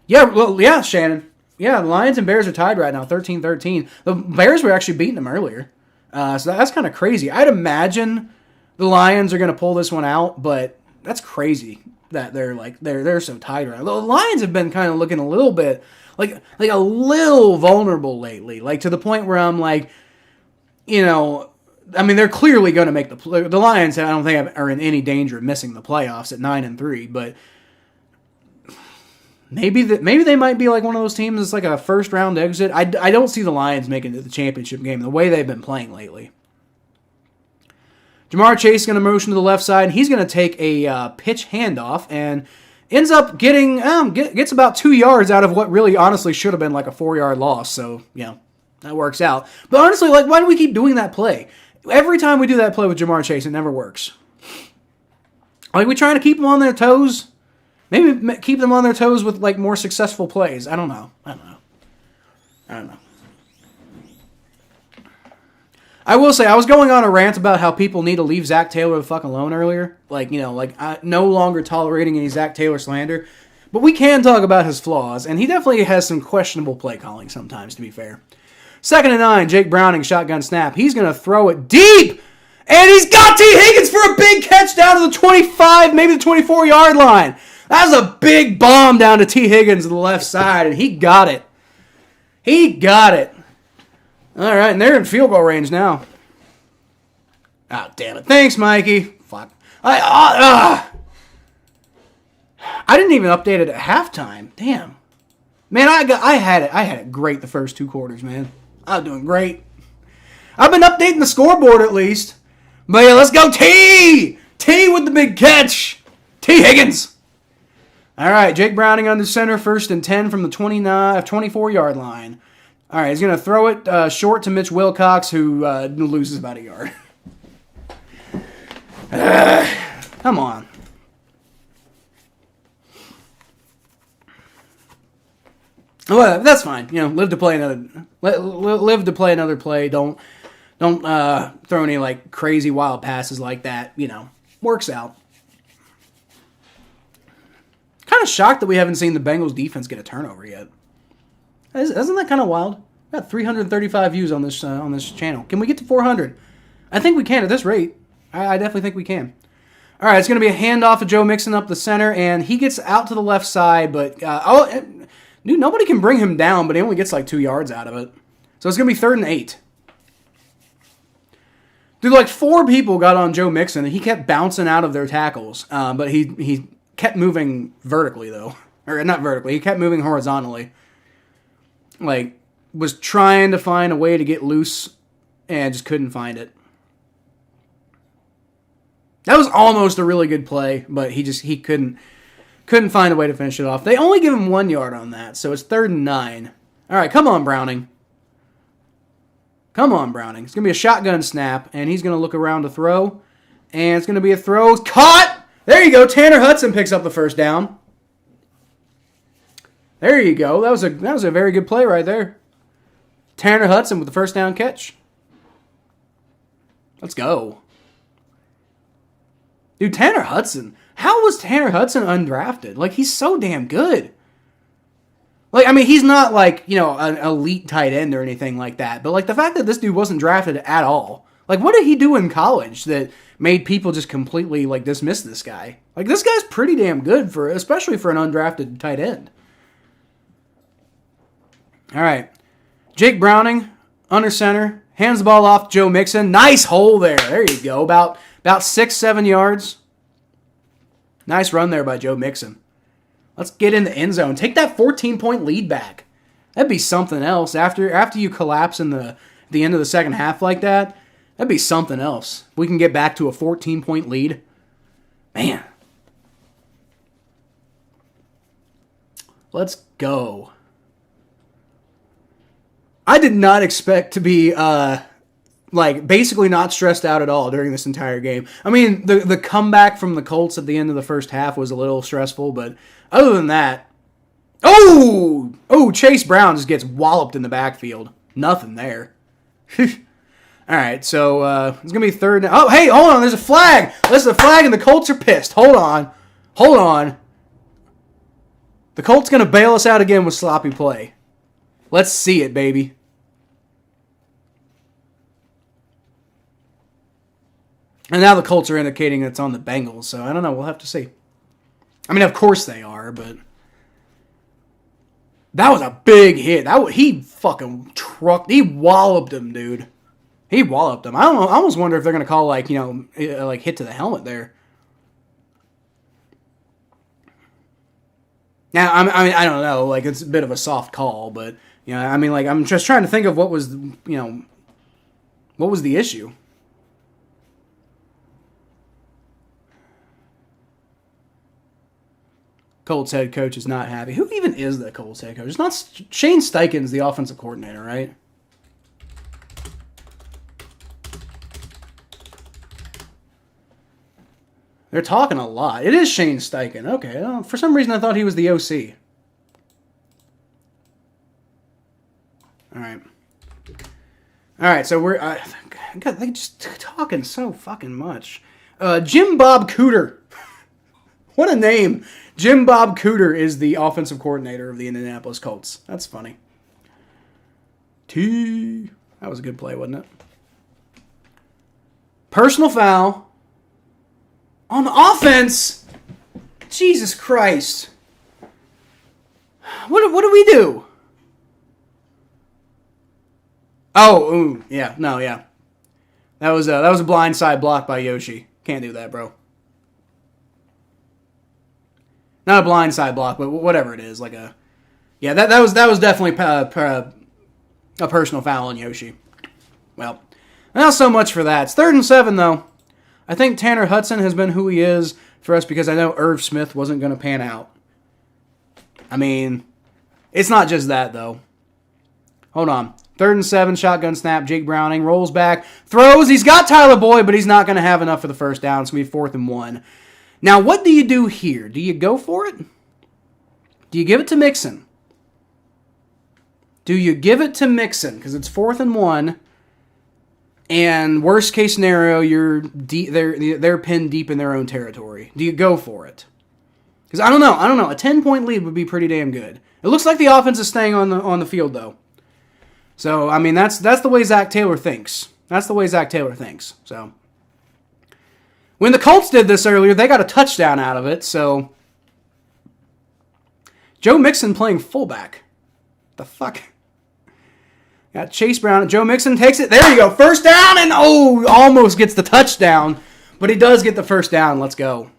Yeah, well, yeah, Shannon. Yeah, the Lions and Bears are tied right now, 13-13. The Bears were actually beating them earlier, so that's kind of crazy. I'd imagine the Lions are going to pull this one out, but that's crazy that they're so tied right now. The Lions have been kind of looking a little bit like a little vulnerable lately, like to the point where I'm like, I mean, they're clearly going to make the Lions. I don't think are in any danger of missing the playoffs at 9-3, but maybe they might be like one of those teams that's like a first round exit. I don't see the Lions making it to the championship game the way they've been playing lately. Jamar Chase is going to motion to the left side. He's going to take a pitch handoff and ends up getting gets about 2 yards out of what really honestly should have been like a 4-yard loss. So that works out. But honestly, like, why do we keep doing that play? Every time we do that play with Jamar Chase, it never works. Like, we trying to keep them on their toes? Maybe keep them on their toes with, like, more successful plays. I don't know. I will say, I was going on a rant about how people need to leave Zach Taylor the fuck alone earlier. Like, no longer tolerating any Zach Taylor slander. But we can talk about his flaws, and he definitely has some questionable play calling sometimes, to be fair. 2nd and 9, Jake Browning, shotgun snap. He's going to throw it deep, and he's got T. Higgins for a big catch down to the 25, maybe the 24-yard line. That was a big bomb down to T. Higgins to the left side, and he got it. All right, and they're in field goal range now. Oh, damn it. Thanks, Mikey. Fuck. I didn't even update it at halftime. Damn. Man, I had it great the first 2 quarters, man. I was doing great. I've been updating the scoreboard at least. But yeah, let's go T! T with the big catch. T. Higgins. All right, Jake Browning under center, 1st and 10 from the 24-yard line. All right, he's going to throw it short to Mitch Wilcox, who loses about a yard. Come on. Well, that's fine. Live to play another play. Don't throw any like crazy wild passes like that. Works out. Kind of shocked that we haven't seen the Bengals defense get a turnover yet. Isn't that kind of wild? We got 335 views on this channel. Can we get to 400? I think we can at this rate. I definitely think we can. All right, it's going to be a handoff of Joe Mixon up the center, and he gets out to the left side, but dude, nobody can bring him down, but he only gets like 2 yards out of it. So it's going to be 3rd and 8. Dude, like 4 people got on Joe Mixon, and he kept bouncing out of their tackles, but he kept moving vertically, though. Or not vertically, he kept moving horizontally. Like, was trying to find a way to get loose, and just couldn't find it. That was almost a really good play, but he couldn't find a way to finish it off. They only give him 1 yard on that, so it's 3rd and 9. All right, come on, Browning. Come on, Browning. It's going to be a shotgun snap, and he's going to look around to throw, and it's going to be a throw. Caught! There you go. Tanner Hudson picks up the 1st down. There you go. That was a very good play right there. Tanner Hudson with the 1st down catch. Let's go. Dude, Tanner Hudson. How was Tanner Hudson undrafted? Like, he's so damn good. Like, I mean, he's not like, an elite tight end or anything like that. But, like, the fact that this dude wasn't drafted at all. Like, what did he do in college that made people just completely, like, dismiss this guy? Like, this guy's pretty damn good, especially for an undrafted tight end. All right. Jake Browning, under center, hands the ball off to Joe Mixon. Nice hole there. There you go. About 6-7 yards. Nice run there by Joe Mixon. Let's get in the end zone. Take that 14-point lead back. That'd be something else. After you collapse in the end of the second half like that, that'd be something else. We can get back to a 14-point lead. Man. Let's go. I did not expect to be basically not stressed out at all during this entire game. I mean, the comeback from the Colts at the end of the first half was a little stressful, but other than that, Chase Brown just gets walloped in the backfield. Nothing there. All right, so it's going to be 3rd. Oh, hey, hold on. There's a flag. There's a flag, and the Colts are pissed. Hold on. The Colts going to bail us out again with sloppy play. Let's see it, baby. And now the Colts are indicating it's on the Bengals, so I don't know. We'll have to see. I mean, of course they are, but that was a big hit. He fucking trucked. He walloped him, dude. He walloped him. I don't know. I almost wonder if they're gonna call like hit to the helmet there. Now, I mean, I don't know. Like, it's a bit of a soft call, but I mean, like, I'm just trying to think of what was the issue. Colts head coach is not happy. Who even is the Colts head coach? It's not Shane Steichen's the offensive coordinator, right? They're talking a lot. It is Shane Steichen. Okay. For some reason, I thought he was the OC. All right. So we're... God, they just talking so fucking much. Jim Bob Cooter. What a name. Jim Bob Cooter is the offensive coordinator of the Indianapolis Colts. That's funny. That was a good play, wasn't it? Personal foul. On offense? Jesus Christ. What do we do? Oh, yeah. No, yeah. That was a blindside block by Yoshi. Can't do that, bro. Not a blindside block, but whatever it is, that was definitely a personal foul on Yoshi. Well, not so much for that. It's 3rd and 7 though. I think Tanner Hudson has been who he is for us because I know Irv Smith wasn't going to pan out. I mean, it's not just that though. Hold on. 3rd and 7, shotgun snap. Jake Browning rolls back, throws. He's got Tyler Boyd, but he's not going to have enough for the first down. It's going to be 4th and 1. Now, what do you do here? Do you go for it? Do you give it to Mixon? Do you give it to Mixon? Because it's 4th and 1. And worst case scenario, they're pinned deep in their own territory. Do you go for it? Because I don't know. A 10-point lead would be pretty damn good. It looks like the offense is staying on the field though. So I mean that's the way Zach Taylor thinks. So when the Colts did this earlier, they got a touchdown out of it. So Joe Mixon playing fullback. The fuck. Got Chase Brown. Joe Mixon takes it. There you go. First down, and almost gets the touchdown. But he does get the first down. Let's go.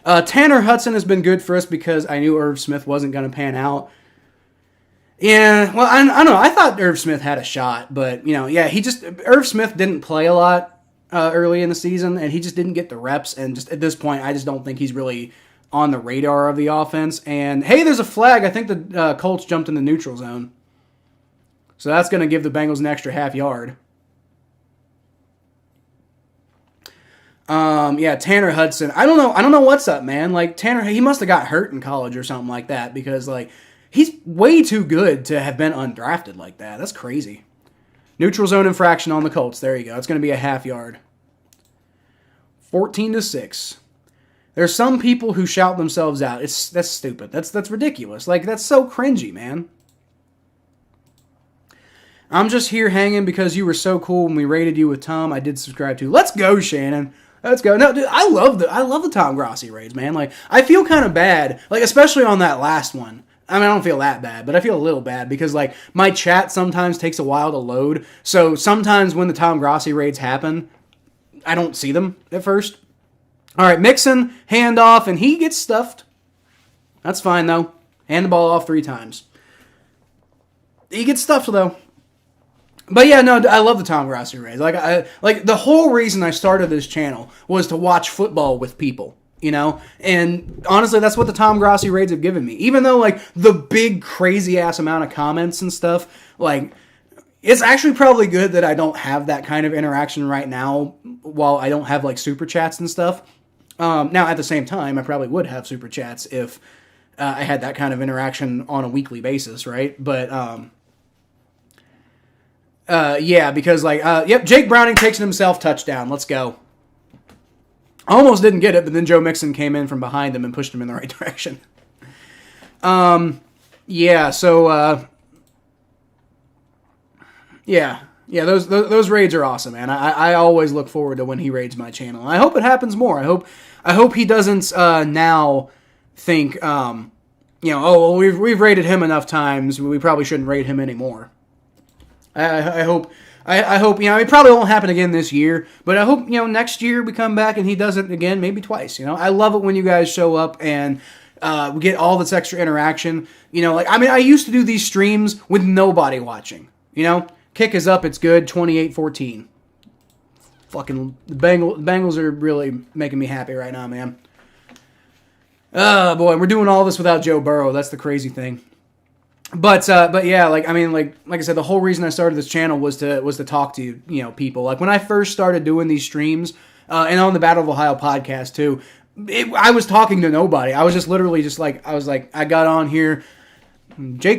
Tanner Hudson has been good for us because I knew Irv Smith wasn't going to pan out. Yeah, well, I don't know. I thought Irv Smith had a shot, but, Irv Smith didn't play a lot early in the season, and he just didn't get the reps. And just at this point, I just don't think he's really on the radar of the offense. And, hey, there's a flag. I think the Colts jumped in the neutral zone. So that's going to give the Bengals an extra half yard. Tanner Hudson. I don't know what's up, man. Like, Tanner, he must have got hurt in college or something like that because, he's way too good to have been undrafted like that. That's crazy. Neutral zone infraction on the Colts. There you go. It's going to be a half yard. 14-6. There's some people who shout themselves out. That's stupid. That's ridiculous. That's so cringy, man. I'm just here hanging because you were so cool when we rated you with Tom. I did subscribe to. Let's go, Shannon. Let's go. No, dude, I love the Tom Grossi raids, man. I feel kind of bad, especially on that last one. I mean, I don't feel that bad, but I feel a little bad because, my chat sometimes takes a while to load. So sometimes when the Tom Grossi raids happen, I don't see them at first. All right, Mixon, handoff, and he gets stuffed. That's fine, though. Hand the ball off 3 times. He gets stuffed, though. But yeah, no, I love the Tom Grossi raids. The whole reason I started this channel was to watch football with people, And honestly, that's what the Tom Grossi raids have given me. Even though, the big crazy ass amount of comments and stuff, it's actually probably good that I don't have that kind of interaction right now while I don't have, super chats and stuff. Now, at the same time, I probably would have super chats if I had that kind of interaction on a weekly basis, right? But, because Jake Browning takes it himself, touchdown. Let's go. Almost didn't get it, but then Joe Mixon came in from behind him and pushed him in the right direction. Those raids are awesome, man. I always look forward to when he raids my channel. I hope it happens more. I hope he doesn't now think we've raided him enough times. We probably shouldn't raid him anymore. I hope it probably won't happen again this year, but I hope, next year we come back and he does it again, maybe twice, I love it when you guys show up and we get all this extra interaction, I used to do these streams with nobody watching, kick is up, it's good, 28-14. Fucking, the Bengals are really making me happy right now, man. Oh, boy, we're doing all this without Joe Burrow, that's the crazy thing. But yeah, like I said, the whole reason I started this channel was to talk to people. Like when I first started doing these streams, and on the Battle of Ohio podcast too, I was talking to nobody. I was just literally I got on here, Joe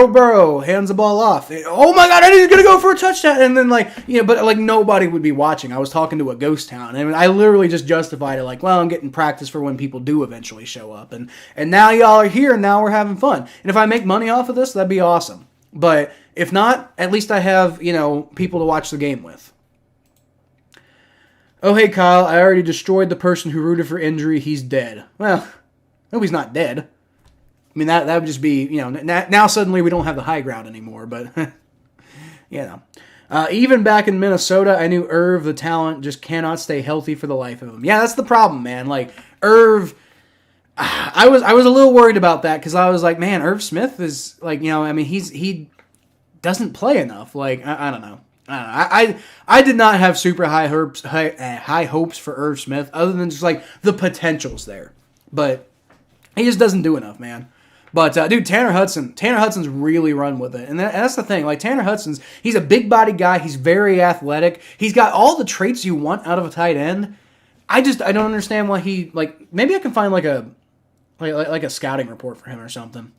Burrow hands the ball off. Oh my God, he's gonna go for a touchdown, and then but nobody would be watching. I was talking to a ghost town, and I literally just justified it I'm getting practice for when people do eventually show up, and now y'all are here, and now we're having fun. And if I make money off of this, that'd be awesome. But if not, at least I have people to watch the game with. Oh hey Kyle, I already destroyed the person who rooted for injury. He's dead. Well, no, he's not dead. I mean, that would just be, now suddenly we don't have the high ground anymore, but, Even back in Minnesota, I knew Irv, the talent, just cannot stay healthy for the life of him. Yeah, that's the problem, man. Like, Irv, I was a little worried about that because I was like, man, Irv Smith is like, I mean, he doesn't play enough. Like, I don't know. I did not have super high hopes for Irv Smith, other than just like the potential's there, but he just doesn't do enough, man. But dude, Tanner Hudson's really run with it, and that's the thing. Like Tanner he's a big body guy. He's very athletic. He's got all the traits you want out of a tight end. I don't understand why he maybe I can find like a scouting report for him or something.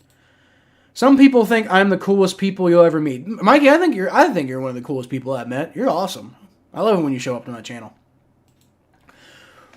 Some people think I'm the coolest people you'll ever meet. Mikey, I think you're one of the coolest people I've met. You're awesome. I love it when you show up to my channel.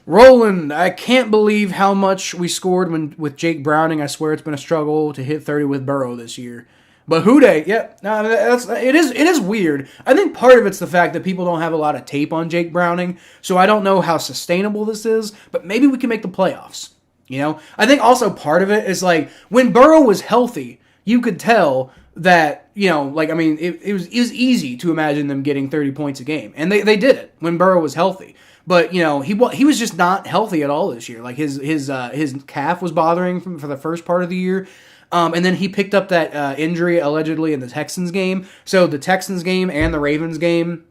Roland, I can't believe how much we scored with Jake Browning. I swear it's been a struggle to hit 30 with Burrow this year. But Houday, it is weird. I think part of it's the fact that people don't have a lot of tape on Jake Browning, so I don't know how sustainable this is, but maybe we can make the playoffs. I think also part of it is like when Burrow was healthy, you could tell that, it was easy to imagine them getting 30 points a game. And they did it when Burrow was healthy. But, he was just not healthy at all this year. Like, his calf was bothering him for the first part of the year. And then he picked up that injury, allegedly, in the Texans game. So the Texans game and the Ravens game,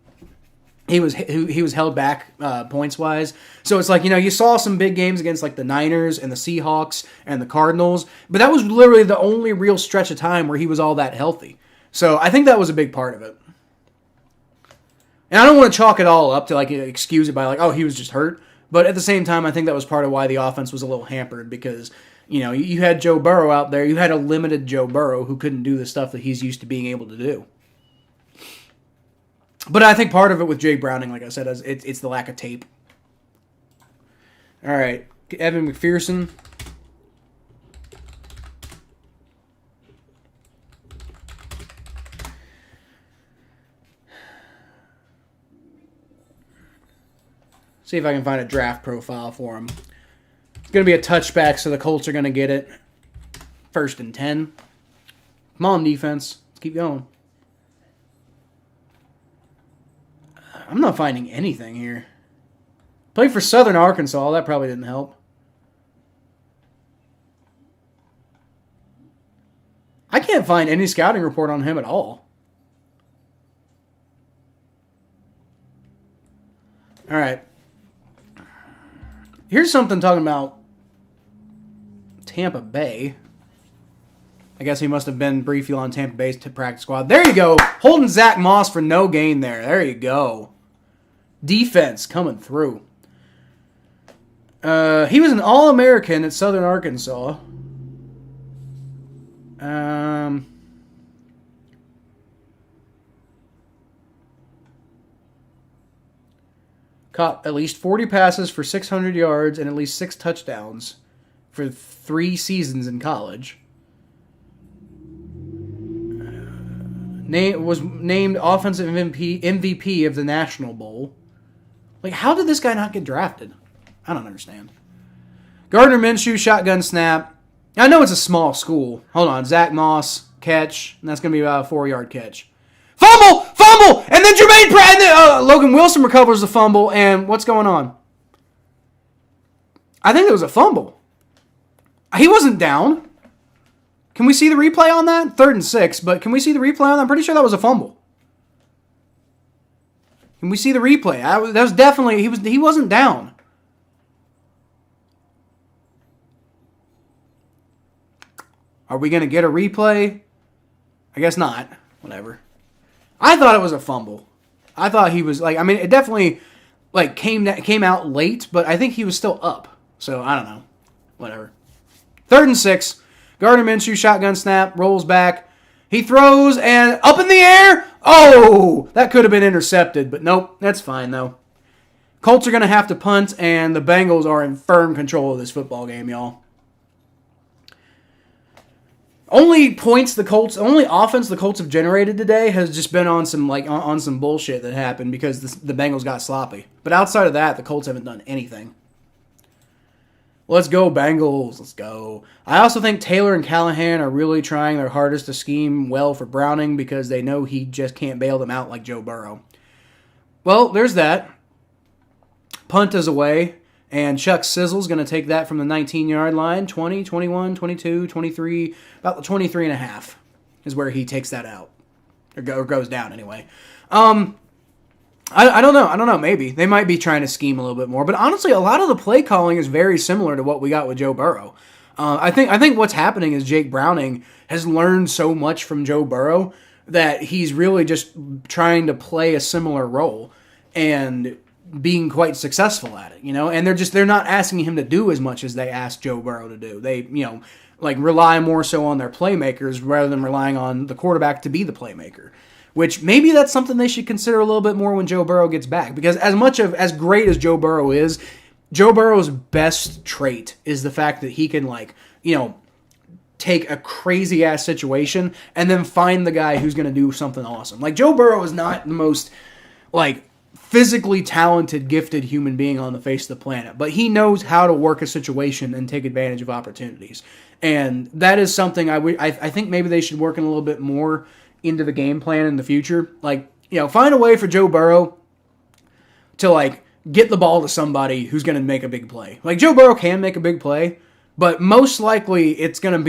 he was held back points-wise. So it's like, you saw some big games against, like, the Niners and the Seahawks and the Cardinals. But that was literally the only real stretch of time where he was all that healthy. So I think that was a big part of it. And I don't want to chalk it all up to, like, excuse it by, like, oh, he was just hurt. But at the same time, I think that was part of why the offense was a little hampered because, you had Joe Burrow out there. You had a limited Joe Burrow who couldn't do the stuff that he's used to being able to do. But I think part of it with Jake Browning, like I said, is it's the lack of tape. All right, Evan McPherson. See if I can find a draft profile for him. It's going to be a touchback, so the Colts are going to get it. 1st and 10. Come on, defense. Let's keep going. I'm not finding anything here. Played for Southern Arkansas. That probably didn't help. I can't find any scouting report on him at all. All right. Here's something talking about Tampa Bay. I guess he must have been briefly on Tampa Bay's practice squad. There you go. Holding Zach Moss for no gain there. There you go. Defense coming through. He was an All-American at Southern Arkansas. Caught at least 40 passes for 600 yards and at least 6 touchdowns for 3 seasons in college. Was named offensive MVP of the National Bowl. Like, how did this guy not get drafted? I don't understand. Gardner Minshew, shotgun snap. I know it's a small school. Hold on. Zach Moss, catch. And that's going to be about a 4-yard catch. Fumble! And then Jermaine Pratt, and then Logan Wilson recovers the fumble, and what's going on? I think it was a fumble. He wasn't down. Can we see the replay on that? 3rd and 6, but can we see the replay on that? I'm pretty sure that was a fumble. Can we see the replay? That was definitely, he wasn't down. Are we going to get a replay? I guess not. Whatever. I thought it was a fumble. I thought he was it definitely came out late, but I think he was still up. So I don't know. Whatever. 3rd and 6. Gardner Minshew, shotgun snap, rolls back. He throws and up in the air. Oh, that could have been intercepted, but nope, that's fine though. Colts are going to have to punt, and the Bengals are in firm control of this football game, y'all. Only offense the Colts have generated today has just been on some on some bullshit that happened because the Bengals got sloppy. But outside of that, the Colts haven't done anything. Let's go, Bengals. Let's go. I also think Taylor and Callahan are really trying their hardest to scheme well for Browning because they know he just can't bail them out like Joe Burrow. Well, there's that. Punt is away, and Chuck Sizzle's going to take that from the 19-yard line. 20, 21, 22, 23, about the 23 and a half is where he takes that out. Or goes down, anyway. I don't know. I don't know. Maybe. They might be trying to scheme a little bit more. But honestly, a lot of the play calling is very similar to what we got with Joe Burrow. I think what's happening is Jake Browning has learned so much from Joe Burrow that he's really just trying to play a similar role and being quite successful at it, And they're not asking him to do as much as they asked Joe Burrow to do. They, rely more so on their playmakers rather than relying on the quarterback to be the playmaker. Which maybe that's something they should consider a little bit more when Joe Burrow gets back. Because as great as Joe Burrow is, Joe Burrow's best trait is the fact that he can, take a crazy-ass situation and then find the guy who's going to do something awesome. Joe Burrow is not the most, physically talented, gifted human being on the face of the planet. But he knows how to work a situation and take advantage of opportunities. And that is something I think maybe they should work in a little bit more into the game plan in the future. Find a way for Joe Burrow to, get the ball to somebody who's going to make a big play. Joe Burrow can make a big play, but most likely he's going to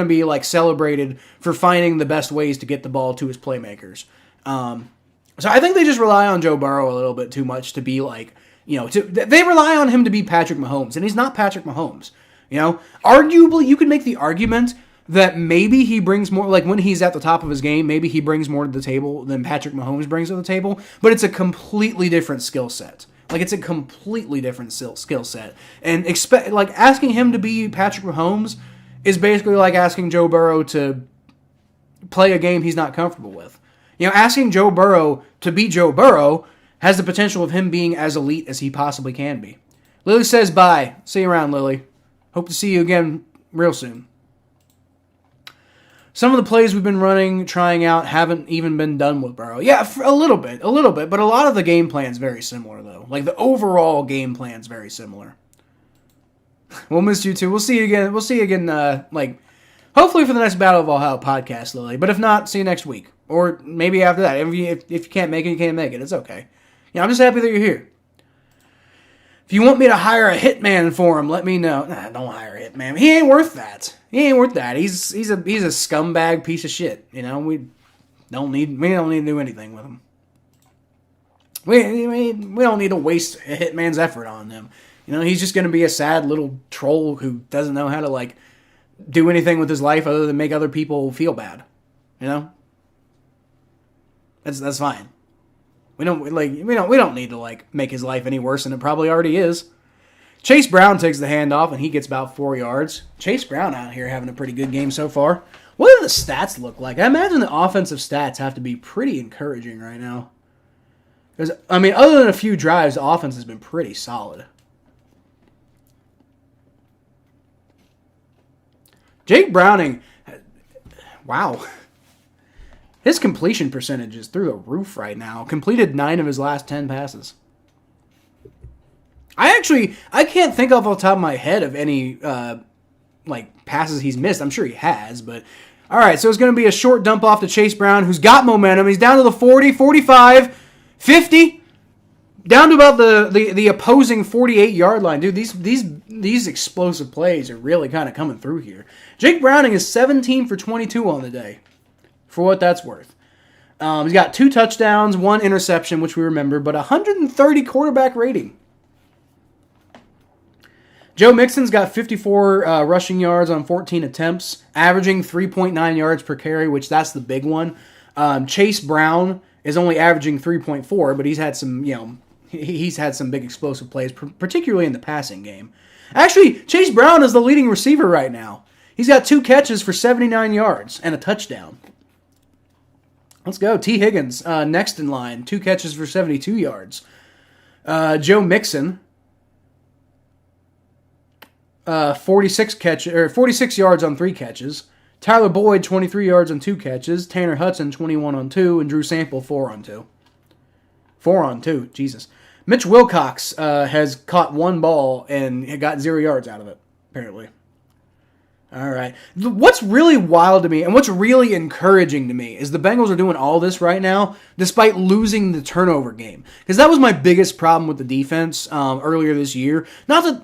be, celebrated for finding the best ways to get the ball to his playmakers. So I think they just rely on Joe Burrow a little bit too much to be, they rely on him to be Patrick Mahomes, and he's not Patrick Mahomes. Arguably, you could make the argument that maybe he brings more, when he's at the top of his game, maybe he brings more to the table than Patrick Mahomes brings to the table, but it's a completely different skill set. It's a completely different skill set. And asking him to be Patrick Mahomes is basically like asking Joe Burrow to play a game he's not comfortable with. Asking Joe Burrow to be Joe Burrow has the potential of him being as elite as he possibly can be. Lily says bye. See you around, Lily. Hope to see you again real soon. Some of the plays we've been running, trying out, haven't even been done with Burrow. Yeah, a little bit, but a lot of the game plan's very similar, though. The overall game plan's very similar. We'll miss you, too. We'll see you again. Hopefully for the next Battle of Valhalla podcast, Lily. But if not, see you next week. Or maybe after that. If you can't make it, you can't make it. It's okay. I'm just happy that you're here. If you want me to hire a hitman for him, let me know. Nah, don't hire a hitman. He ain't worth that. He's a scumbag piece of shit. We don't need to do anything with him. We don't need to waste a hitman's effort on him. He's just going to be a sad little troll who doesn't know how to do anything with his life other than make other people feel bad. That's fine. We don't need to make his life any worse than it probably already is. Chase Brown takes the handoff and he gets about 4 yards. Chase Brown out here having a pretty good game so far. What do the stats look like? I imagine the offensive stats have to be pretty encouraging right now. Because other than a few drives, the offense has been pretty solid. Jake Browning, wow. His completion percentage is through the roof right now. Completed 9 of his last 10 passes. I can't think off the top of my head of any passes he's missed. I'm sure he has, but all right. So it's going to be a short dump off to Chase Brown, who's got momentum. He's down to the 40, 45, 50, down to about the opposing 48-yard line. Dude, these explosive plays are really kind of coming through here. Jake Browning is 17 for 22 on the day. For what that's worth. He's got 2 touchdowns, 1 interception, which we remember, but 130 quarterback rating. Joe Mixon's got 54 rushing yards on 14 attempts, averaging 3.9 yards per carry, which that's the big one. Chase Brown is only averaging 3.4, but he's had some big explosive plays, particularly in the passing game. Actually, Chase Brown is the leading receiver right now. He's got 2 catches for 79 yards and a touchdown. Let's go. T. Higgins, next in line. 2 catches for 72 yards. Joe Mixon, 46 yards on 3 catches. Tyler Boyd, 23 yards on 2 catches. Tanner Hudson, 21 on 2. And Drew Sample, 4 on 2. 4 on 2. Jesus. Mitch Wilcox has caught one ball and got 0 yards out of it, apparently. All right. What's really wild to me and what's really encouraging to me is the Bengals are doing all this right now despite losing the turnover game. Because that was my biggest problem with the defense earlier this year. Not that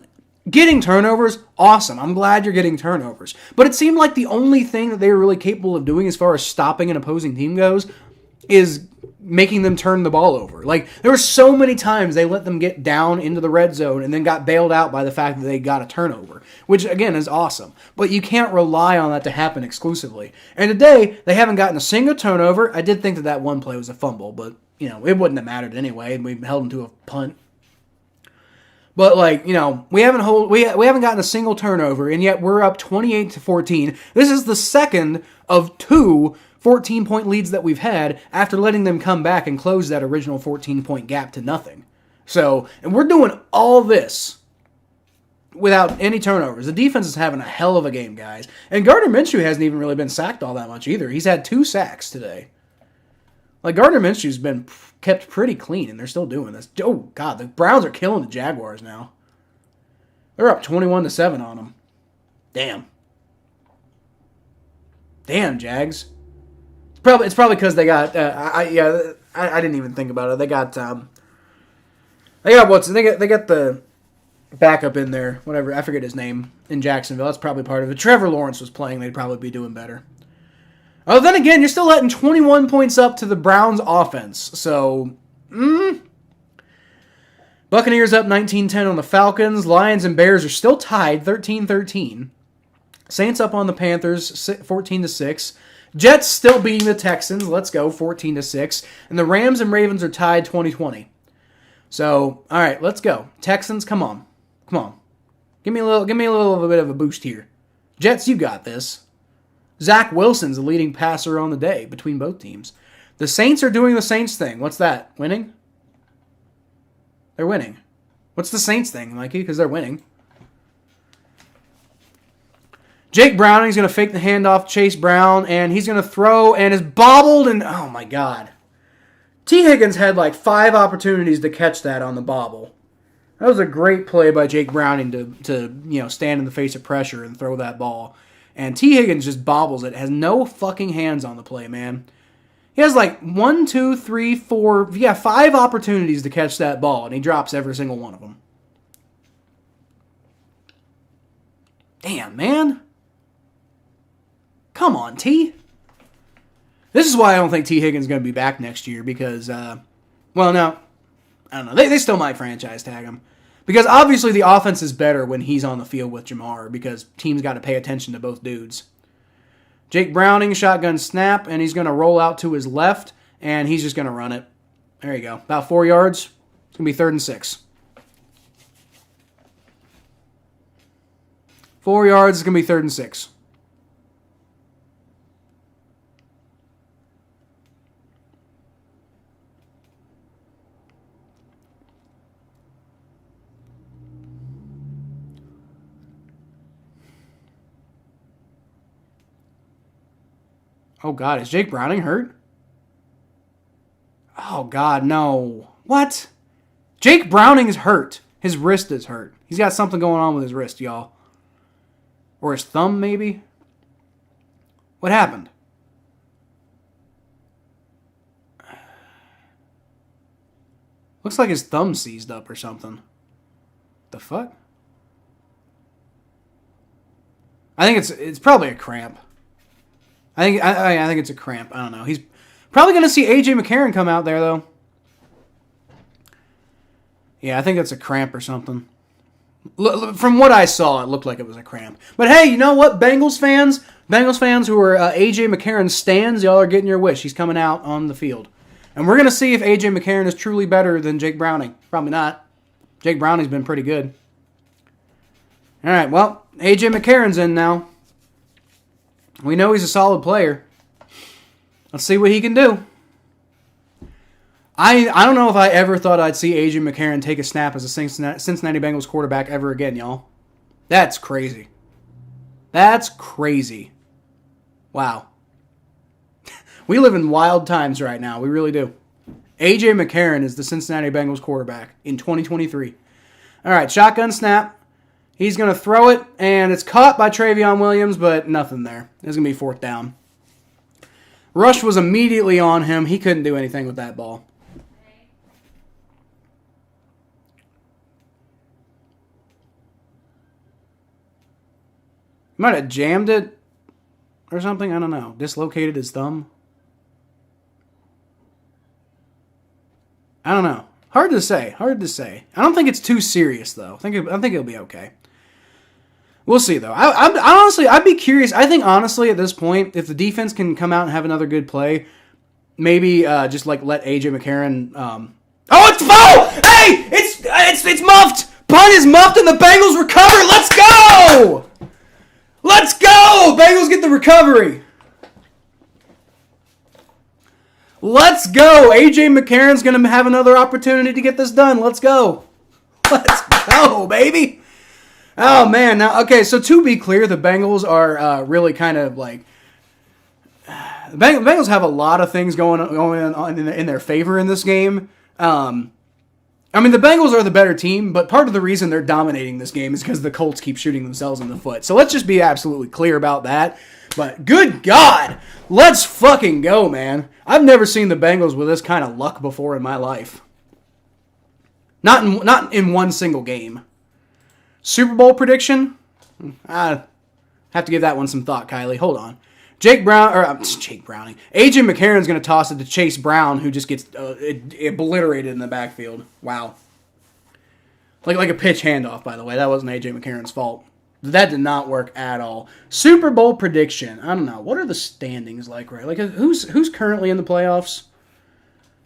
getting turnovers, awesome. I'm glad you're getting turnovers. But it seemed like the only thing that they were really capable of doing as far as stopping an opposing team goes is making them turn the ball over. Like, there were so many times they let them get down into the red zone and then got bailed out by the fact that they got a turnover, which, again, is awesome. But you can't rely on that to happen exclusively. And today, they haven't gotten a single turnover. I did think that one play was a fumble, but, it wouldn't have mattered anyway, and we held them to a punt. But, we haven't gotten a single turnover, and yet we're up 28-14. This is the second of 2 14-point leads that we've had after letting them come back and close that original 14-point gap to nothing. So, and we're doing all this without any turnovers. The defense is having a hell of a game, guys. And Gardner Minshew hasn't even really been sacked all that much either. He's had 2 sacks today. Gardner Minshew's been kept pretty clean, and they're still doing this. Oh, God, the Browns are killing the Jaguars now. They're up 21-7 on them. Damn. Damn, Jags. It's probably because they got I didn't even think about it. They got the backup in there, whatever, I forget his name, in Jacksonville. That's probably part of it. Trevor Lawrence was playing, they'd probably be doing better. Oh, then again, you're still letting 21 points up to the Browns offense. So, Buccaneers up 19-10 on the Falcons. Lions and Bears are still tied 13-13. Saints up on the Panthers 14-6. Jets still beating the Texans. Let's go, 14-6. And the Rams and Ravens are tied 20-20. So, all right, let's go. Texans, come on. Come on. Give me a little bit of a boost here. Jets, you got this. Zach Wilson's the leading passer on the day between both teams. The Saints are doing the Saints thing. What's that? Winning? They're winning. What's the Saints thing, Mikey? Because they're winning. Jake Browning's going to fake the handoff to Chase Brown, and he's going to throw, and is bobbled, and oh my God. T. Higgins had 5 opportunities to catch that on the bobble. That was a great play by Jake Browning to stand in the face of pressure and throw that ball. And T. Higgins just bobbles it, has no fucking hands on the play, man. He has 1, 2, 3, 4, 5 opportunities to catch that ball, and he drops every single one of them. Damn, man. Come on, T. This is why I don't think T. Higgins is going to be back next year because, no, I don't know. They still might franchise tag him. Because obviously the offense is better when he's on the field with Jamar because teams got to pay attention to both dudes. Jake Browning, shotgun snap, and he's going to roll out to his left, and he's just going to run it. There you go. About 4 yards. It's going to be 3rd and 6. 4 yards is going to be 3rd and 6. Oh, God, is Jake Browning hurt? Oh, God, no. What? Jake Browning's hurt. His wrist is hurt. He's got something going on with his wrist, y'all. Or his thumb, maybe? What happened? Looks like his thumb seized up or something. The fuck? I think it's probably a cramp. I think it's a cramp. I don't know. He's probably going to see A.J. McCarron come out there, though. Yeah, I think it's a cramp or something. From what I saw, it looked like it was a cramp. But hey, you know what, Bengals fans who are A.J. McCarron stans, y'all are getting your wish. He's coming out on the field. And we're going to see if A.J. McCarron is truly better than Jake Browning. Probably not. Jake Browning's been pretty good. All right, well, A.J. McCarron's in now. We know he's a solid player. Let's see what he can do. I don't know if I ever thought I'd see A.J. McCarron take a snap as a Cincinnati Bengals quarterback ever again, y'all. That's crazy. That's crazy. Wow. We live in wild times right now. We really do. A.J. McCarron is the Cincinnati Bengals quarterback in 2023. All right, shotgun snap. He's going to throw it, and it's caught by Travion Williams, but nothing there. It's going to be fourth down. Rush was immediately on him. He couldn't do anything with that ball. Might have jammed it or something. I don't know. Dislocated his thumb. I don't know. Hard to say. I don't think it's too serious, though. I think it'll be okay. We'll see, though. I'd be curious. I think, honestly, at this point, if the defense can come out and have another good play, maybe just like let A.J. McCarron... Oh, it's foul! Hey! It's muffed! Punt is muffed and the Bengals recover! Let's go! Let's go! Bengals get the recovery. Let's go! A.J. McCarron's going to have another opportunity to get this done. Let's go. Let's go, baby! Oh, man. Now, okay, so to be clear, the Bengals are really kind of like... The Bengals have a lot of things going on in their favor in this game. I mean, the Bengals are the better team, but part of the reason they're dominating this game is because the Colts keep shooting themselves in the foot. So let's just be absolutely clear about that. But good God, let's fucking go, man. I've never seen the Bengals with this kind of luck before in my life. Not in one single game. Super Bowl prediction? I have to give that one some thought, Kylie. Hold on. Jake Browning. A.J. McCarron's going to toss it to Chase Brown, who just gets obliterated in the backfield. Wow. Like a pitch handoff, by the way. That wasn't A.J. McCarron's fault. That did not work at all. Super Bowl prediction. I don't know. What are the standings like, right? Like, who's currently in the playoffs?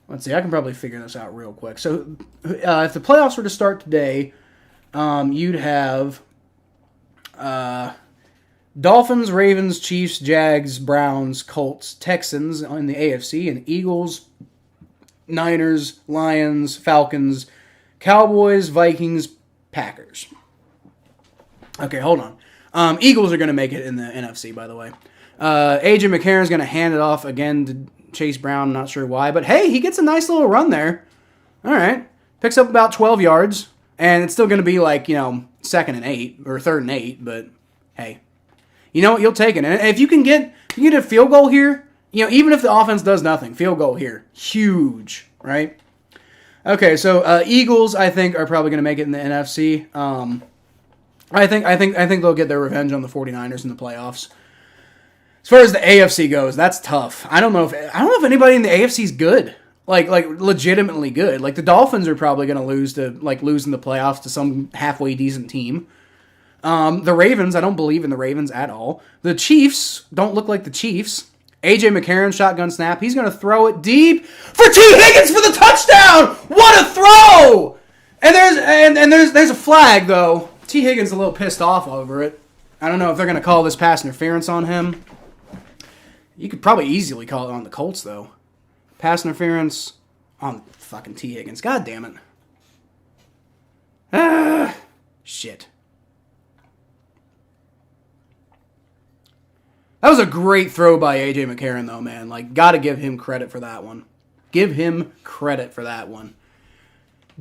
Let's see. I can probably figure this out real quick. So, if the playoffs were to start today, you'd have... Dolphins, Ravens, Chiefs, Jags, Browns, Colts, Texans in the AFC, and Eagles, Niners, Lions, Falcons, Cowboys, Vikings, Packers. Okay, hold on. Eagles are going to make it in the NFC, by the way. A.J. McCarron's going to hand it off again to Chase Brown. Not sure why, but hey, he gets a nice little run there. All right. Picks up about 12 yards, and it's still going to be like, second and 8 or third and 8, but hey. You know what? You'll take it. And if you can get a field goal here, even if the offense does nothing, field goal here. Huge, right? Okay, so Eagles, I think, are probably going to make it in the NFC. I think they'll get their revenge on the 49ers in the playoffs. As far as the AFC goes, that's tough. I don't know if anybody in the AFC is good. Like legitimately good. Like the Dolphins are probably going to lose in the playoffs to some halfway decent team. The Ravens, I don't believe in the Ravens at all. The Chiefs don't look like the Chiefs. A.J. McCarron, shotgun snap. He's going to throw it deep for T. Higgins for the touchdown. What a throw! And there's a flag, though. T. Higgins a little pissed off over it. I don't know if they're going to call this pass interference on him. You could probably easily call it on the Colts, though. Pass interference on fucking T. Higgins. God damn it. Shit. That was a great throw by A.J. McCarron, though, man. Gotta give him credit for that one.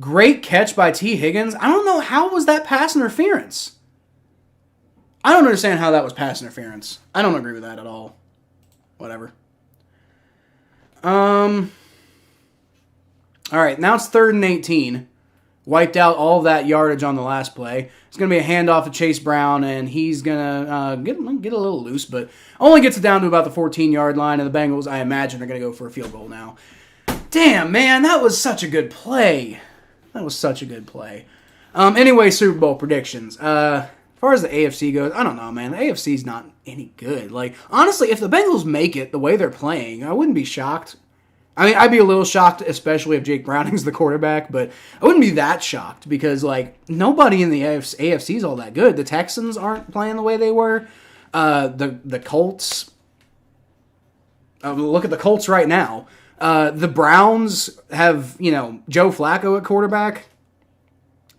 Great catch by T. Higgins. I don't know, how was that pass interference? I don't understand how that was pass interference. I don't agree with that at all. Whatever. All right, now it's 3rd and 18. Wiped out all of that yardage on the last play. It's going to be a handoff to Chase Brown, and he's going to get a little loose, but only gets it down to about the 14-yard line, and the Bengals, I imagine, are going to go for a field goal now. Damn, man, that was such a good play. Anyway, Super Bowl predictions. As far as the AFC goes, I don't know, man. The AFC's not any good. Honestly, if the Bengals make it the way they're playing, I wouldn't be shocked. I mean, I'd be a little shocked, especially if Jake Browning's the quarterback, but I wouldn't be that shocked because, nobody in the AFC is all that good. The Texans aren't playing the way they were. The Colts, look at the Colts right now. The Browns have, Joe Flacco at quarterback.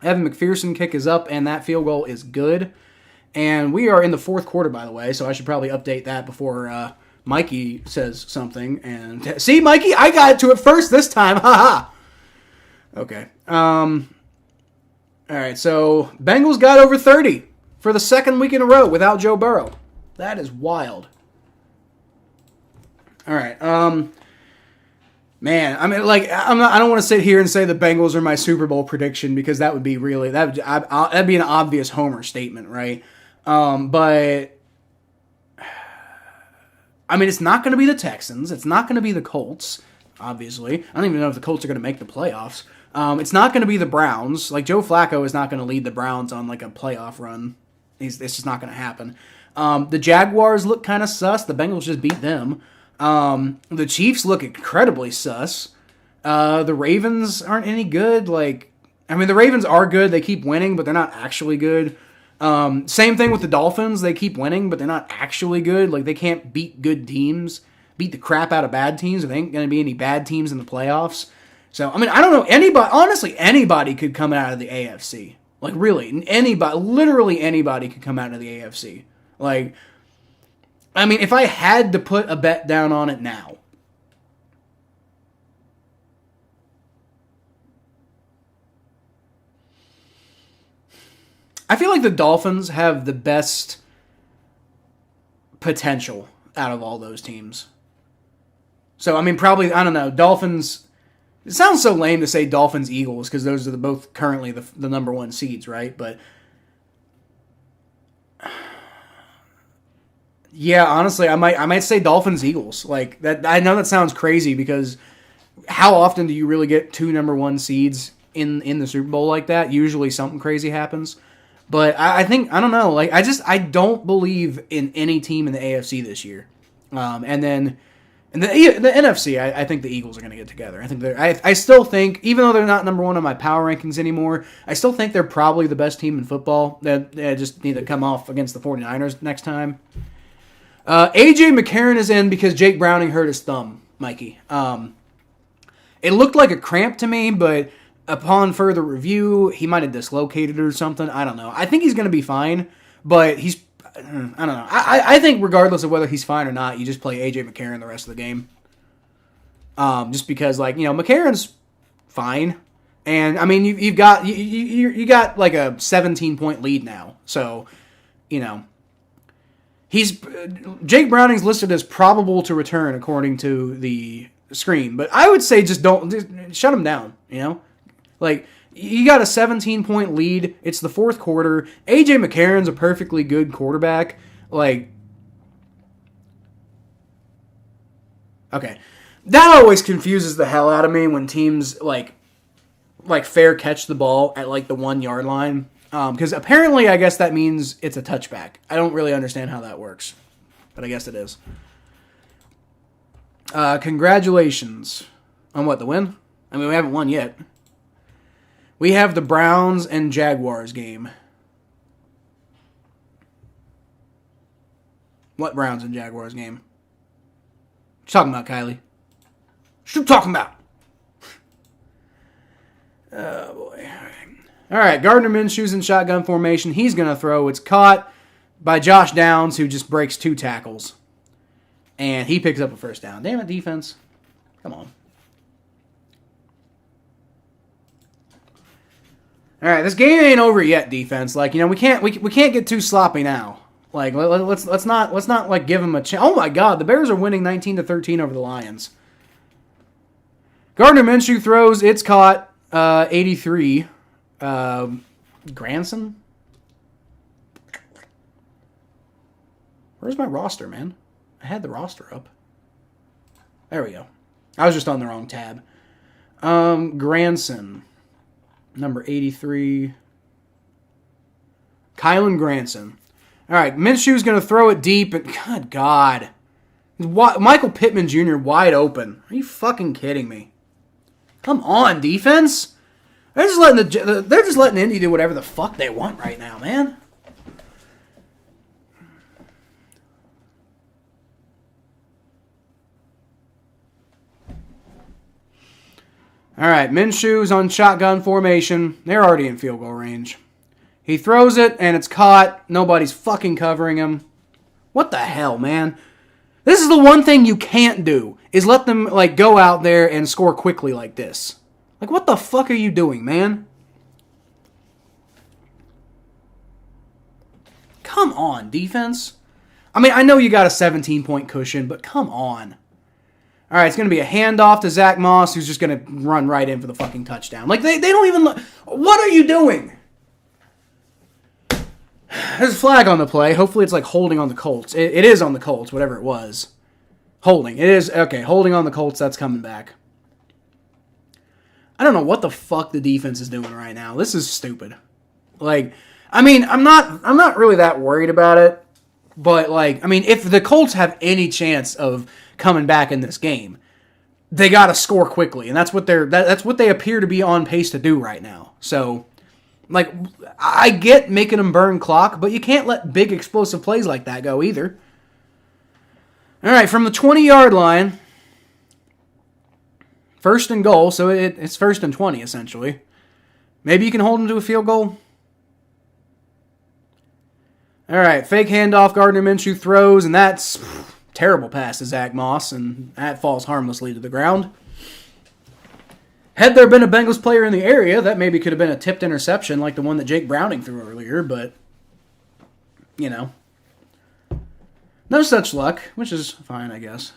Evan McPherson kick is up, and that field goal is good. And we are in the 4th quarter, by the way, so I should probably update that before Mikey says something, and see, Mikey, I got to it first this time. Ha ha. Okay. All right. So Bengals got over 30 for the second week in a row without Joe Burrow. That is wild. All right. Man, I mean, like, I don't want to sit here and say the Bengals are my Super Bowl prediction because that would be really that'd be an obvious homer statement, right? But I mean, it's not going to be the Texans. It's not going to be the Colts, obviously. I don't even know if the Colts are going to make the playoffs. It's not going to be the Browns. Like, Joe Flacco is not going to lead the Browns on, like, a playoff run. It's just not going to happen. The Jaguars look kind of sus. The Bengals just beat them. The Chiefs look incredibly sus. The Ravens aren't any good. Like, I mean, the Ravens are good. They keep winning, but they're not actually good. Same thing with the Dolphins. They keep winning, but they're not actually good. Like, they can't beat good teams, beat the crap out of bad teams. There ain't going to be any bad teams in the playoffs. So, I mean, I don't know. Anybody, honestly, anybody could come out of the AFC. Like, really, anybody, literally anybody could come out of the AFC. Like, I mean, if I had to put a bet down on it now, I feel like the Dolphins have the best potential out of all those teams. So, I mean, probably, I don't know, Dolphins. It sounds so lame to say Dolphins Eagles because those are both currently the number one seeds, right? But yeah, honestly, I might say Dolphins Eagles. Like that, I know that sounds crazy because how often do you really get two number one seeds in the Super Bowl like that? Usually something crazy happens. But I think, I don't know, like I don't believe in any team in the AFC this year. And then in the NFC, I think the Eagles are going to get together. I think I still think, even though they're not number one on my power rankings anymore, I still think they're probably the best team in football. They just need to come off against the 49ers next time. AJ McCarron is in because Jake Browning hurt his thumb, Mikey. It looked like a cramp to me, but upon further review, he might have dislocated it or something. I don't know. I think he's going to be fine, but I don't know. I think regardless of whether he's fine or not, you just play AJ McCarron the rest of the game. Just because, like, you know, McCarron's fine, and I mean you got like a 17-point lead now, so you know Jake Browning's listed as probable to return according to the screen, but I would say just shut him down. You know, like. You got a 17-point lead. It's the fourth quarter. A.J. McCarron's a perfectly good quarterback. Like, okay. That always confuses the hell out of me when teams, like fair catch the ball at, like, the 1 yard line. Because apparently, I guess that means it's a touchback. I don't really understand how that works. But I guess it is. Congratulations. On what, the win? I mean, we haven't won yet. We have the Browns and Jaguars game. What Browns and Jaguars game? What you talking about, Kylie? What you talking about? Oh, boy. All right, Gardner Minshew's in shotgun formation. He's going to throw. It's caught by Josh Downs, who just breaks 2 tackles. And he picks up a first down. Damn it, defense. Come on. All right, this game ain't over yet, defense. Like, you know, we can't get too sloppy now. Like, let's not like give them a chance. Oh my God, the Bears are winning 19-13 over the Lions. Gardner Minshew throws. It's caught. 83. Granson. Where's my roster, man? I had the roster up. There we go. I was just on the wrong tab. Granson. Number 83. Kylan Granson. All right, Minshew's going to throw it deep. And good God. Michael Pittman Jr. wide open. Are you fucking kidding me? Come on, defense. They're just letting Indy do whatever the fuck they want right now, man. All right, Minshew's on shotgun formation. They're already in field goal range. He throws it, and it's caught. Nobody's fucking covering him. What the hell, man? This is the one thing you can't do, is let them, like, go out there and score quickly like this. Like, what the fuck are you doing, man? Come on, defense. I mean, I know you got a 17-point cushion, but come on. All right, it's going to be a handoff to Zach Moss, who's just going to run right in for the fucking touchdown. Like, they don't even... What are you doing? There's a flag on the play. Hopefully it's, like, holding on the Colts. It is on the Colts, whatever it was. Holding. It is... Okay, holding on the Colts. That's coming back. I don't know what the fuck the defense is doing right now. This is stupid. Like, I mean, I'm not really that worried about it. But, like, I mean, if the Colts have any chance of coming back in this game, they got to score quickly, and that's what they appear to be on pace to do right now. So, like, I get making them burn clock, but you can't let big explosive plays like that go either. All right, from the 20-yard line, first and goal, so it's first and 20 essentially. Maybe you can hold them to a field goal. All right, fake handoff, Gardner Minshew throws, and that's terrible pass to Zach Moss, and that falls harmlessly to the ground. Had there been a Bengals player in the area, that maybe could have been a tipped interception like the one that Jake Browning threw earlier, but, you know. No such luck, which is fine, I guess.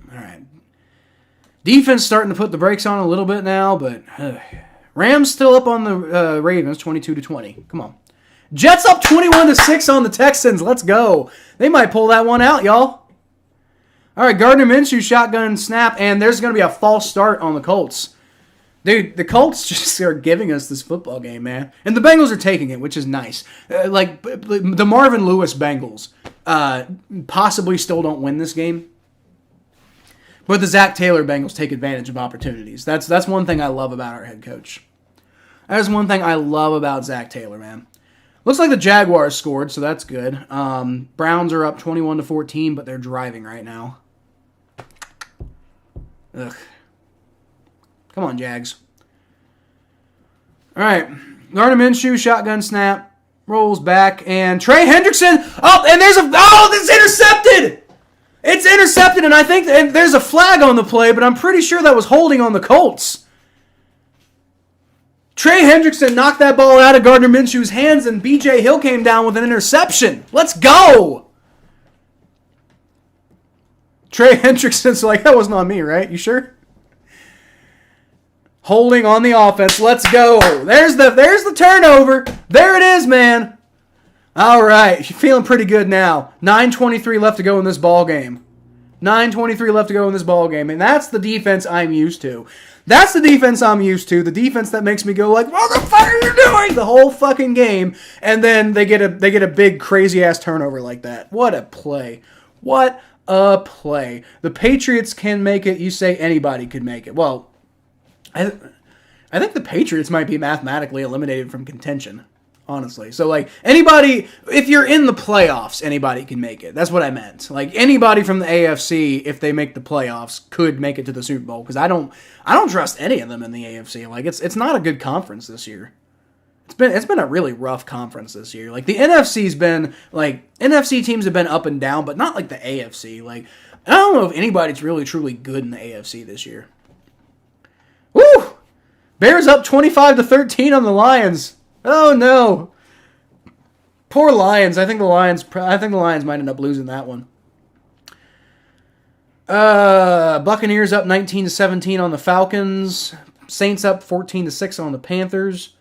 All right. Defense starting to put the brakes on a little bit now, but Rams still up on the Ravens, 22-20. Come on. Jets up 21-6 on the Texans. Let's go. They might pull that one out, y'all. All right, Gardner Minshew shotgun snap, and there's going to be a false start on the Colts. Dude, the Colts just are giving us this football game, man. And the Bengals are taking it, which is nice. Like, the Marvin Lewis Bengals possibly still don't win this game. But the Zach Taylor Bengals take advantage of opportunities. That's one thing I love about our head coach. That is one thing I love about Zach Taylor, man. Looks like the Jaguars scored, so that's good. Browns are up 21-14, but they're driving right now. Ugh. Come on, Jags. All right. Gardner Minshew, shotgun snap, rolls back, and Trey Hendrickson. Oh, and there's it's intercepted! It's intercepted, and I think and there's a flag on the play, but I'm pretty sure that was holding on the Colts. Trey Hendrickson knocked that ball out of Gardner Minshew's hands, and B.J. Hill came down with an interception. Let's go! Trey Hendrickson's like, that wasn't on me, right? You sure? Holding on the offense. Let's go. There's the turnover. There it is, man. All right. You're feeling pretty good now. 9:23 left to go in this ball game. 9:23 left to go in this ball game, and that's the defense I'm used to. That's the defense I'm used to. The defense that makes me go like, "What the fuck are you doing?" the whole fucking game, and then they get a big crazy ass turnover like that. What a play! What a play! The Patriots can make it. You say anybody could make it. Well, I think the Patriots might be mathematically eliminated from contention. Honestly. So, like, anybody, if you're in the playoffs, anybody can make it. That's what I meant. Like, anybody from the AFC, if they make the playoffs, could make it to the Super Bowl. Because I don't trust any of them in the AFC. Like, it's not a good conference this year. It's been a really rough conference this year. Like, the NFC's been, like, NFC teams have been up and down, but not like the AFC. Like, I don't know if anybody's really, truly good in the AFC this year. Woo! Bears up 25-13 on the Lions. Oh no! Poor Lions. I think the Lions might end up losing that one. Buccaneers up 19-17 on the Falcons. Saints up 14-6 on the Panthers.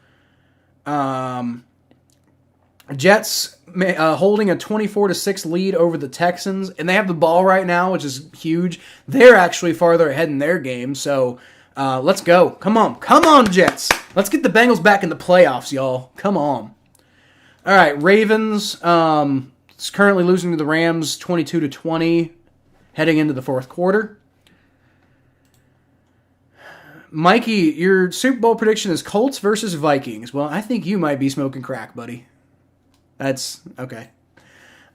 Jets holding a 24-6 lead over the Texans, and they have the ball right now, which is huge. They're actually farther ahead in their game, so. Let's go. Come on, Jets. Let's get the Bengals back in the playoffs, y'all. Come on. All right, Ravens is currently losing to the Rams 22-20 heading into the fourth quarter. Mikey, your Super Bowl prediction is Colts versus Vikings. Well, I think you might be smoking crack, buddy. That's okay.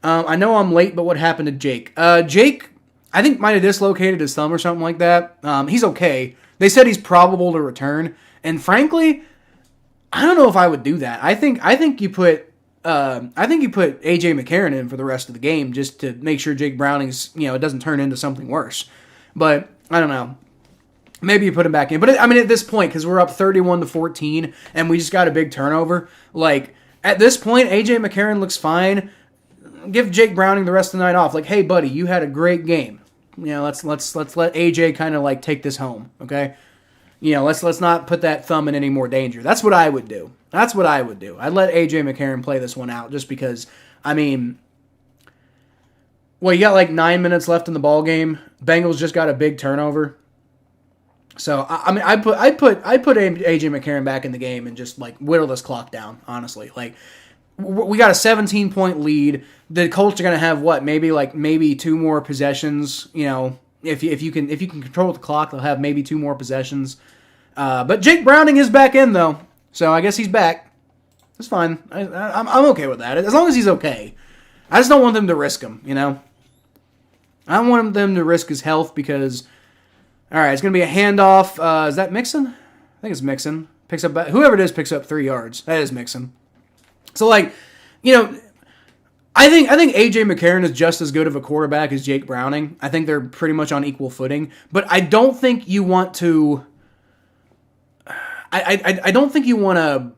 I know I'm late, but what happened to Jake? Jake, I think, might have dislocated his thumb or something like that. He's okay. They said he's probable to return, and frankly, I don't know if I would do that. I think you put I think you put A.J. McCarron in for the rest of the game just to make sure Jake Browning's, it doesn't turn into something worse. But I don't know. Maybe you put him back in. But at this point, because we're up 31-14 and we just got a big turnover, like at this point, A.J. McCarron looks fine. Give Jake Browning the rest of the night off. Like, hey, buddy, you had a great game. Let's let AJ kind of like take this home, okay? Let's not put that thumb in any more danger. That's what I would do. I'd let AJ McCarron play this one out just because, you got like 9 minutes left in the ball game. Bengals just got a big turnover. So I put AJ McCarron back in the game and just like whittle this clock down, honestly. Like we got a 17-point lead. The Colts are going to have maybe 2 more possessions, if you can control the clock, they'll have maybe 2 more possessions. But Jake Browning is back in though. So I guess he's back. That's fine. I'm okay with that. As long as he's okay. I just don't want them to risk him, I don't want them to risk his health because, all right, it's going to be a handoff. Is that Mixon? I think it's Mixon. Whoever it is picks up 3 yards. That is Mixon. So, I think A.J. McCarron is just as good of a quarterback as Jake Browning. I think they're pretty much on equal footing. But I don't think you want to... I don't think you want to...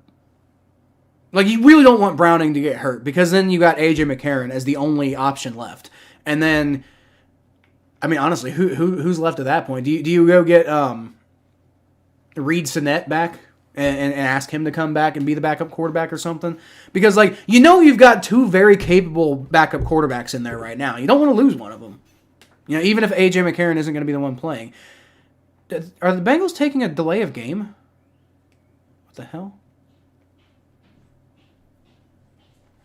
you really don't want Browning to get hurt because then you got A.J. McCarron as the only option left. And then, honestly, who's left at that point? Do you go get Reed Sinnett back and ask him to come back and be the backup quarterback or something? Because, you've got 2 very capable backup quarterbacks in there right now. You don't want to lose one of them. Even if A.J. McCarron isn't going to be the one playing. Are the Bengals taking a delay of game? What the hell?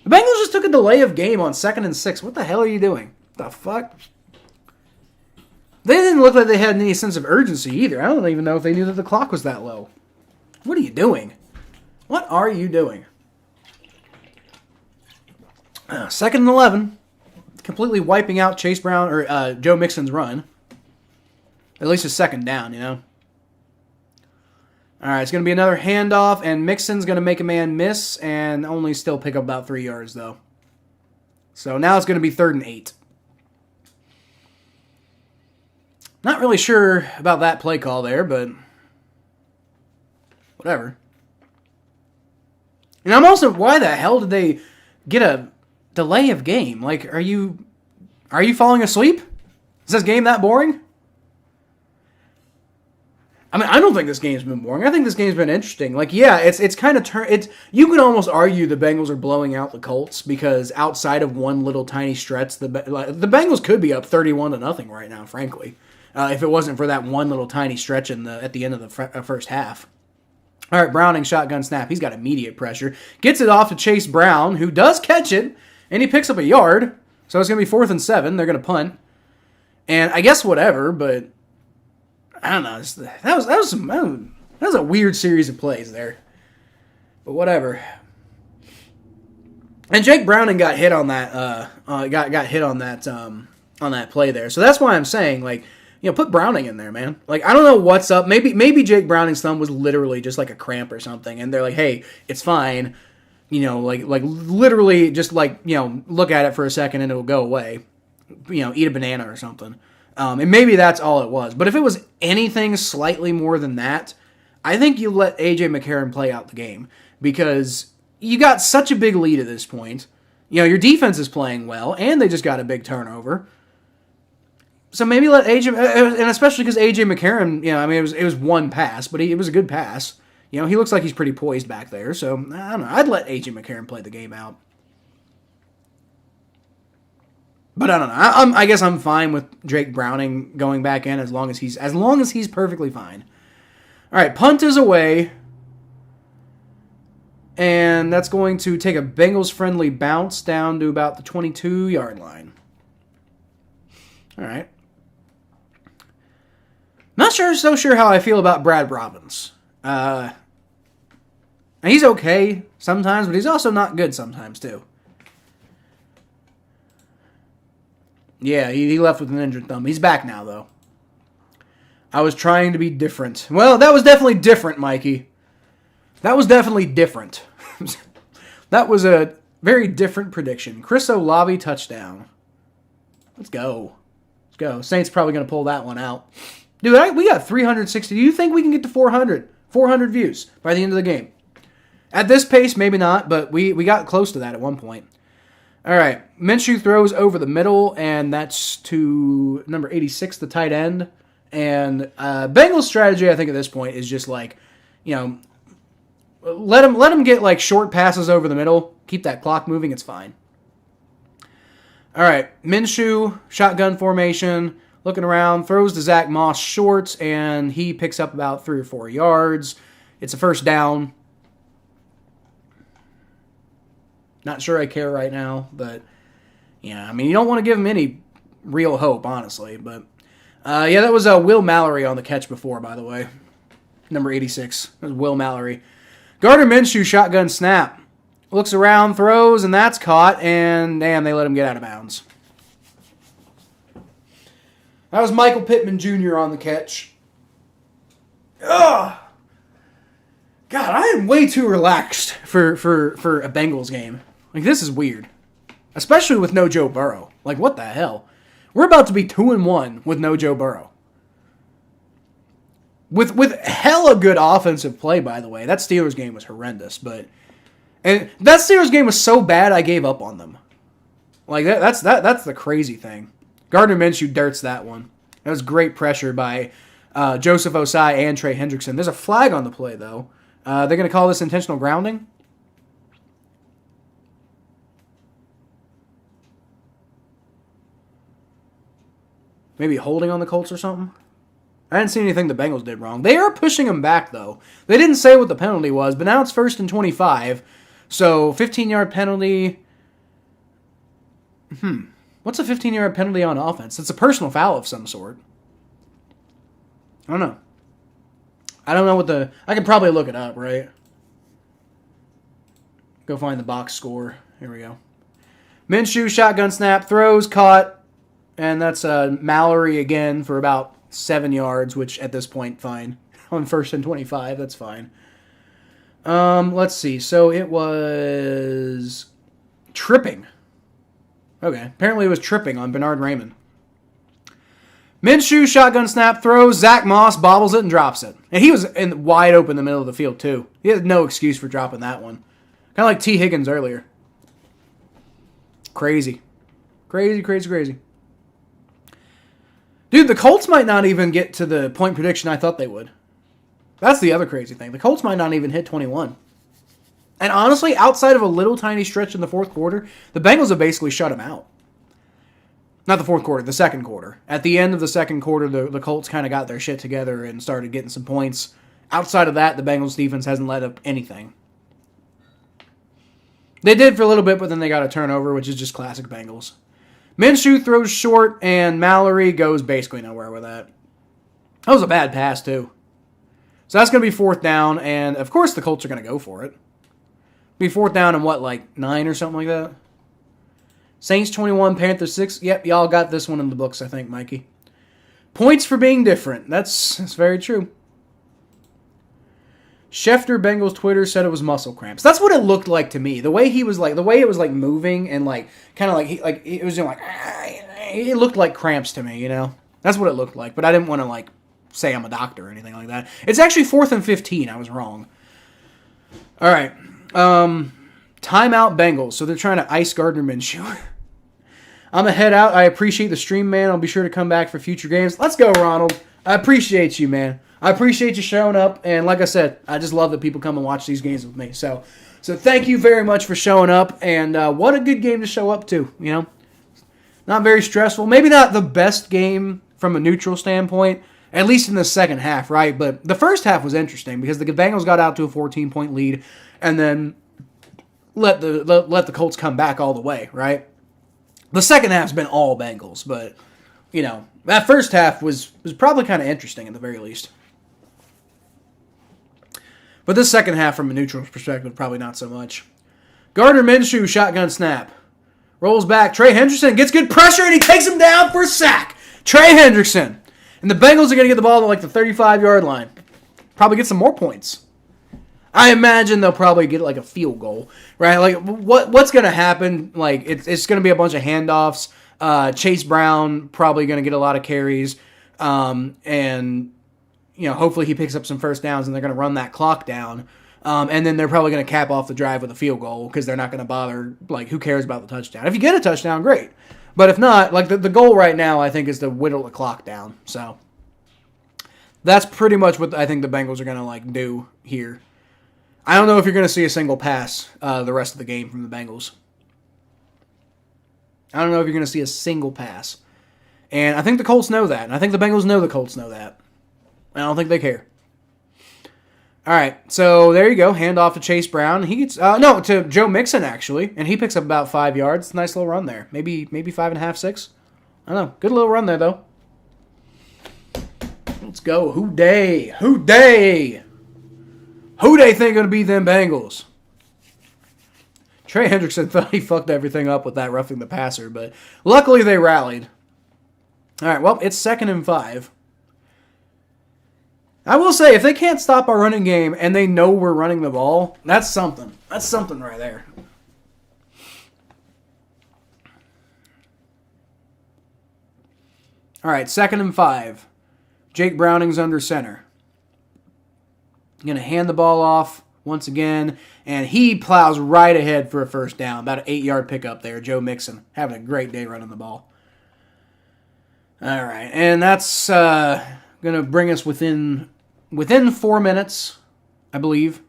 The Bengals just took a delay of game on 2nd and 6. What the hell are you doing? What the fuck? They didn't look like they had any sense of urgency either. I don't even know if they knew that the clock was that low. What are you doing? What are you doing? 2nd and 11. Completely wiping out Chase Brown or Joe Mixon's run. At least a 2nd down, All right, it's going to be another handoff, and Mixon's going to make a man miss and only still pick up about 3 yards, though. So now it's going to be 3rd and 8. Not really sure about that play call there, but whatever. And I'm also, why the hell did they get a delay of game? Are you falling asleep? Is this game that boring? I don't think this game's been boring. I think this game's been interesting. It's kind of you could almost argue the Bengals are blowing out the Colts because outside of one little tiny stretch, the Bengals could be up 31-0 right now, frankly, if it wasn't for that one little tiny stretch at the end of the first half. All right, Browning shotgun snap. He's got immediate pressure. Gets it off to Chase Brown, who does catch it, and he picks up a yard. So it's going to be 4th and 7. They're going to punt, and I guess whatever, but. I don't know. That was a weird series of plays there, but whatever. And Jake Browning got hit on that. Got hit on that play there. So that's why I'm saying, put Browning in there, man. I don't know what's up. Maybe Jake Browning's thumb was literally just like a cramp or something, and they're like, hey, it's fine. Literally just look at it for a second and it'll go away. Eat a banana or something. And maybe that's all it was. But if it was anything slightly more than that, I think you let A.J. McCarron play out the game. Because you got such a big lead at this point. Your defense is playing well, and they just got a big turnover. So maybe let A.J. And especially because A.J. McCarron, it was one pass, but it was a good pass. He looks like he's pretty poised back there. So, I don't know. I'd let A.J. McCarron play the game out. But I don't know. I guess I'm fine with Jake Browning going back in as long as he's perfectly fine. All right, punt is away, and that's going to take a Bengals friendly bounce down to about the 22-yard line. All right. Not so sure how I feel about Brad Robbins. He's okay sometimes, but he's also not good sometimes too. Yeah, he left with an injured thumb. He's back now, though. I was trying to be different. Well, that was definitely different, Mikey. That was definitely different. That was a very different prediction. Chris Olave touchdown. Let's go. Let's go. Saints probably going to pull that one out. Dude, we got 360. Do you think we can get to 400? 400 views by the end of the game. At this pace, maybe not, but we got close to that at one point. All right. Minshew throws over the middle, and that's to number 86, the tight end. And Bengals' strategy, I think, at this point is just like, let him get like short passes over the middle. Keep that clock moving. It's fine. All right. Minshew, shotgun formation, looking around, throws to Zach Moss short, and he picks up about 3 or 4 yards. It's a first down. Not sure I care right now, but yeah, I mean, you don't want to give him any real hope, honestly. But yeah, that was Will Mallory on the catch before, by the way. Number 86. That was Will Mallory. Gardner Minshew, shotgun snap. Looks around, throws, and that's caught, and damn, they let him get out of bounds. That was Michael Pittman Jr. on the catch. Ugh! God, I am way too relaxed for a Bengals game. Like, this is weird. Especially with no Joe Burrow. Like, what the hell? We're about to be 2-1 with no Joe Burrow. With hella good offensive play, by the way. That Steelers game was horrendous, and that Steelers game was so bad I gave up on them. Like, that's the crazy thing. Gardner Minshew dirts that one. That was great pressure by Joseph Osai and Trey Hendrickson. There's a flag on the play, though. They're going to call this intentional grounding. Maybe holding on the Colts or something? I didn't see anything the Bengals did wrong. They are pushing them back, though. They didn't say what the penalty was, but now it's 1st and 25. So, 15-yard penalty. What's a 15-yard penalty on offense? It's a personal foul of some sort. I don't know. I don't know what I could probably look it up, right? Go find the box score. Here we go. Minshew, shotgun snap, throws, caught. And that's Mallory again for about 7 yards, which at this point, fine. On 1st and 25, that's fine. Let's see. So it was tripping. Okay. Apparently it was tripping on Bernard Raymond. Minshew, shotgun snap, throws. Zach Moss bobbles it and drops it. And he was wide open in the middle of the field, too. He had no excuse for dropping that one. Kind of like T. Higgins earlier. Crazy. Crazy. Dude, the Colts might not even get to the point prediction I thought they would. That's the other crazy thing. The Colts might not even hit 21. And honestly, outside of a little tiny stretch in the fourth quarter, the Bengals have basically shut them out. Not the fourth quarter, the second quarter. At the end of the second quarter, the Colts kind of got their shit together and started getting some points. Outside of that, the Bengals defense hasn't let up anything. They did for a little bit, but then they got a turnover, which is just classic Bengals. Minshew throws short, and Mallory goes basically nowhere with that. That was a bad pass, too. So that's going to be 4th down, and of course the Colts are going to go for it. Be 4th down and what, like 9 or something like that? Saints 21, Panthers 6. Yep, y'all got this one in the books, I think, Mikey. Points for being different. That's very true. Schefter Bengals Twitter said it was muscle cramps. That's what it looked like to me. The way he was like, the way it was like moving and like kind of like it was like it looked like cramps to me. You know, that's what it looked like. But I didn't want to like say I'm a doctor or anything like that. It's actually 4th and 15. I was wrong. All right, timeout Bengals. So they're trying to ice Gardner Minshew. I'm a head out. I appreciate the stream, man. I'll be sure to come back for future games. Let's go, Ronald. I appreciate you, man. I appreciate you showing up, and like I said, I just love that people come and watch these games with me. So thank you very much for showing up, and what a good game to show up to, you know? Not very stressful. Maybe not the best game from a neutral standpoint, at least in the second half, right? But the first half was interesting because the Bengals got out to a 14-point lead and then let the Colts come back all the way, right? The second half's been all Bengals, but, you know, that first half was probably kind of interesting at the very least. But this second half, from a neutral perspective, probably not so much. Gardner Minshew, shotgun snap. Rolls back. Trey Hendrickson gets good pressure, and he takes him down for a sack. Trey Hendrickson. And the Bengals are going to get the ball to like the 35-yard line. Probably get some more points. I imagine they'll probably get like a field goal, right? Like what's going to happen? Like it's going to be a bunch of handoffs. Chase Brown probably going to get a lot of carries, and hopefully he picks up some first downs, and they're going to run that clock down. And then they're probably going to cap off the drive with a field goal because they're not going to bother. Like, who cares about the touchdown? If you get a touchdown, great. But if not, like the goal right now, I think, is to whittle the clock down. So that's pretty much what I think the Bengals are going to like do here. I don't know if you're going to see a single pass the rest of the game from the Bengals. I don't know if you're going to see a single pass. And I think the Colts know that. And I think the Bengals know the Colts know that. I don't think they care. All right, so there you go. Hand off to Chase Brown. He gets to Joe Mixon, actually, and he picks up about 5 yards. Nice little run there. Maybe 5.5, 6. I don't know. Good little run there, though. Let's go. Who they think going to beat them Bengals? Trey Hendrickson thought he fucked everything up with that roughing the passer, but luckily they rallied. All right, well, it's 2nd and 5. I will say, if they can't stop our running game and they know we're running the ball, that's something. That's something right there. All right, 2nd and 5. Jake Browning's under center. Going to hand the ball off once again, and he plows right ahead for a first down. About an 8-yard pickup there. Joe Mixon having a great day running the ball. All right, and that's going to bring us within 4 minutes, I believe.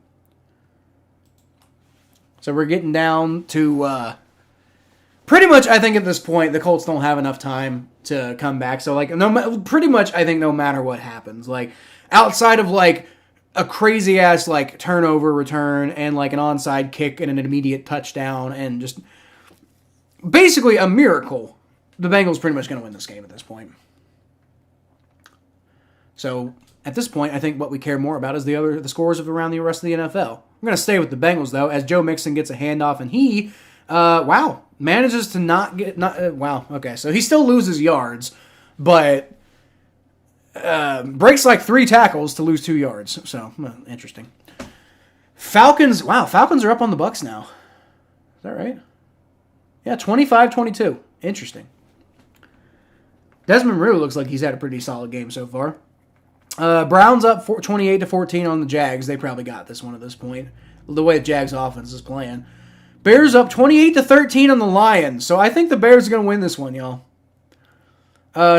So we're getting down to pretty much, I think at this point, the Colts don't have enough time to come back. So, like, pretty much, I think no matter what happens, like, outside of, like, a crazy-ass, like, turnover return and, like, an onside kick and an immediate touchdown and just basically a miracle, the Bengals pretty much going to win this game at this point. So, at this point, I think what we care more about is the scores of around the rest of the NFL. I'm going to stay with the Bengals, though, as Joe Mixon gets a handoff, and he, manages to not get, okay, so he still loses yards, but breaks like 3 tackles to lose 2 yards, so, interesting. Falcons are up on the Bucs now. Is that right? Yeah, 25-22. Interesting. Desmond Ridder looks like he's had a pretty solid game so far. Browns up 28-14 on the Jags. They probably got this one at this point. The way the Jags offense is playing. Bears up 28-13 on the Lions. So I think the Bears are going to win this one, y'all.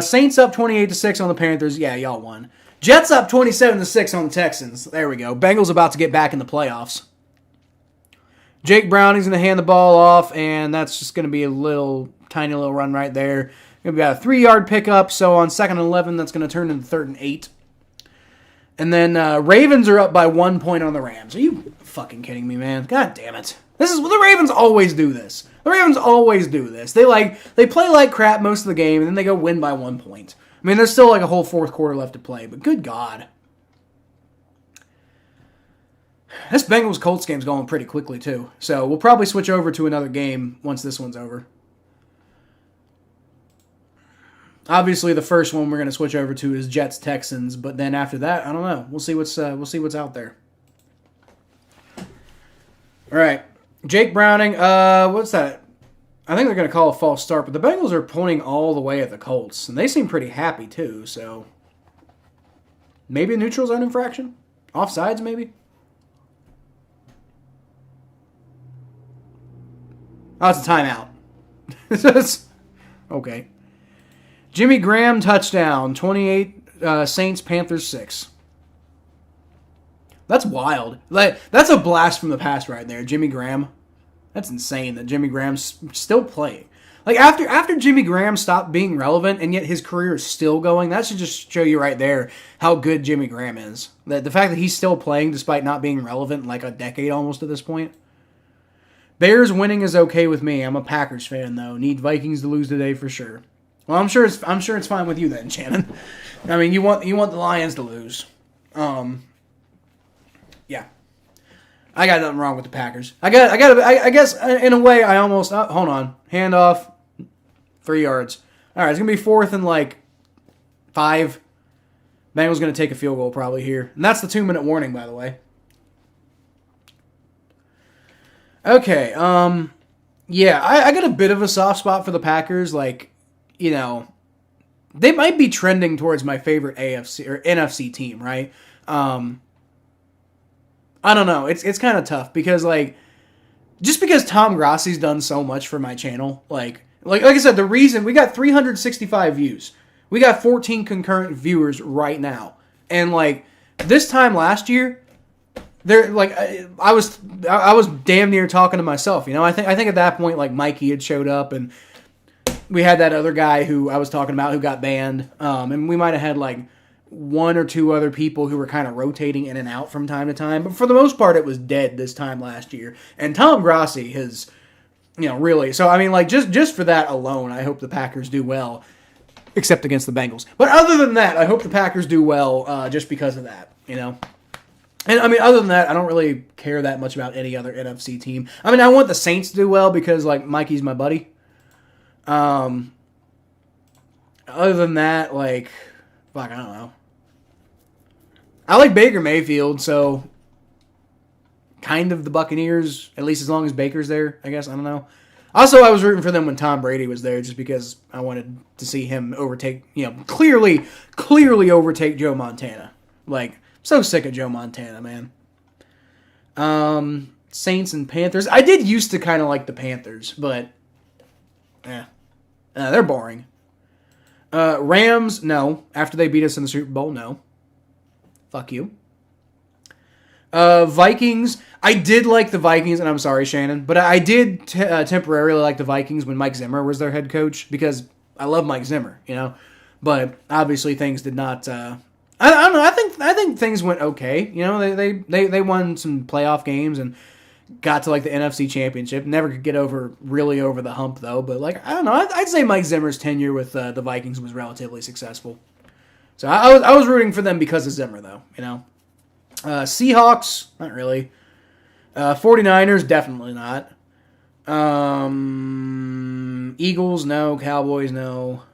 Saints up 28-6 on the Panthers. Yeah, y'all won. Jets up 27-6 on the Texans. There we go. Bengals about to get back in the playoffs. Jake Browning's going to hand the ball off, and that's just going to be a tiny little run right there. We've got a 3-yard pickup, so on 2nd and 11, that's going to turn into 3rd and 8. And then Ravens are up by 1 point on the Rams. Are you fucking kidding me, man? God damn it. The Ravens always do this. The Ravens always do this. They play like crap most of the game, and then they go win by 1 point. I mean, there's still like a whole 4th quarter left to play, but good God. This Bengals-Colts game's going pretty quickly, too. So we'll probably switch over to another game once this one's over. Obviously, the first one we're going to switch over to is Jets-Texans, but then after that, I don't know. We'll see what's out there. All right, Jake Browning. What's that? I think they're going to call a false start, but the Bengals are pointing all the way at the Colts, and they seem pretty happy too. So maybe a neutral zone infraction, offsides maybe. Oh, it's a timeout. Okay. Jimmy Graham touchdown, 28, Saints, Panthers 6. That's wild. That's a blast from the past right there, Jimmy Graham. That's insane that Jimmy Graham's still playing. Like, after Jimmy Graham stopped being relevant and yet his career is still going, that should just show you right there how good Jimmy Graham is. The fact that he's still playing despite not being relevant in like a decade almost at this point. Bears winning is okay with me. I'm a Packers fan, though. Need Vikings to lose today for sure. Well, I'm sure it's fine with you then, Shannon. I mean, you want the Lions to lose. Yeah. I got nothing wrong with the Packers. I guess in a way I almost hold on. Hand off 3 yards. All right, it's going to be 4th and like 5. Bengals going to take a field goal probably here. And that's the 2-minute warning, by the way. Okay. Yeah, I got a bit of a soft spot for the Packers. Like, you know, they might be trending towards my favorite AFC or NFC team, right? I don't know. It's kind of tough because like just because Tom Grassi's done so much for my channel, like I said, the reason we got 365 views, we got 14 concurrent viewers right now, and like this time last year, there like I was damn near talking to myself. You know, I think at that point like Mikey had showed up and we had that other guy who I was talking about who got banned, and we might have had like one or two other people who were kind of rotating in and out from time to time. But for the most part, it was dead this time last year. And Tom Grassi has, you know, really. So, I mean, like, just for that alone, I hope the Packers do well, except against the Bengals. But other than that, I hope the Packers do well just because of that, you know. And, I mean, other than that, I don't really care that much about any other NFC team. I mean, I want the Saints to do well because, like, Mikey's my buddy. Other than that, like, fuck, I don't know. I like Baker Mayfield, so kind of the Buccaneers, at least as long as Baker's there, I guess. I don't know. Also, I was rooting for them when Tom Brady was there just because I wanted to see him overtake, you know, clearly overtake Joe Montana. Like, so sick of Joe Montana, man. Saints and Panthers. I did used to kind of like the Panthers, but they're boring. Rams, no. After they beat us in the Super Bowl, no. Fuck you. Vikings. I did like the Vikings, and I'm sorry, Shannon, but I did temporarily like the Vikings when Mike Zimmer was their head coach because I love Mike Zimmer, you know. But obviously things did not. I don't know. I think things went okay. You know, they won some playoff games and got to like the NFC Championship. Never could get really over the hump though. But like I don't know. I'd say Mike Zimmer's tenure with the Vikings was relatively successful. So I was rooting for them because of Zimmer, though, you know. Seahawks, not really. 49ers, definitely not. Eagles, no. Cowboys, no.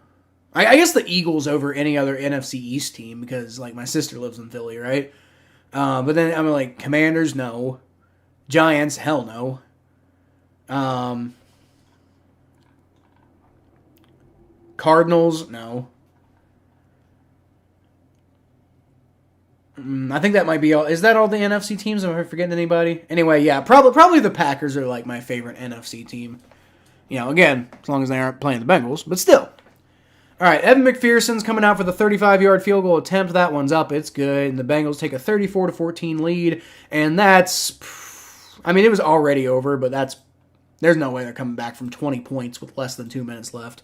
I guess the Eagles over any other NFC East team because, like, my sister lives in Philly, right? But then I'm like, Commanders, no. Giants, hell no. Cardinals, no. I think that might be all. Is that all the NFC teams? Am I forgetting anybody? Anyway, yeah, probably the Packers are like my favorite NFC team. You know, again, as long as they aren't playing the Bengals, but still. All right, Evan McPherson's coming out for the 35-yard field goal attempt. That one's up. It's good. And the Bengals take a 34-14 lead. And that's, I mean, it was already over, but there's no way they're coming back from 20 points with less than 2 minutes left.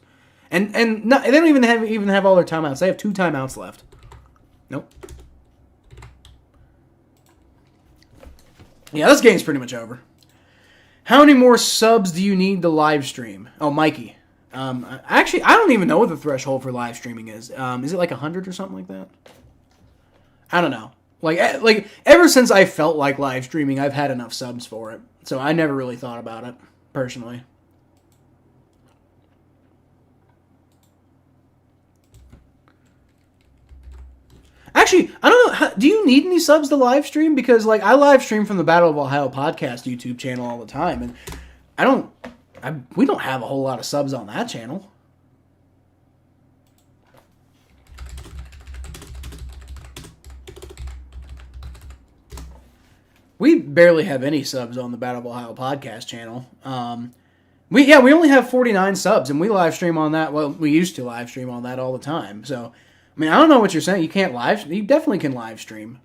And no, they don't even have all their timeouts. They have 2 timeouts left. Nope. Yeah, this game's pretty much over. How many more subs do you need to live stream? Oh, Mikey. Actually, I don't even know what the threshold for live streaming is. Is it like 100 or something like that? I don't know. Like ever since I felt like live streaming, I've had enough subs for it. So I never really thought about it, personally. Actually, I don't know. Do you need any subs to live stream? Because like I live stream from the Battle of Ohio podcast YouTube channel all the time, and we don't have a whole lot of subs on that channel. We barely have any subs on the Battle of Ohio podcast channel. We only have 49 subs, and we live stream on that. Well, we used to live stream on that all the time. So, I mean, I don't know what you're saying. You can't live. You definitely can live stream.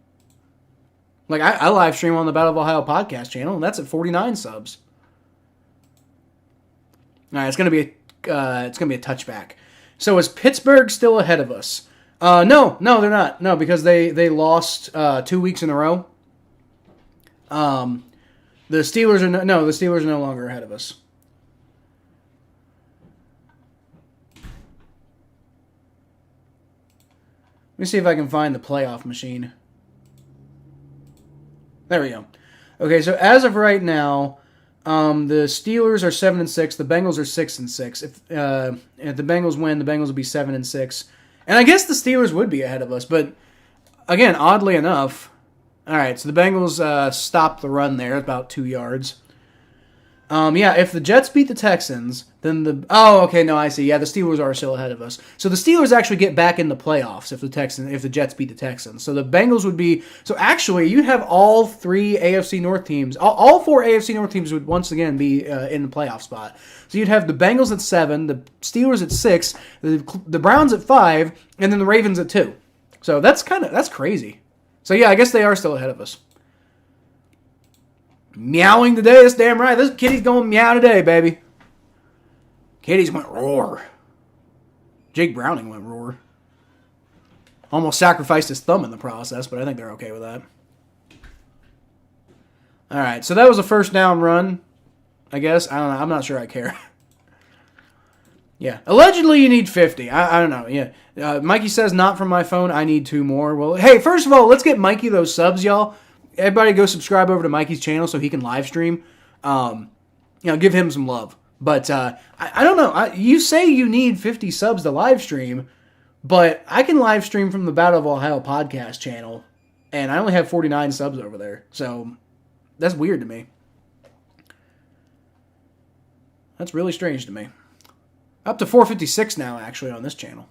Like I live stream on the Battle of Ohio podcast channel, and that's at 49 subs. All right, it's gonna be a touchback. So is Pittsburgh still ahead of us? No, they're not. No, because they lost 2 weeks in a row. The Steelers are no longer ahead of us. Let me see if I can find the playoff machine. There we go. Okay, so as of right now, the Steelers are 7-6. The Bengals are 6-6. If the Bengals win, the Bengals will be 7-6. And I guess the Steelers would be ahead of us, but again, oddly enough. All right, so the Bengals stopped the run there, about 2 yards. Yeah, if the Jets beat the Texans, then the... Oh, okay, no, I see. Yeah, the Steelers are still ahead of us. So the Steelers actually get back in the playoffs if the Jets beat the Texans. So the Bengals would be... So actually, you'd have all three AFC North teams... All four AFC North teams would once again be in the playoff spot. So you'd have the Bengals at 7, the Steelers at 6, the Browns at 5, and then the Ravens at 2. So that's crazy. So yeah, I guess they are still ahead of us. Meowing today, that's damn right. This kitty's going meow today, baby. Kitties went roar. Jake Browning went roar. Almost sacrificed his thumb in the process, but I think they're okay with that. Alright, so that was a first down run, I guess. I don't know. I'm not sure I care. Yeah. Allegedly, you need 50. I don't know. Yeah. Mikey says, not from my phone. I need 2 more. Well, hey, first of all, let's get Mikey those subs, y'all. Everybody go subscribe over to Mikey's channel so he can live stream. Give him some love. But I don't know. You say you need 50 subs to live stream, but I can live stream from the Battle of Ohio podcast channel, and I only have 49 subs over there. So that's weird to me. That's really strange to me. Up to 456 now, actually, on this channel.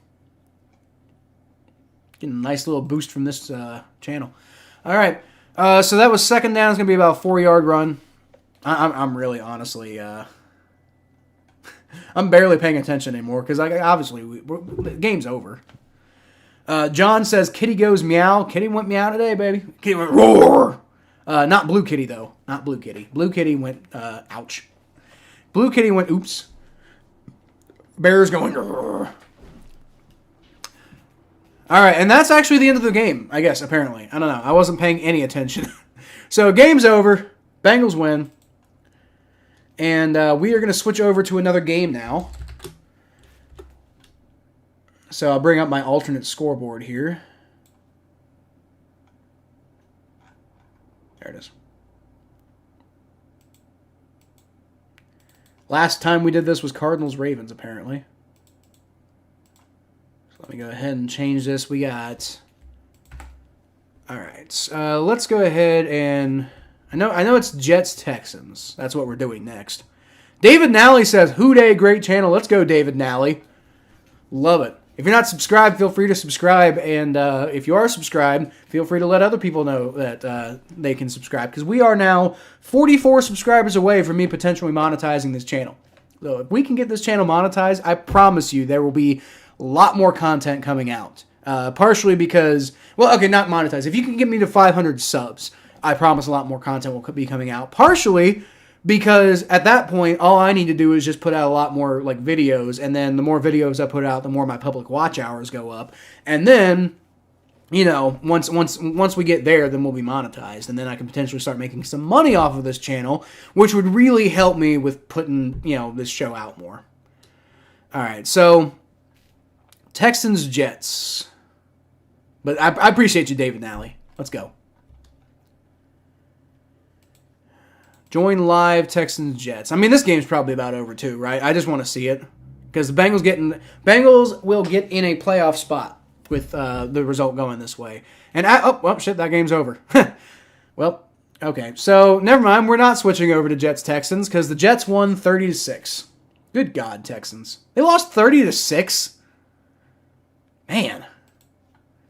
Getting a nice little boost from this channel. All right. So that was second down. It's going to be about a 4-yard run. I'm really, honestly, I'm barely paying attention anymore because obviously the game's over. John says, Kitty goes meow. Kitty went meow today, baby. Kitty went roar. Not Blue Kitty, though. Not Blue Kitty. Blue Kitty went, ouch. Blue Kitty went, oops. Bears going, roar. All right, and that's actually the end of the game, I guess, apparently. I don't know. I wasn't paying any attention. So, game's over. Bengals win. And we are going to switch over to another game now. So, I'll bring up my alternate scoreboard here. There it is. Last time we did this was Cardinals-Ravens, apparently. Let me go ahead and change this. We got... Alright, let's go ahead and... I know it's Jets-Texans. That's what we're doing next. David Nally says, Hooday, great channel. Let's go, David Nally. Love it. If you're not subscribed, feel free to subscribe. And if you are subscribed, feel free to let other people know that they can subscribe. Because we are now 44 subscribers away from me potentially monetizing this channel. So if we can get this channel monetized, I promise you there will be a lot more content coming out. Partially because, well, okay, not monetized. If you can get me to 500 subs, I promise a lot more content will be coming out. Partially because at that point, all I need to do is just put out a lot more like videos, and then the more videos I put out, the more my public watch hours go up. And then, you know, once we get there, then we'll be monetized, and then I can potentially start making some money off of this channel, which would really help me with putting, you know, this show out more. All right, so Texans Jets. But I appreciate you, David Nally. Let's go. Join live Texans Jets. I mean, this game's probably about over too, right? I just want to see it because the Bengals will get in a playoff spot with the result going this way. And shit, that game's over. Well, okay, so never mind. We're not switching over to Jets Texans because the Jets won 30-6. Good God, Texans! They lost 30-6. Man,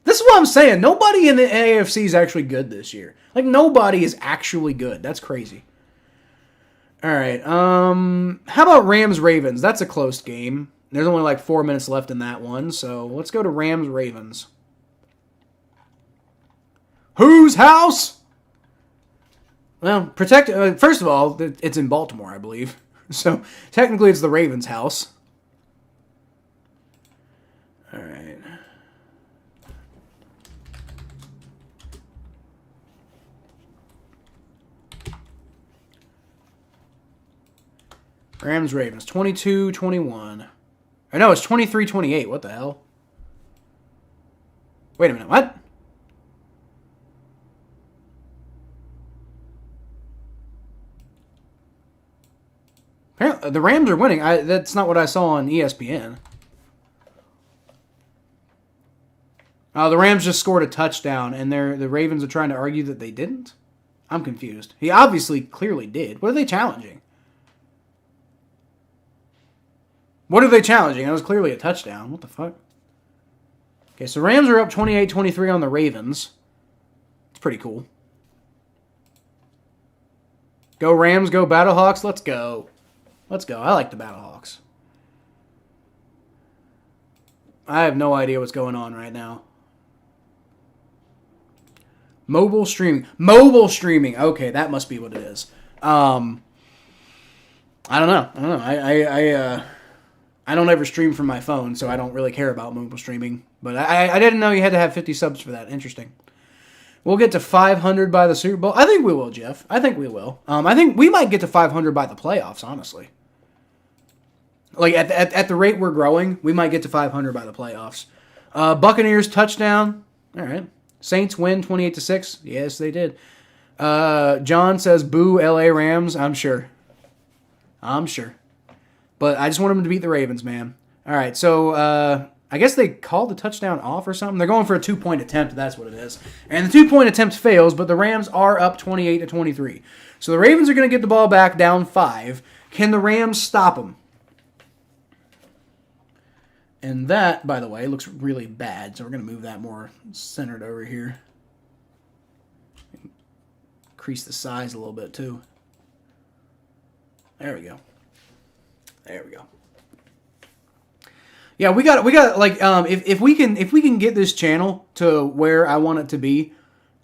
this is what I'm saying. Nobody in the AFC is actually good this year. Like nobody is actually good. That's crazy. All right. How about Rams-Ravens? That's a close game. There's only like 4 minutes left in that one, so let's go to Rams-Ravens. Whose house? Well, first of all, it's in Baltimore, I believe. So technically it's the Ravens' house. All right. Rams-Ravens, 22-21. I know, it's 23-28. What the hell? Wait a minute, what? Apparently, the Rams are winning. That's not what I saw on ESPN. The Rams just scored a touchdown, and the Ravens are trying to argue that they didn't? I'm confused. He obviously clearly did. What are they challenging? What are they challenging? That was clearly a touchdown. What the fuck? Okay, so Rams are up 28-23 on the Ravens. It's pretty cool. Go Rams, go Battlehawks. Let's go. Let's go. I like the Battlehawks. I have no idea what's going on right now. Mobile streaming. Mobile streaming. Okay, that must be what it is. I don't know. I don't ever stream from my phone, so I don't really care about mobile streaming. But I didn't know you had to have 50 subs for that. Interesting. We'll get to 500 by the Super Bowl. I think we will, Jeff. I think we will. I think we might get to 500 by the playoffs, honestly. Like, at the rate we're growing, we might get to 500 by the playoffs. Buccaneers touchdown. All right. Saints win 28-6. Yes, they did. John says, boo, LA Rams. I'm sure. But I just want them to beat the Ravens, man. All right, so I guess they called the touchdown off or something. They're going for a 2-point attempt. That's what it is. And the 2-point attempt fails, but the Rams are up 28-23. So the Ravens are going to get the ball back down 5. Can the Rams stop them? And that, by the way, looks really bad. So we're going to move that more centered over here. Increase the size a little bit too. There we go. There we go. Yeah, we got like if we can get this channel to where I want it to be,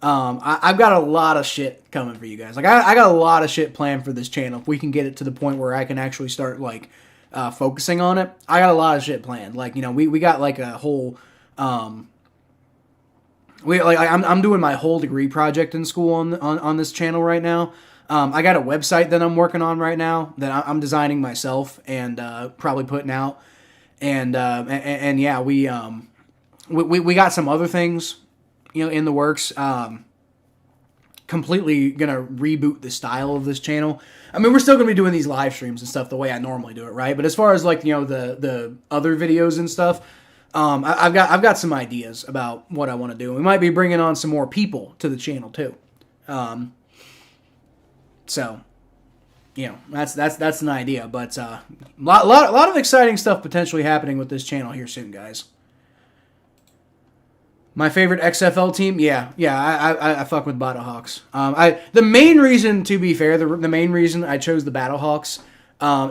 I've got a lot of shit coming for you guys. Like I got a lot of shit planned for this channel. If we can get it to the point where I can actually start like focusing on it, I got a lot of shit planned. Like, you know, we got like a whole I'm doing my whole degree project in school on this channel right now. I got a website that I'm working on right now that I'm designing myself and probably putting out. And yeah, we got some other things, you know, in the works. Completely gonna reboot the style of this channel. I mean, we're still gonna be doing these live streams and stuff the way I normally do it, right? But as far as like, you know, the other videos and stuff, I've got some ideas about what I want to do. We might be bringing on some more people to the channel too. So, you know, that's an idea. But lot of exciting stuff potentially happening with this channel here soon, guys. My favorite XFL team, yeah, I fuck with Battlehawks. The main reason, to be fair, the main reason I chose the Battlehawks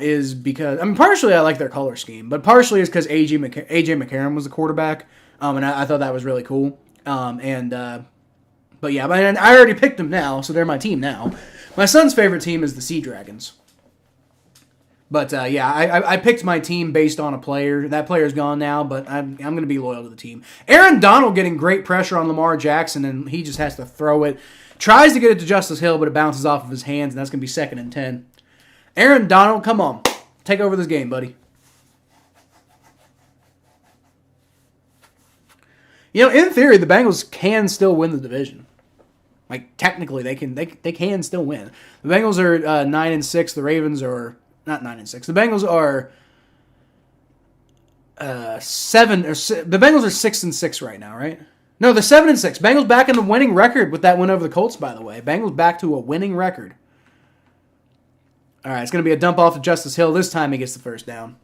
is because, I mean, partially I like their color scheme, but partially is because AJ McCarron was the quarterback, and I thought that was really cool. But yeah, but I already picked them now, so they're my team now. My son's favorite team is the Sea Dragons. But yeah, I picked my team based on a player. That player's gone now, but I'm going to be loyal to the team. Aaron Donald getting great pressure on Lamar Jackson, and he just has to throw it. Tries to get it to Justice Hill, but it bounces off of his hands, and that's going to be 2nd and 10. Aaron Donald, come on. Take over this game, buddy. You know, in theory, the Bengals can still win the division. Like, technically, they can still win. The Bengals are 9-6. The Ravens are... Not 9-6. The Bengals are 7. The Bengals are 6-6 right now, right? No, they're 7-6. Bengals back in the winning record with that win over the Colts, by the way. Bengals back to a winning record. All right, it's going to be a dump off to Justice Hill. This time he gets the first down.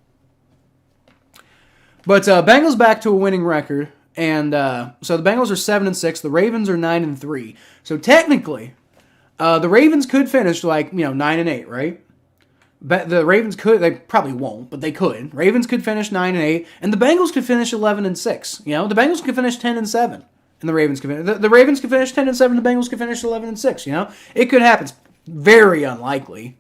But Bengals back to a winning record, and so the Bengals are 7-6. The Ravens are 9-3. So technically, the Ravens could finish like 9-8, right? But the Ravens could, they probably won't, but they could. Ravens could finish 9-8, and the Bengals could finish 11-6. You know, the Bengals could finish 10-7, and the Ravens could finish. The Ravens could finish 10-7, the Bengals could finish 11-6. You know, it could happen. It's very unlikely.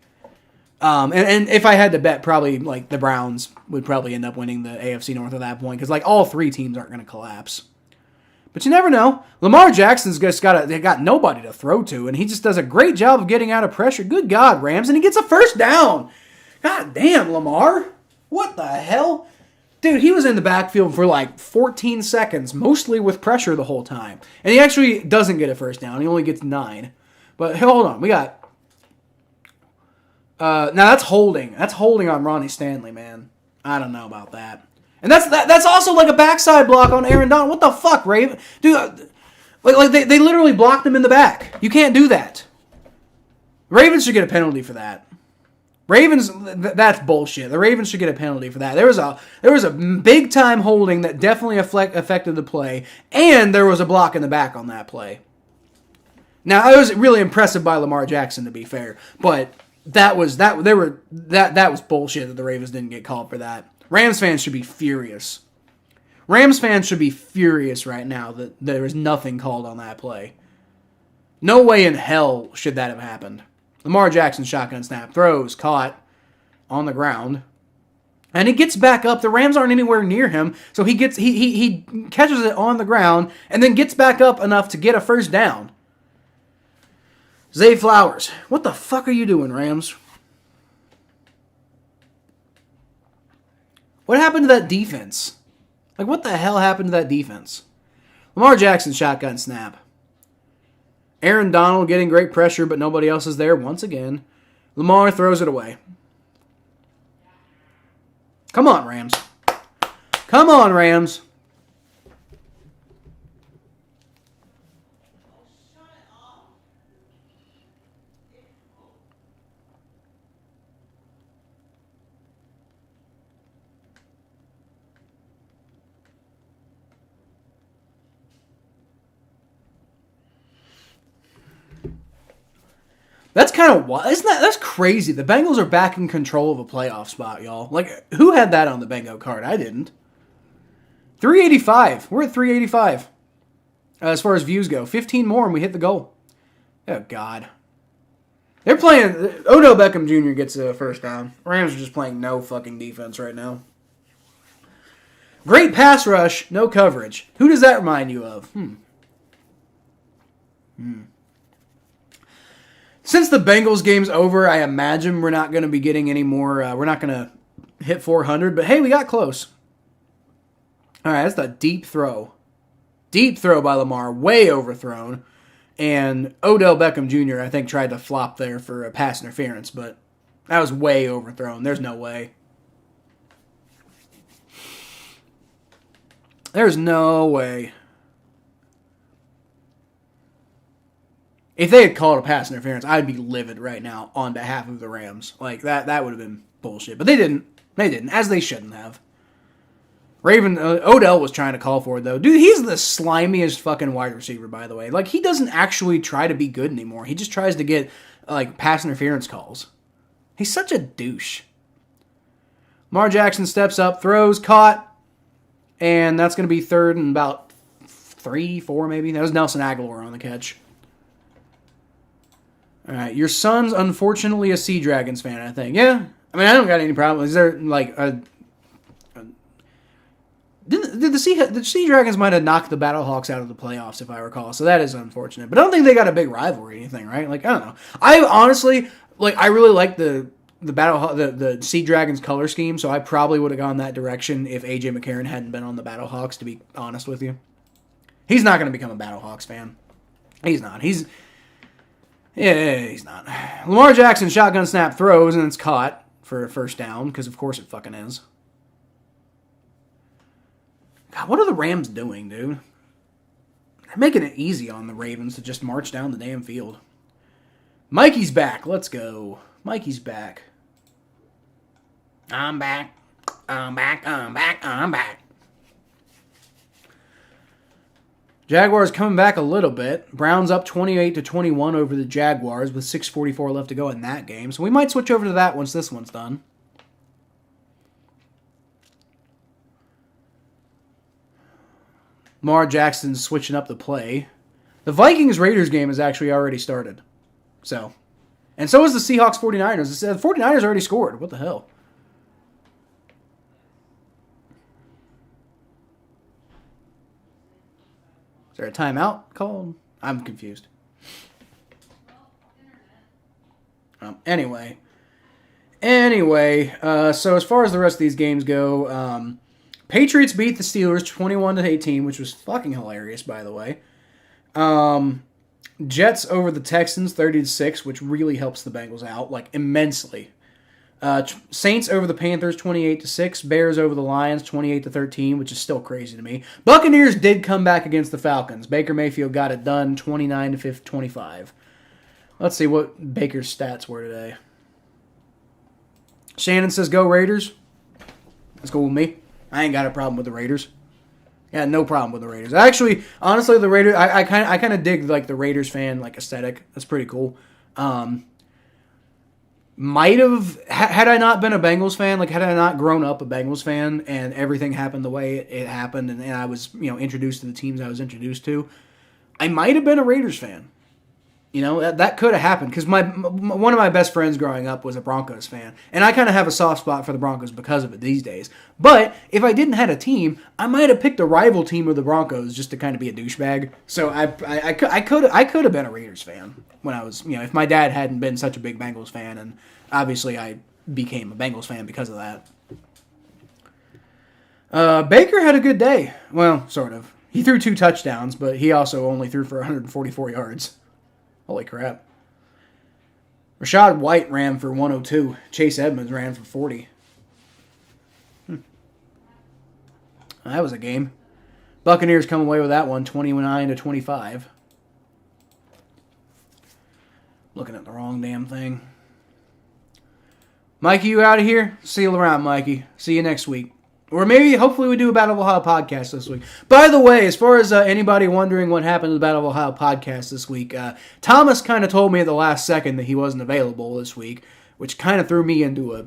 And if I had to bet, probably like the Browns would probably end up winning the AFC North at that point, because like all three teams aren't going to collapse. But you never know. Lamar Jackson's just got nobody to throw to, and he just does a great job of getting out of pressure. Good God, Rams, and he gets a first down. God damn, Lamar. What the hell? Dude, he was in the backfield for like 14 seconds, mostly with pressure the whole time. And he actually doesn't get a first down. He only gets 9. But hold on, we got... now that's holding. That's holding on Ronnie Stanley, man. I don't know about that. And that's also like a backside block on Aaron Donald. What the fuck, Raven? Dude, like they literally blocked him in the back. You can't do that. Ravens should get a penalty for that. Ravens, that's bullshit. The Ravens should get a penalty for that. There was a big time holding that definitely affected the play, and there was a block in the back on that play. Now, I was really impressive by Lamar Jackson, to be fair, but that was bullshit that the Ravens didn't get called for that. Rams fans should be furious. Rams fans should be furious right now that there was nothing called on that play. No way in hell should that have happened. Lamar Jackson shotgun snap, throws, caught on the ground, and he gets back up. The Rams aren't anywhere near him, so he catches it on the ground and then gets back up enough to get a first down. Zay Flowers, what the fuck are you doing, Rams? What happened to that defense? Like, what the hell happened to that defense? Lamar Jackson shotgun snap. Aaron Donald getting great pressure, but nobody else is there once again. Lamar throws it away. Come on, Rams. Come on, Rams. That's kind of wild. That's crazy. The Bengals are back in control of a playoff spot, y'all. Like, who had that on the bingo card? I didn't. 385. We're at 385. As far as views go. 15 more and we hit the goal. Oh, God. They're playing... Odell Beckham Jr. gets a first down. Rams are just playing no fucking defense right now. Great pass rush, no coverage. Who does that remind you of? Since the Bengals game's over, I imagine we're not going to be getting any more... we're not going to hit 400, but hey, we got close. All right, that's a deep throw. Deep throw by Lamar, way overthrown. And Odell Beckham Jr., I think, tried to flop there for a pass interference, but that was way overthrown. There's no way. There's no way. If they had called a pass interference, I'd be livid right now on behalf of the Rams. Like, that would have been bullshit. But they didn't. They didn't, as they shouldn't have. Odell was trying to call for it, though. Dude, he's the slimiest fucking wide receiver, by the way. Like, he doesn't actually try to be good anymore. He just tries to get, like, pass interference calls. He's such a douche. Lamar Jackson steps up, throws, caught, and that's going to be third and about 3, 4 maybe. That was Nelson Aguilar on the catch. All right, your son's unfortunately a Sea Dragons fan, I think. Yeah, I mean, I don't got any problem. Is there, like, the Sea Dragons might have knocked the Battlehawks out of the playoffs, if I recall, so that is unfortunate. But I don't think they got a big rivalry or anything, right? Like, I don't know. I honestly, like, I really like the Sea Dragons color scheme, so I probably would have gone that direction if A.J. McCarron hadn't been on the Battlehawks, to be honest with you. He's not going to become a Battlehawks fan. He's not. He's not. Lamar Jackson shotgun snap throws, and it's caught for a first down, because of course it fucking is. God, what are the Rams doing, dude? They're making it easy on the Ravens to just march down the damn field. Mikey's back. Let's go. Mikey's back. I'm back. I'm back. I'm back. I'm back. Jaguars coming back a little bit. Browns up 28-21 over the Jaguars with 6:44 left to go in that game. So we might switch over to that once this one's done. Lamar Jackson's switching up the play. The Vikings-Raiders game has actually already started. And so is the Seahawks-49ers. The 49ers already scored. What the hell? Is there a timeout called? I'm confused. Anyway, so as far as the rest of these games go, Patriots beat the Steelers 21-18, which was fucking hilarious, by the way. Jets over the Texans 30-6, which really helps the Bengals out, like, immensely. Saints over the Panthers 28-6. Bears over the Lions 28-13, which is still crazy to me. Buccaneers did come back against the Falcons. Baker Mayfield got it done 29-25. Let's see what Baker's stats were today. Shannon says, go Raiders. That's cool with me. I ain't got a problem with the Raiders. Yeah, no problem with the Raiders. Actually, honestly, the Raiders, I kind of dig like the Raiders fan like aesthetic. That's pretty cool. Might have, had I not been a Bengals fan, like had I not grown up a Bengals fan and everything happened the way it happened and I was, introduced to the teams I was introduced to, I might have been a Raiders fan. That could have happened because one of my best friends growing up was a Broncos fan, and I kind of have a soft spot for the Broncos because of it these days. But if I didn't have a team, I might have picked a rival team of the Broncos just to kind of be a douchebag. So I could have been a Raiders fan when I was, if my dad hadn't been such a big Bengals fan, and obviously I became a Bengals fan because of that. Baker had a good day. Well, sort of. He threw 2 touchdowns, but he also only threw for 144 yards. Holy crap. Rashad White ran for 102. Chase Edmonds ran for 40. That was a game. Buccaneers come away with that one, 29-25. Looking at the wrong damn thing. Mikey, you out of here? See you around, Mikey. See you next week. Or maybe, hopefully, we do a Battle of Ohio podcast this week. By the way, as far as anybody wondering what happened to the Battle of Ohio podcast this week, Thomas kind of told me at the last second that he wasn't available this week, which kind of threw me into a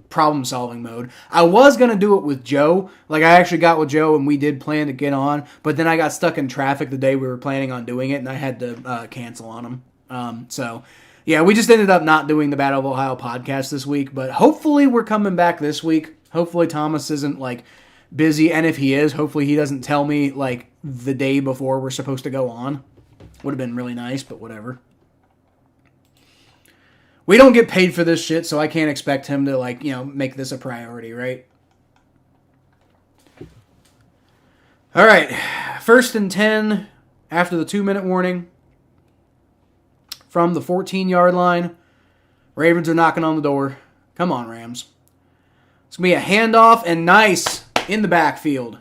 problem-solving mode. I was going to do it with Joe. I actually got with Joe, and we did plan to get on, but then I got stuck in traffic the day we were planning on doing it, and I had to cancel on him. Yeah, we just ended up not doing the Battle of Ohio podcast this week, but hopefully we're coming back this week. Hopefully Thomas isn't, busy, and if he is, hopefully he doesn't tell me, the day before we're supposed to go on. Would have been really nice, but whatever. We don't get paid for this shit, so I can't expect him to, make this a priority, right? All right, 1st and 10 after the 2-minute warning from the 14-yard line. Ravens are knocking on the door. Come on, Rams. It's going to be a handoff, and nice in the backfield.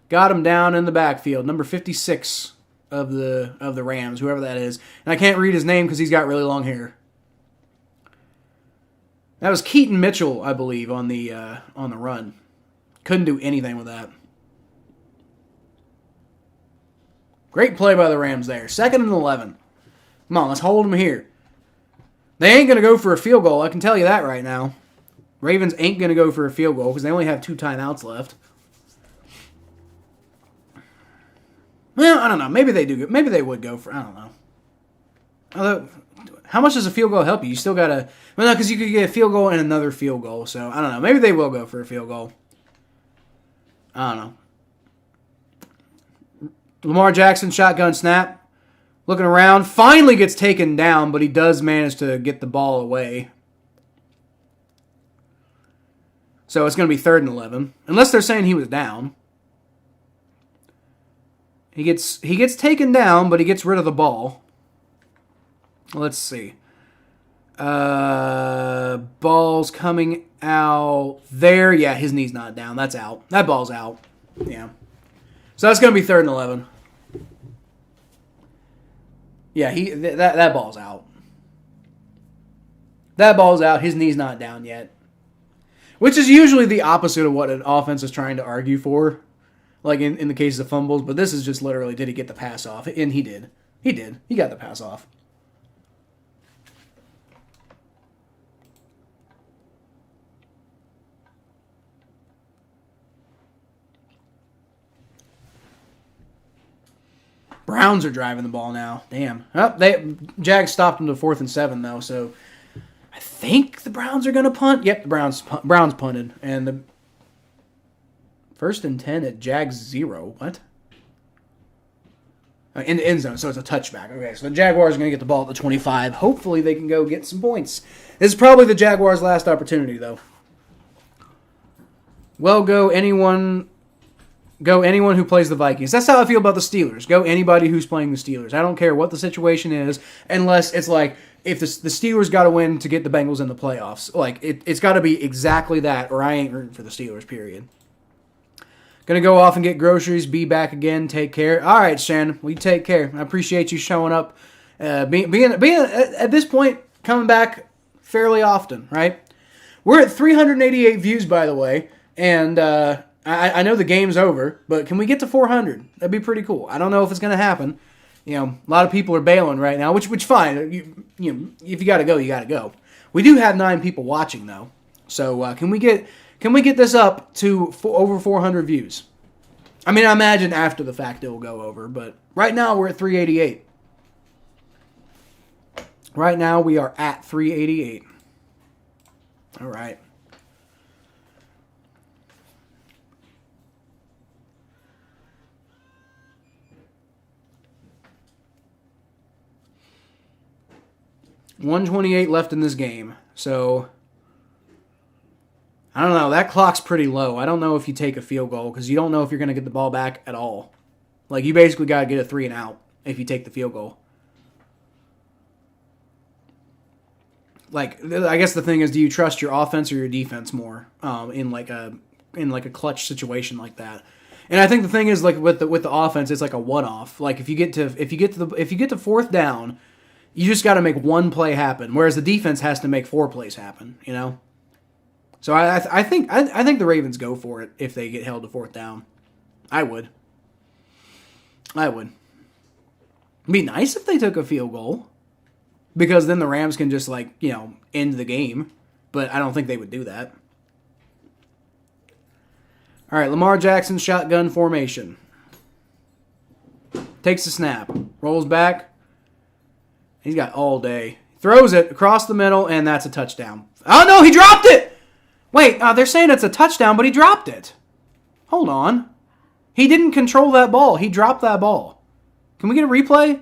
Got him down in the backfield. Number 56 of the Rams, whoever that is. And I can't read his name because he's got really long hair. That was Keaton Mitchell, I believe, on the run. Couldn't do anything with that. Great play by the Rams there. 2nd and 11. Come on, let's hold them here. They ain't going to go for a field goal, I can tell you that right now. Ravens ain't going to go for a field goal because they only have 2 timeouts left. Well, I don't know. Maybe they do. Maybe they would go for. I don't know. Although, how much does a field goal help you? You still got to. Well, no, because you could get a field goal and another field goal. So I don't know. Maybe they will go for a field goal. I don't know. Lamar Jackson shotgun snap, looking around, finally gets taken down, but he does manage to get the ball away. So it's going to be 3rd and 11. Unless they're saying he was down. He gets taken down, but he gets rid of the ball. Let's see. Ball's coming out there. Yeah, his knee's not down. That's out. That ball's out. Yeah. So that's going to be 3rd and 11. Yeah, that ball's out. That ball's out. His knee's not down yet. Which is usually the opposite of what an offense is trying to argue for, in the case of fumbles. But this is just literally, did he get the pass off? And he did. He did. He got the pass off. Browns are driving the ball now. Damn. Oh, Jags stopped them to 4th and 7, though, so I think the Browns are going to punt. Yep, the Browns punted. And the 1st and 10 at Jags 0. What? In the end zone, so it's a touchback. Okay, so the Jaguars are going to get the ball at the 25. Hopefully they can go get some points. This is probably the Jaguars' last opportunity, though. Well, go anyone who plays the Vikings. That's how I feel about the Steelers. Go anybody who's playing the Steelers. I don't care what the situation is, unless it's if the Steelers got to win to get the Bengals in the playoffs. It's got to be exactly that, or I ain't rooting for the Steelers, period. Gonna go off and get groceries, be back again, take care. All right, Shannon, well, you take care. I appreciate you showing up. Being at this point, coming back fairly often, right? We're at 388 views, by the way, and I know the game's over, but can we get to 400? That'd be pretty cool. I don't know if it's going to happen. You know, a lot of people are bailing right now, which fine. You know, if you got to go, you got to go. We do have 9 people watching though, so can we get this up to over 400 views? I mean, I imagine after the fact it will go over, but right now we're at 388. Right now we are at 388. All right. $128 left in this game. So, I don't know. That clock's pretty low. I don't know if you take a field goal because you don't know if you're going to get the ball back at all. Like, you basically got to get a 3 and out if you take the field goal. Like, I guess the thing is, do you trust your offense or your defense more in like a clutch situation like that? And I think the thing is, like with the offense, it's like a one-off. Like if you get to 4th down, you just got to make one play happen, whereas the defense has to make 4 plays happen. You know. So I think the Ravens go for it if they get held to 4th down. I would. It'd be nice if they took a field goal. Because then the Rams can just, like, you know, end the game. But I don't think they would do that. All right, Lamar Jackson, shotgun formation. Takes the snap. Rolls back. He's got all day. Throws it across the middle, and that's a touchdown. Oh, no, he dropped it! Wait, they're saying it's a touchdown, but he dropped it. Hold on. He didn't control that ball. He dropped that ball. Can we get a replay?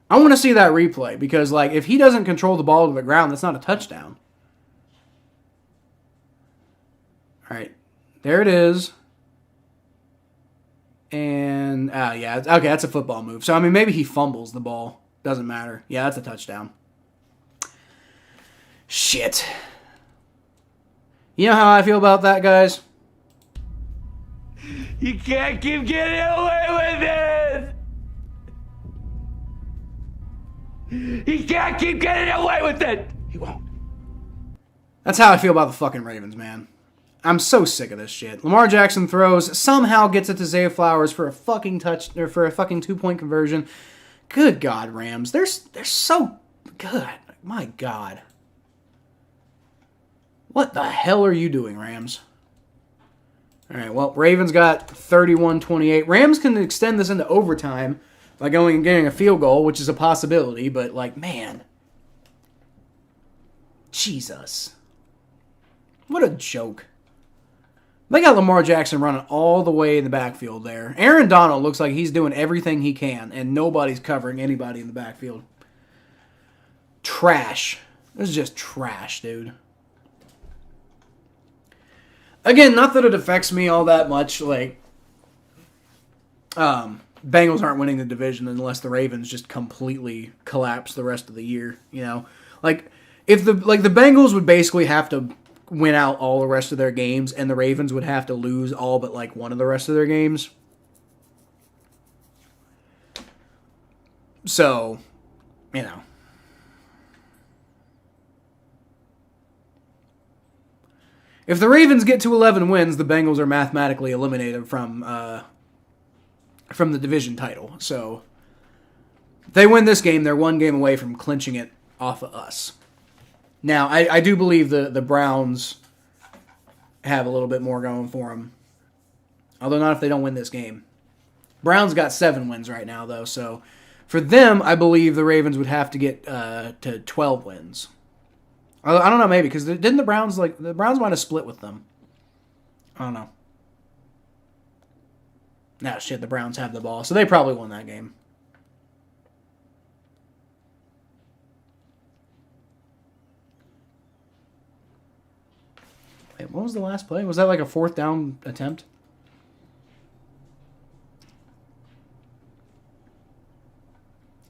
I want to see that replay because, like, if he doesn't control the ball to the ground, that's not a touchdown. All right. There it is. And, yeah. Okay, that's a football move. So, I mean, maybe he fumbles the ball. Doesn't matter. Yeah, that's a touchdown. Shit. You know how I feel about that, guys? You can't keep getting away with it! He can't keep getting away with it! He won't. That's how I feel about the fucking Ravens, man. I'm so sick of this shit. Lamar Jackson throws, somehow gets it to Zay Flowers for a fucking touch, or for a fucking 2-point conversion. Good God, Rams. They're so good. My God. What the hell are you doing, Rams? All right, well, Ravens got 31-28. Rams can extend this into overtime by going and getting a field goal, which is a possibility, but, like, man. Jesus. What a joke. They got Lamar Jackson running all the way in the backfield there. Aaron Donald looks like he's doing everything he can, and nobody's covering anybody in the backfield. Trash. This is just trash, dude. Again, not that it affects me all that much. Like, Bengals aren't winning the division unless the Ravens just completely collapse the rest of the year. You know, like if the Bengals would basically have to win out all the rest of their games, and the Ravens would have to lose all but like one of the rest of their games. So, you know. If the Ravens get to 11 wins, the Bengals are mathematically eliminated from the division title. So, if they win this game, they're one game away from clinching it off of us. Now, I do believe the Browns have a little bit more going for them. Although not if they don't win this game. Browns got 7 wins right now, though. So, for them, I believe the Ravens would have to get to 12 wins. I don't know, maybe, because didn't the Browns might have split with them. I don't know. Nah, shit, the Browns have the ball, so they probably won that game. Wait, what was the last play? Was that like a 4th down attempt?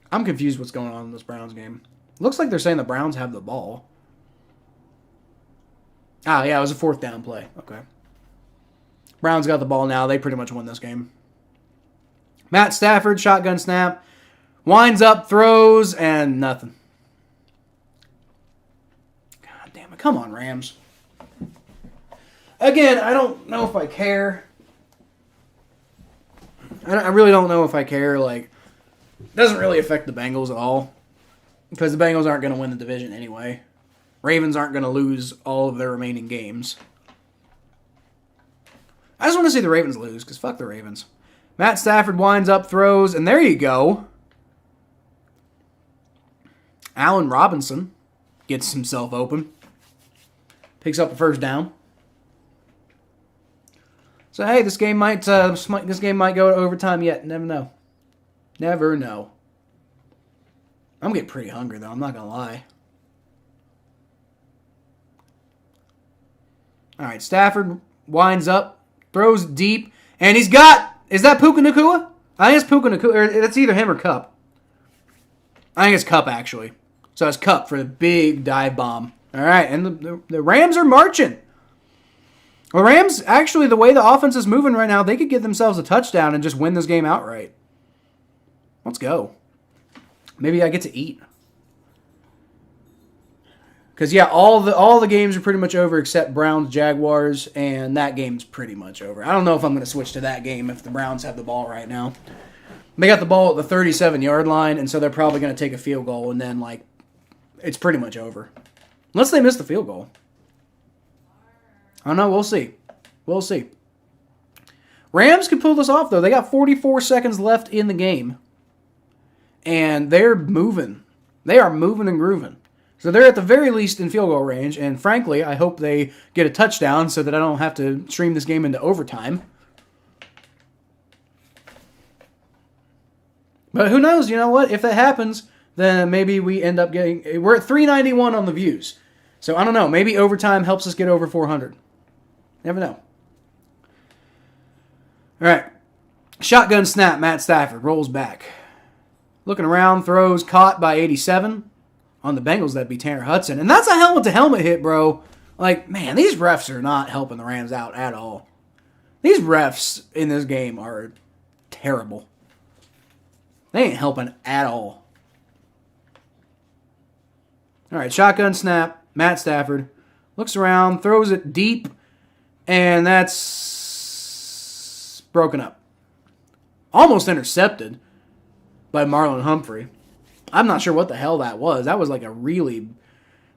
I'm confused what's going on in this Browns game. Looks like they're saying the Browns have the ball. Ah, yeah, it was a 4th down play. Okay. Browns got the ball now. They pretty much won this game. Matt Stafford, shotgun snap. Winds up, throws, and nothing. God damn it. Come on, Rams. Again, I don't know if I care. I really don't know if I care. Like, it doesn't really affect the Bengals at all. Because the Bengals aren't going to win the division anyway. Ravens aren't going to lose all of their remaining games. I just want to see the Ravens lose, because fuck the Ravens. Matt Stafford winds up, throws, and there you go. Allen Robinson gets himself open. Picks up the first down. So hey, this game might go to overtime yet. Never know. Never know. I'm getting pretty hungry though. I'm not gonna lie. All right, Stafford winds up, throws deep, and he's got. Is that Puka Nacua? I think it's Puka Nacua. Or that's either him or Cup. I think it's Cup actually. So it's Cup for the big dive bomb. All right, and the Rams are marching. The Rams, actually, the way the offense is moving right now, they could get themselves a touchdown and just win this game outright. Let's go. Maybe I get to eat. Because, yeah, all the games are pretty much over except Browns, Jaguars, and that game's pretty much over. I don't know if I'm going to switch to that game if the Browns have the ball right now. They got the ball at the 37-yard line, and so they're probably going to take a field goal, and then, like, it's pretty much over. Unless they miss the field goal. I don't know. We'll see. We'll see. Rams can pull this off, though. They got 44 seconds left in the game. And they're moving. They are moving and grooving. So they're at the very least in field goal range. And frankly, I hope they get a touchdown so that I don't have to stream this game into overtime. But who knows? You know what? If that happens, then maybe we end up getting... We're at 391 on the views. So I don't know. Maybe overtime helps us get over 400. Never know. All right. Shotgun snap. Matt Stafford rolls back. Looking around. Throws. Caught by 87. On the Bengals, that'd be Tanner Hudson. And that's a helmet-to-helmet hit, bro. Like, man, these refs are not helping the Rams out at all. These refs in this game are terrible. They ain't helping at all. All right, shotgun snap. Matt Stafford looks around, throws it deep, and that's broken up. Almost intercepted by Marlon Humphrey. I'm not sure what the hell that was. That was like a really...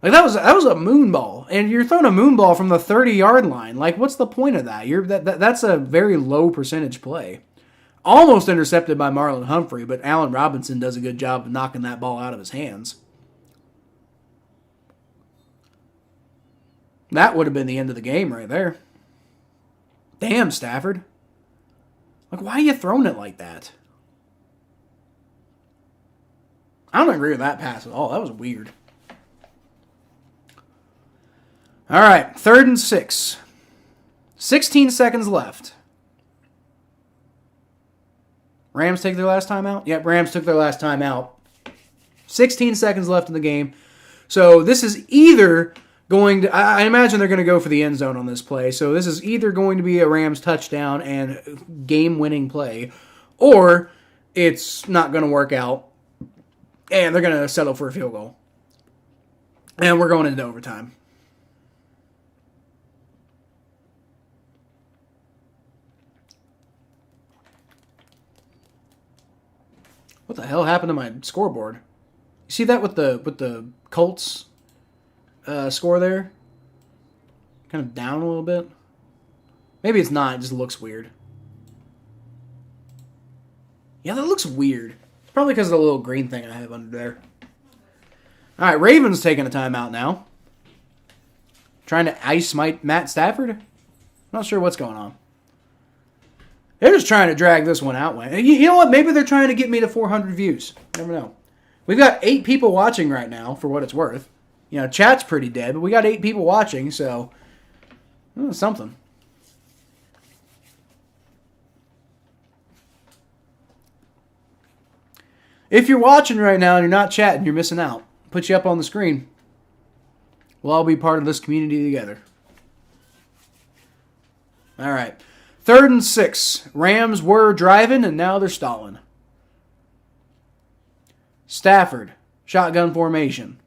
Like that was a moon ball. And you're throwing a moon ball from the 30-yard line. Like, what's the point of that? That's a very low percentage play. Almost intercepted by Marlon Humphrey, but Allen Robinson does a good job of knocking that ball out of his hands. That would have been the end of the game right there. Damn, Stafford. Like, why are you throwing it like that? I don't agree with that pass at all. That was weird. All right, 3rd and 6. 16 seconds left. Rams take their last time out? Yep, Rams took their last time out. 16 seconds left in the game. So this is either going to... I imagine they're going to go for the end zone on this play. So this is either going to be a Rams touchdown and game-winning play, or it's not going to work out, and they're going to settle for a field goal. And we're going into overtime. What the hell happened to my scoreboard? You see that with the Colts score there? Kind of down a little bit. Maybe it's not. It just looks weird. Yeah, that looks weird. It's probably because of the little green thing I have under there. All right, Ravens taking a timeout now. Trying to ice Matt Stafford? Not sure what's going on. They're just trying to drag this one out. You know what? Maybe they're trying to get me to 400 views. Never know. We've got 8 people watching right now, for what it's worth. You know, chat's pretty dead, but we got 8 people watching, so something. If you're watching right now and you're not chatting, you're missing out. Put you up on the screen. We'll all be part of this community together. All right. 3rd and 6. Rams were driving, and now they're stalling. Stafford, shotgun formation.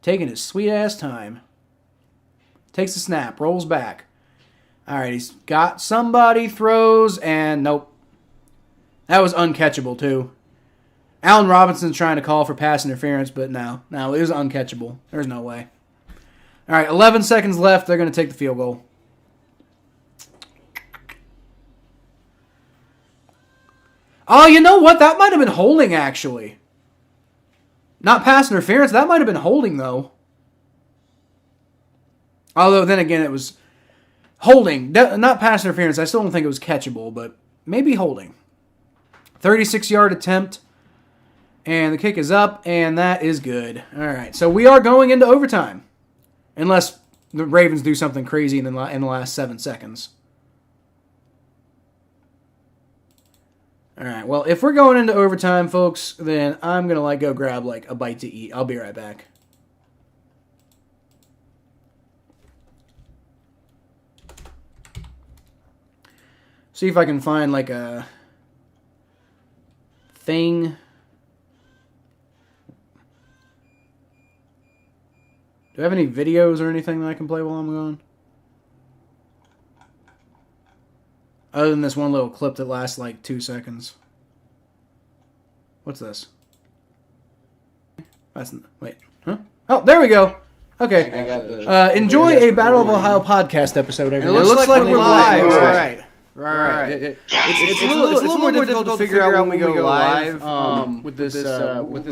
Taking his sweet-ass time. Takes the snap, rolls back. All right, he's got somebody, throws, and nope. That was uncatchable, too. Allen Robinson's trying to call for pass interference, but no, it was uncatchable. There's no way. All right, 11 seconds left. They're going to take the field goal. Oh, you know what? That might have been holding, actually. Not pass interference. That might have been holding, though. Although, then again, it was holding. Not pass interference. I still don't think it was catchable, but maybe holding. 36-yard attempt. And the kick is up, and that is good. All right, so we are going into overtime. Unless the Ravens do something crazy in the last 7 seconds. All right, well, if we're going into overtime, folks, then I'm going to go grab a bite to eat. I'll be right back. See if I can find a thing. Do I have any videos or anything that I can play while I'm gone? Other than this one little clip that lasts 2 seconds. What's this? Wait. Huh? Oh, there we go. Okay. Enjoy a Battle of Ohio podcast episode. It looks like we're live. All right. Right. It's a little more difficult to figure out when we go live with this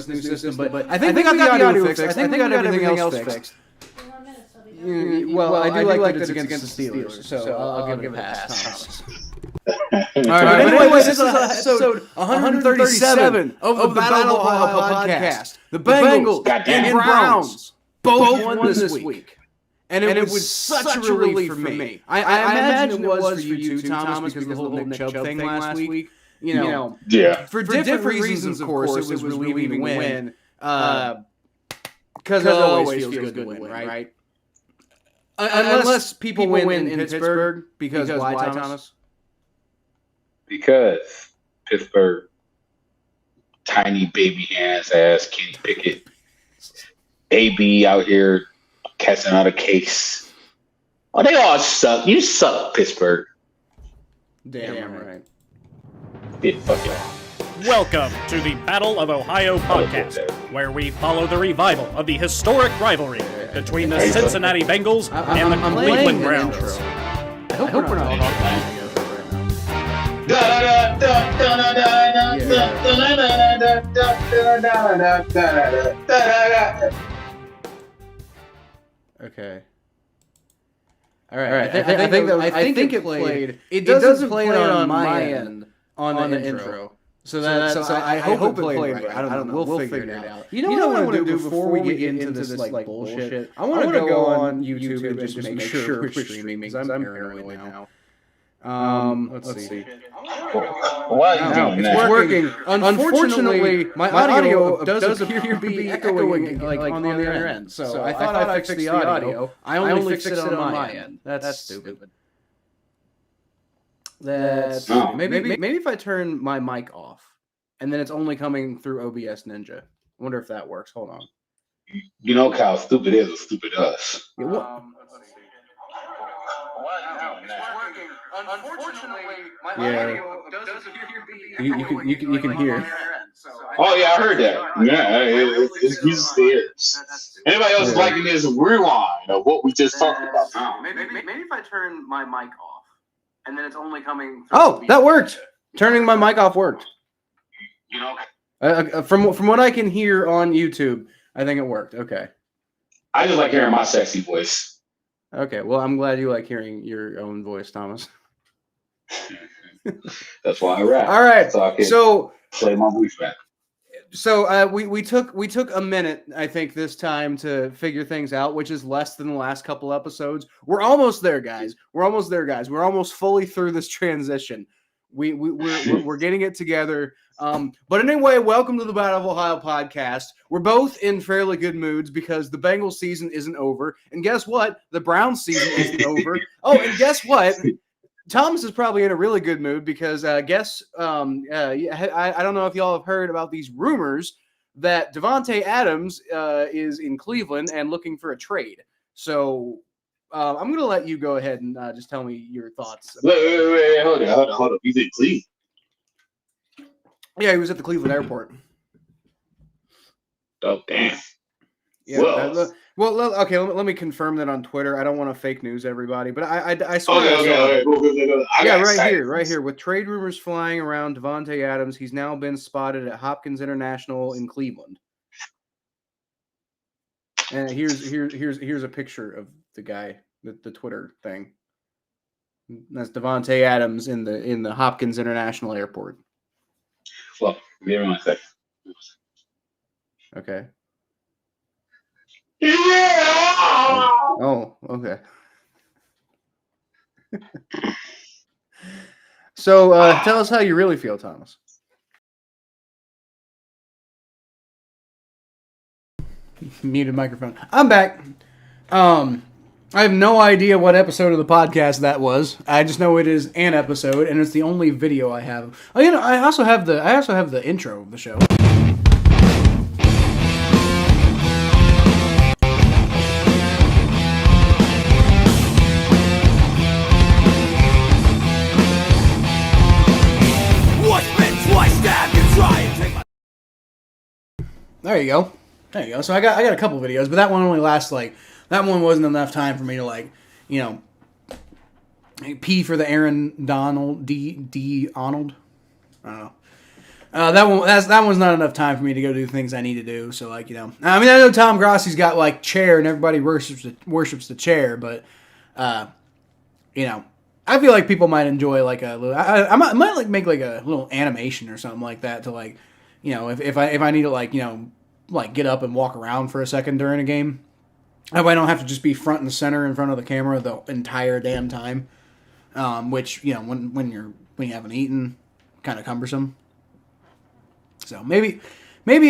new system, but I think we got the audio fixed. I think we got everything else fixed. Well, I do like that it's against the Steelers, so I'll give it a pass. All right, but anyway, this is episode 137 of the Battle of Ohio podcast. The Bengals and Browns both won this week. And it was such a relief for me. I imagine it was for you too, Thomas, because of the whole Nick Chubb thing last week. For different reasons, of course, it was relieving to win. Because it always feels good to win, right? Unless people win in Pittsburgh. Because why, Thomas? Because Pittsburgh, tiny baby hands ass Kenny Pickett, AB out here catching out a case. Oh, they all suck. You suck, Pittsburgh. Damn right. Bit fucking. Welcome to the Battle of Ohio podcast, where we follow the revival of the historic rivalry between the Cincinnati Bengals and the Cleveland Browns. I hope we're not all Okay. All right. I think it played. It doesn't play it on my end on the intro. So I hope it played right. I don't know. We'll figure it out. You know what I want to do before we get into this bullshit? I want to go on YouTube and just make sure we're streaming because I'm paranoid now. Let's see. Why are you doing that? It's working. Unfortunately, my audio does appear to be echoing on the other end. So I thought I fixed the audio. I only fixed it on my end. That's stupid. Maybe if I turn my mic off and then it's only coming through OBS Ninja. I wonder if that works. Hold on. You know how stupid is or stupid us. Unfortunately, my audio does appear to be you can hear. Oh yeah, I heard that. Yeah, it's uses the ears. Anybody else liking this rewind of what we just talked about? Maybe if I turn my mic off and then it's only coming. Oh, that worked. Turning my mic off worked. You know, from what I can hear on YouTube, I think it worked. Okay. I just like hearing my sexy voice. Okay, well, I'm glad you like hearing your own voice, Thomas. That's why I rap. All right, so play my voice back. So we took a minute, I think, this time to figure things out, which is less than the last couple episodes. We're almost there, guys. We're almost fully through this transition. We're getting it together. But anyway, welcome to the Battle of Ohio podcast. We're both in fairly good moods because the Bengals season isn't over. And guess what? The Browns season isn't over. Oh, and guess what? Thomas is probably in a really good mood because I don't know if y'all have heard about these rumors, that Devontae Adams is in Cleveland and looking for a trade. So I'm going to let you go ahead and just tell me your thoughts. Wait, hold on. He's in Cleveland. Yeah, he was at the Cleveland airport. Oh, damn. Yeah. Well, okay. Let me confirm that on Twitter. I don't want to fake news everybody, but I swear. Okay. Yeah, right here. With trade rumors flying around Devontae Adams, he's now been spotted at Hopkins International in Cleveland. And here's a picture of the guy, the Twitter thing. That's Devontae Adams in the Hopkins International Airport. Well, give me 1 second. Okay. Yeah. Oh, okay. So tell us how you really feel, Thomas. Muted microphone. I'm back. I have no idea what episode of the podcast that was. I just know it is an episode, and it's the only video I have. Oh, I also have the intro of the show. There you go. So I got a couple videos, but that one only lasts that one wasn't enough time for me to P for the Aaron Donald D Arnold. I don't know. That one's not enough time for me to go do things I need to do. So I know Tom Grossi's got chair and everybody worships the chair, but I feel like people might enjoy a little. I might make a little animation or something like that to if I need to get up and walk around for a second during a game. I don't have to just be front and center in front of the camera the entire damn time. Which when you haven't eaten, kind of cumbersome. So maybe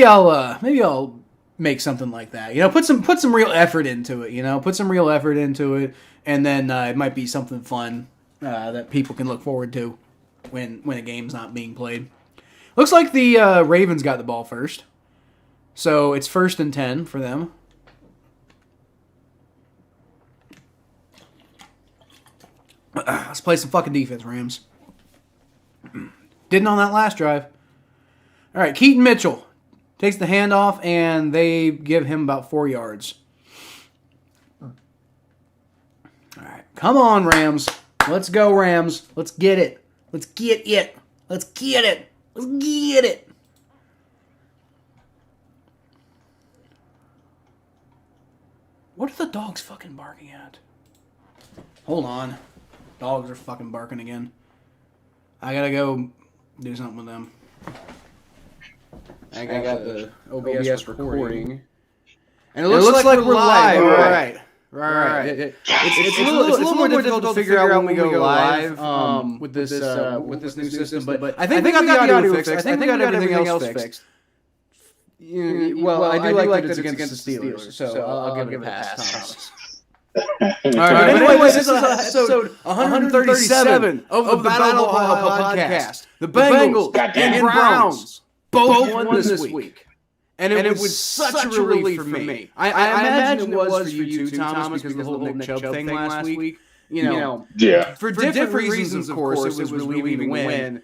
I'll make something like that. Put some real effort into it. Put some real effort into it, and then it might be something fun that people can look forward to when a game's not being played. Looks like the Ravens got the ball first. So it's 1st and 10 for them. Let's play some fucking defense, Rams. Didn't on that last drive. All right, Keaton Mitchell takes the handoff, and they give him about 4 yards. All right, come on, Rams. Let's go, Rams. Let's get it. Let's get it. Let's get it. Let's get it. What are the dogs fucking barking at? Hold on. Dogs are fucking barking again. I gotta go do something with them. I got the OBS recording. And it looks like we're live. Right. It's a little more difficult to figure out when we go live with this new system, but I think we got the audio fixed. I think we got everything else fixed. Well, I do like that it's against the Steelers, so I'll give it a pass, Thomas. All right, but anyway, this is episode 137 of the Battle of Ohio podcast. The Bengals and Browns both won this week. And it was such a relief for me. I imagine it was for you too, Thomas, because of the whole Nick Chubb thing last week. For different reasons, of course, it was relieving to win.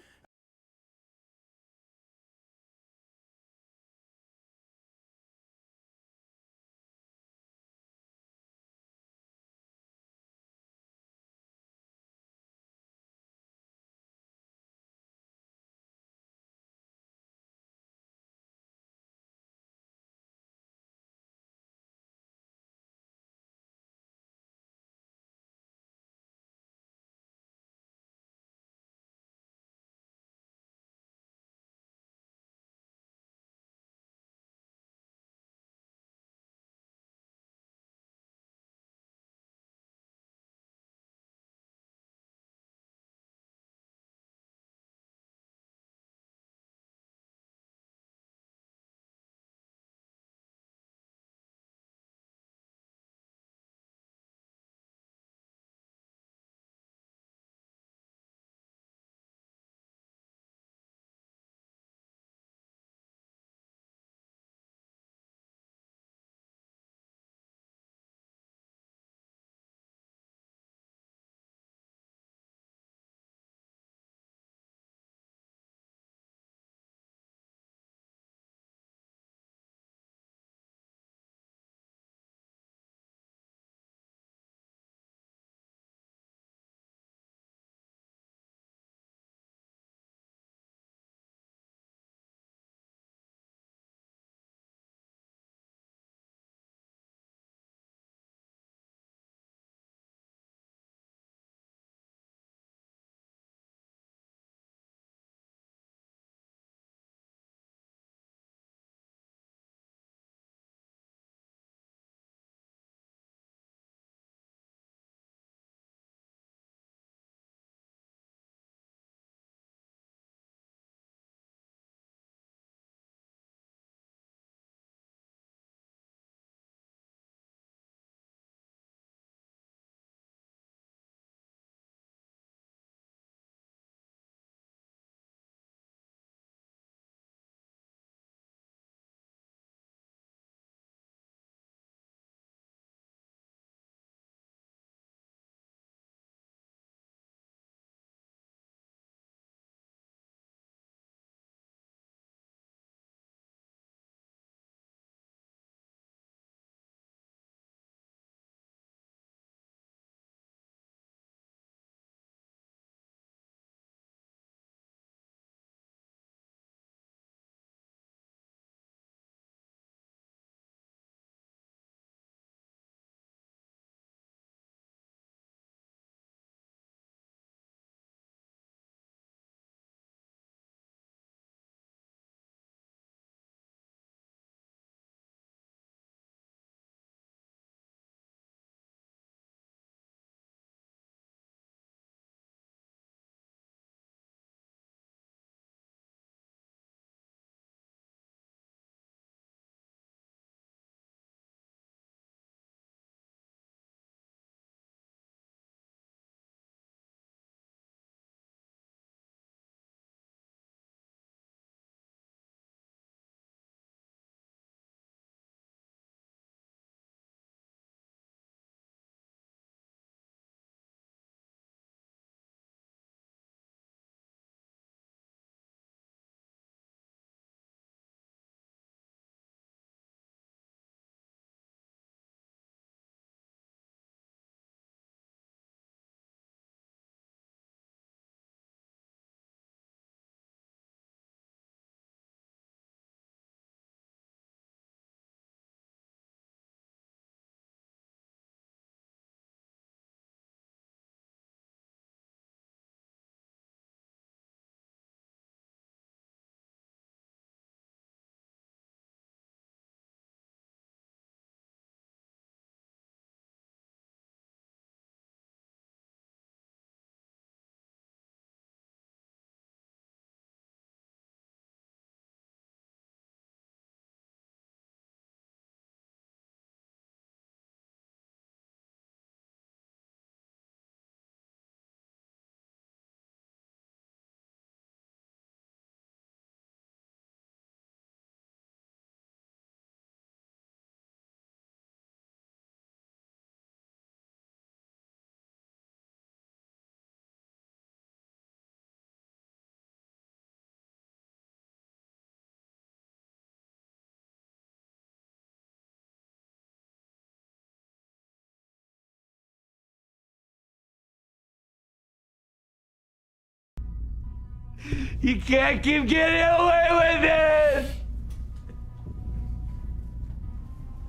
You can't keep getting away with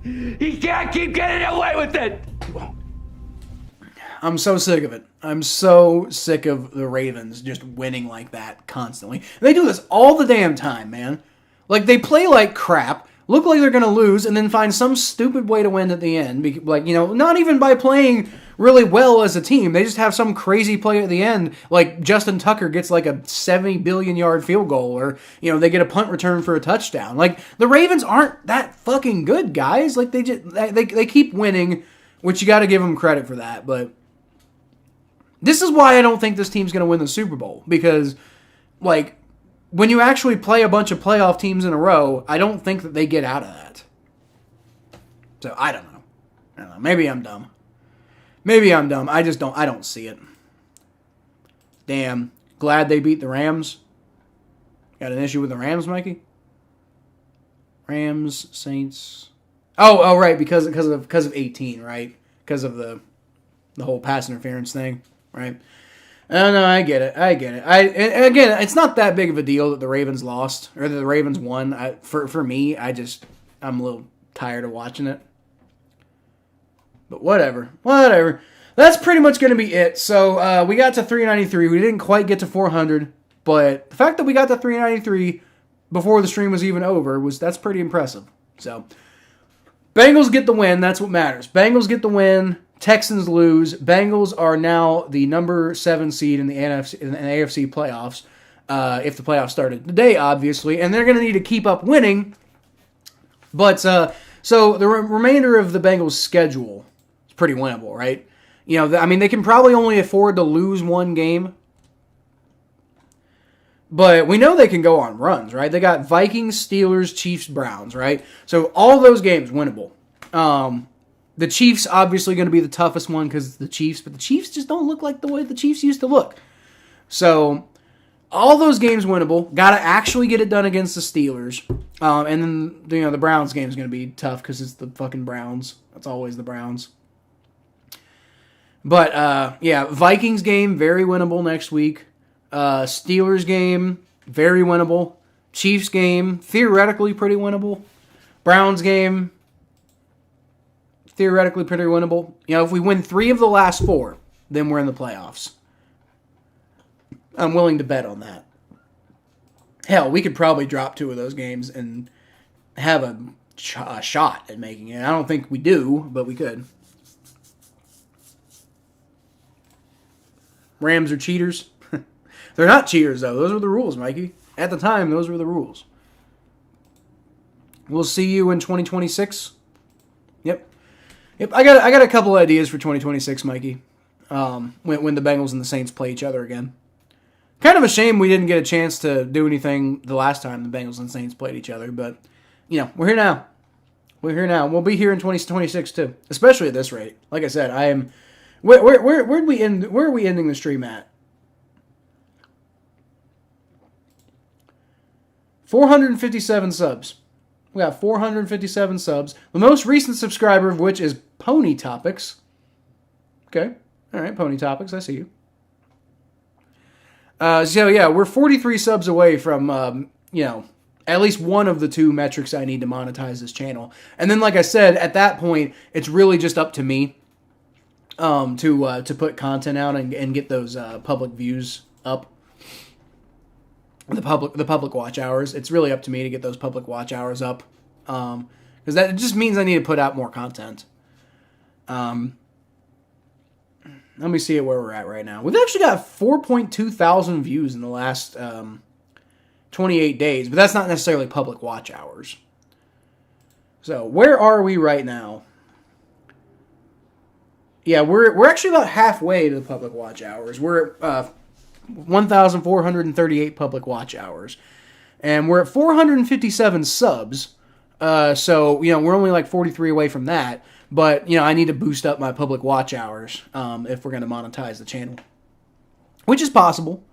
it! You can't keep getting away with it! I'm so sick of it. I'm so sick of the Ravens just winning like that constantly. They do this all the damn time, man. Like, they play like crap, look like they're going to lose, and then find some stupid way to win at the end. Like, not even by playing really well as a team. They just have some crazy play at the end, like Justin Tucker gets like a 70 billion yard field goal, or, they get a punt return for a touchdown. Like, the Ravens aren't that fucking good, guys. Like, they keep winning, which you got to give them credit for that, but this is why I don't think this team's going to win the Super Bowl, because, like, when you actually play a bunch of playoff teams in a row, I don't think that they get out of that. So, I don't know. Maybe I'm dumb. I don't see it. Damn. Glad they beat the Rams. Got an issue with the Rams, Mikey? Rams, Saints. Oh, right, because of 18, right? Because of the whole pass interference thing. Right? No, I get it. And again, it's not that big of a deal that the Ravens lost or that the Ravens won. For me, I'm a little tired of watching it. But whatever. That's pretty much going to be it. So we got to 393. We didn't quite get to 400, but the fact that we got to 393 before the stream was even over that's pretty impressive. So Bengals get the win. That's what matters. Bengals get the win. Texans lose. Bengals are now the number 7 seed in the AFC playoffs, if the playoffs started today, obviously, and they're going to need to keep up winning. But so the remainder of the Bengals' schedule is pretty winnable, right? They can probably only afford to lose one game, but we know they can go on runs, right? They got Vikings, Steelers, Chiefs, Browns, right? So all those games winnable. The Chiefs obviously going to be the toughest one because it's the Chiefs, but the Chiefs just don't look like the way the Chiefs used to look. So all those games winnable. Got to actually get it done against the Steelers. And then the Browns game is going to be tough because it's the fucking Browns. That's always the Browns. But Vikings game very winnable next week. Steelers game very winnable. Chiefs game theoretically pretty winnable. Browns game theoretically pretty winnable. If we win 3 of the last 4, then we're in the playoffs. I'm willing to bet on that. Hell, we could probably drop 2 of those games and have a shot at making it. I don't think we do, but we could. Rams are cheaters. They're not cheaters, though. Those were the rules, Mikey. At the time, those were the rules. We'll see you in 2026. Yep, I got a couple ideas for 2026, Mikey. When the Bengals and the Saints play each other again. Kind of a shame we didn't get a chance to do anything the last time the Bengals and Saints played each other, but we're here now. We'll be here in 2026 too, especially at this rate. Like I said, I am. Where did we end? Where are we ending the stream at? 457 subs. We got 457 subs. The most recent subscriber of which is Pony Topics. Okay. All right, Pony Topics. I see you. We're 43 subs away from, at least one of the 2 metrics I need to monetize this channel. And then, like I said, at that point, it's really just up to me to put content out and get those public views up. The public watch hours. It's really up to me to get those public watch hours up, because that just means I need to put out more content. Let me see where we're at right now. We've actually got 4.2 thousand views in the last 28 days, but that's not necessarily public watch hours. So where are we right now? Yeah, we're actually about halfway to the public watch hours. We're at 1,438 public watch hours. And we're at 457 subs. So, we're only like 43 away from that. But, I need to boost up my public watch hours if we're going to monetize the channel. Which is possible.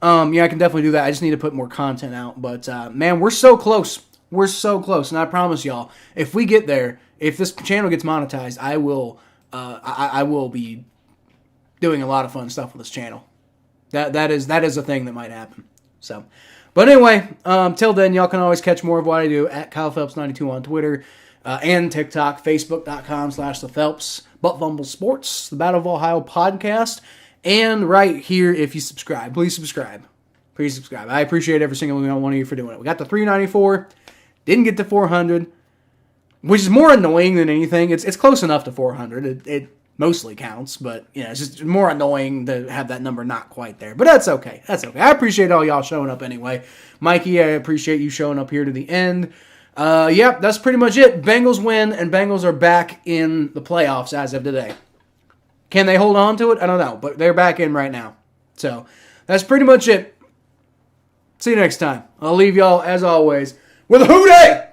I can definitely do that. I just need to put more content out. But, man, we're so close. We're so close. And I promise y'all, if we get there, if this channel gets monetized, I will be doing a lot of fun stuff with this channel. That is a thing that might happen. So, but anyway, till then, y'all can always catch more of what I do at Kyle Phelps92 on Twitter and TikTok, Facebook.com/The Phelps, Butt Fumble Sports, the Battle of Ohio podcast, and right here if you subscribe. Please subscribe. Please subscribe. I appreciate every single one of you for doing it. We got to 394, didn't get to 400, which is more annoying than anything. It's close enough to 400. It mostly counts, but it's just more annoying to have that number not quite there. But that's okay. That's okay. I appreciate all y'all showing up anyway. Mikey, I appreciate you showing up here to the end. Yep, that's pretty much it. Bengals win, and Bengals are back in the playoffs as of today. Can they hold on to it? I don't know, but they're back in right now. So that's pretty much it. See you next time. I'll leave y'all, as always, with a hoo-day!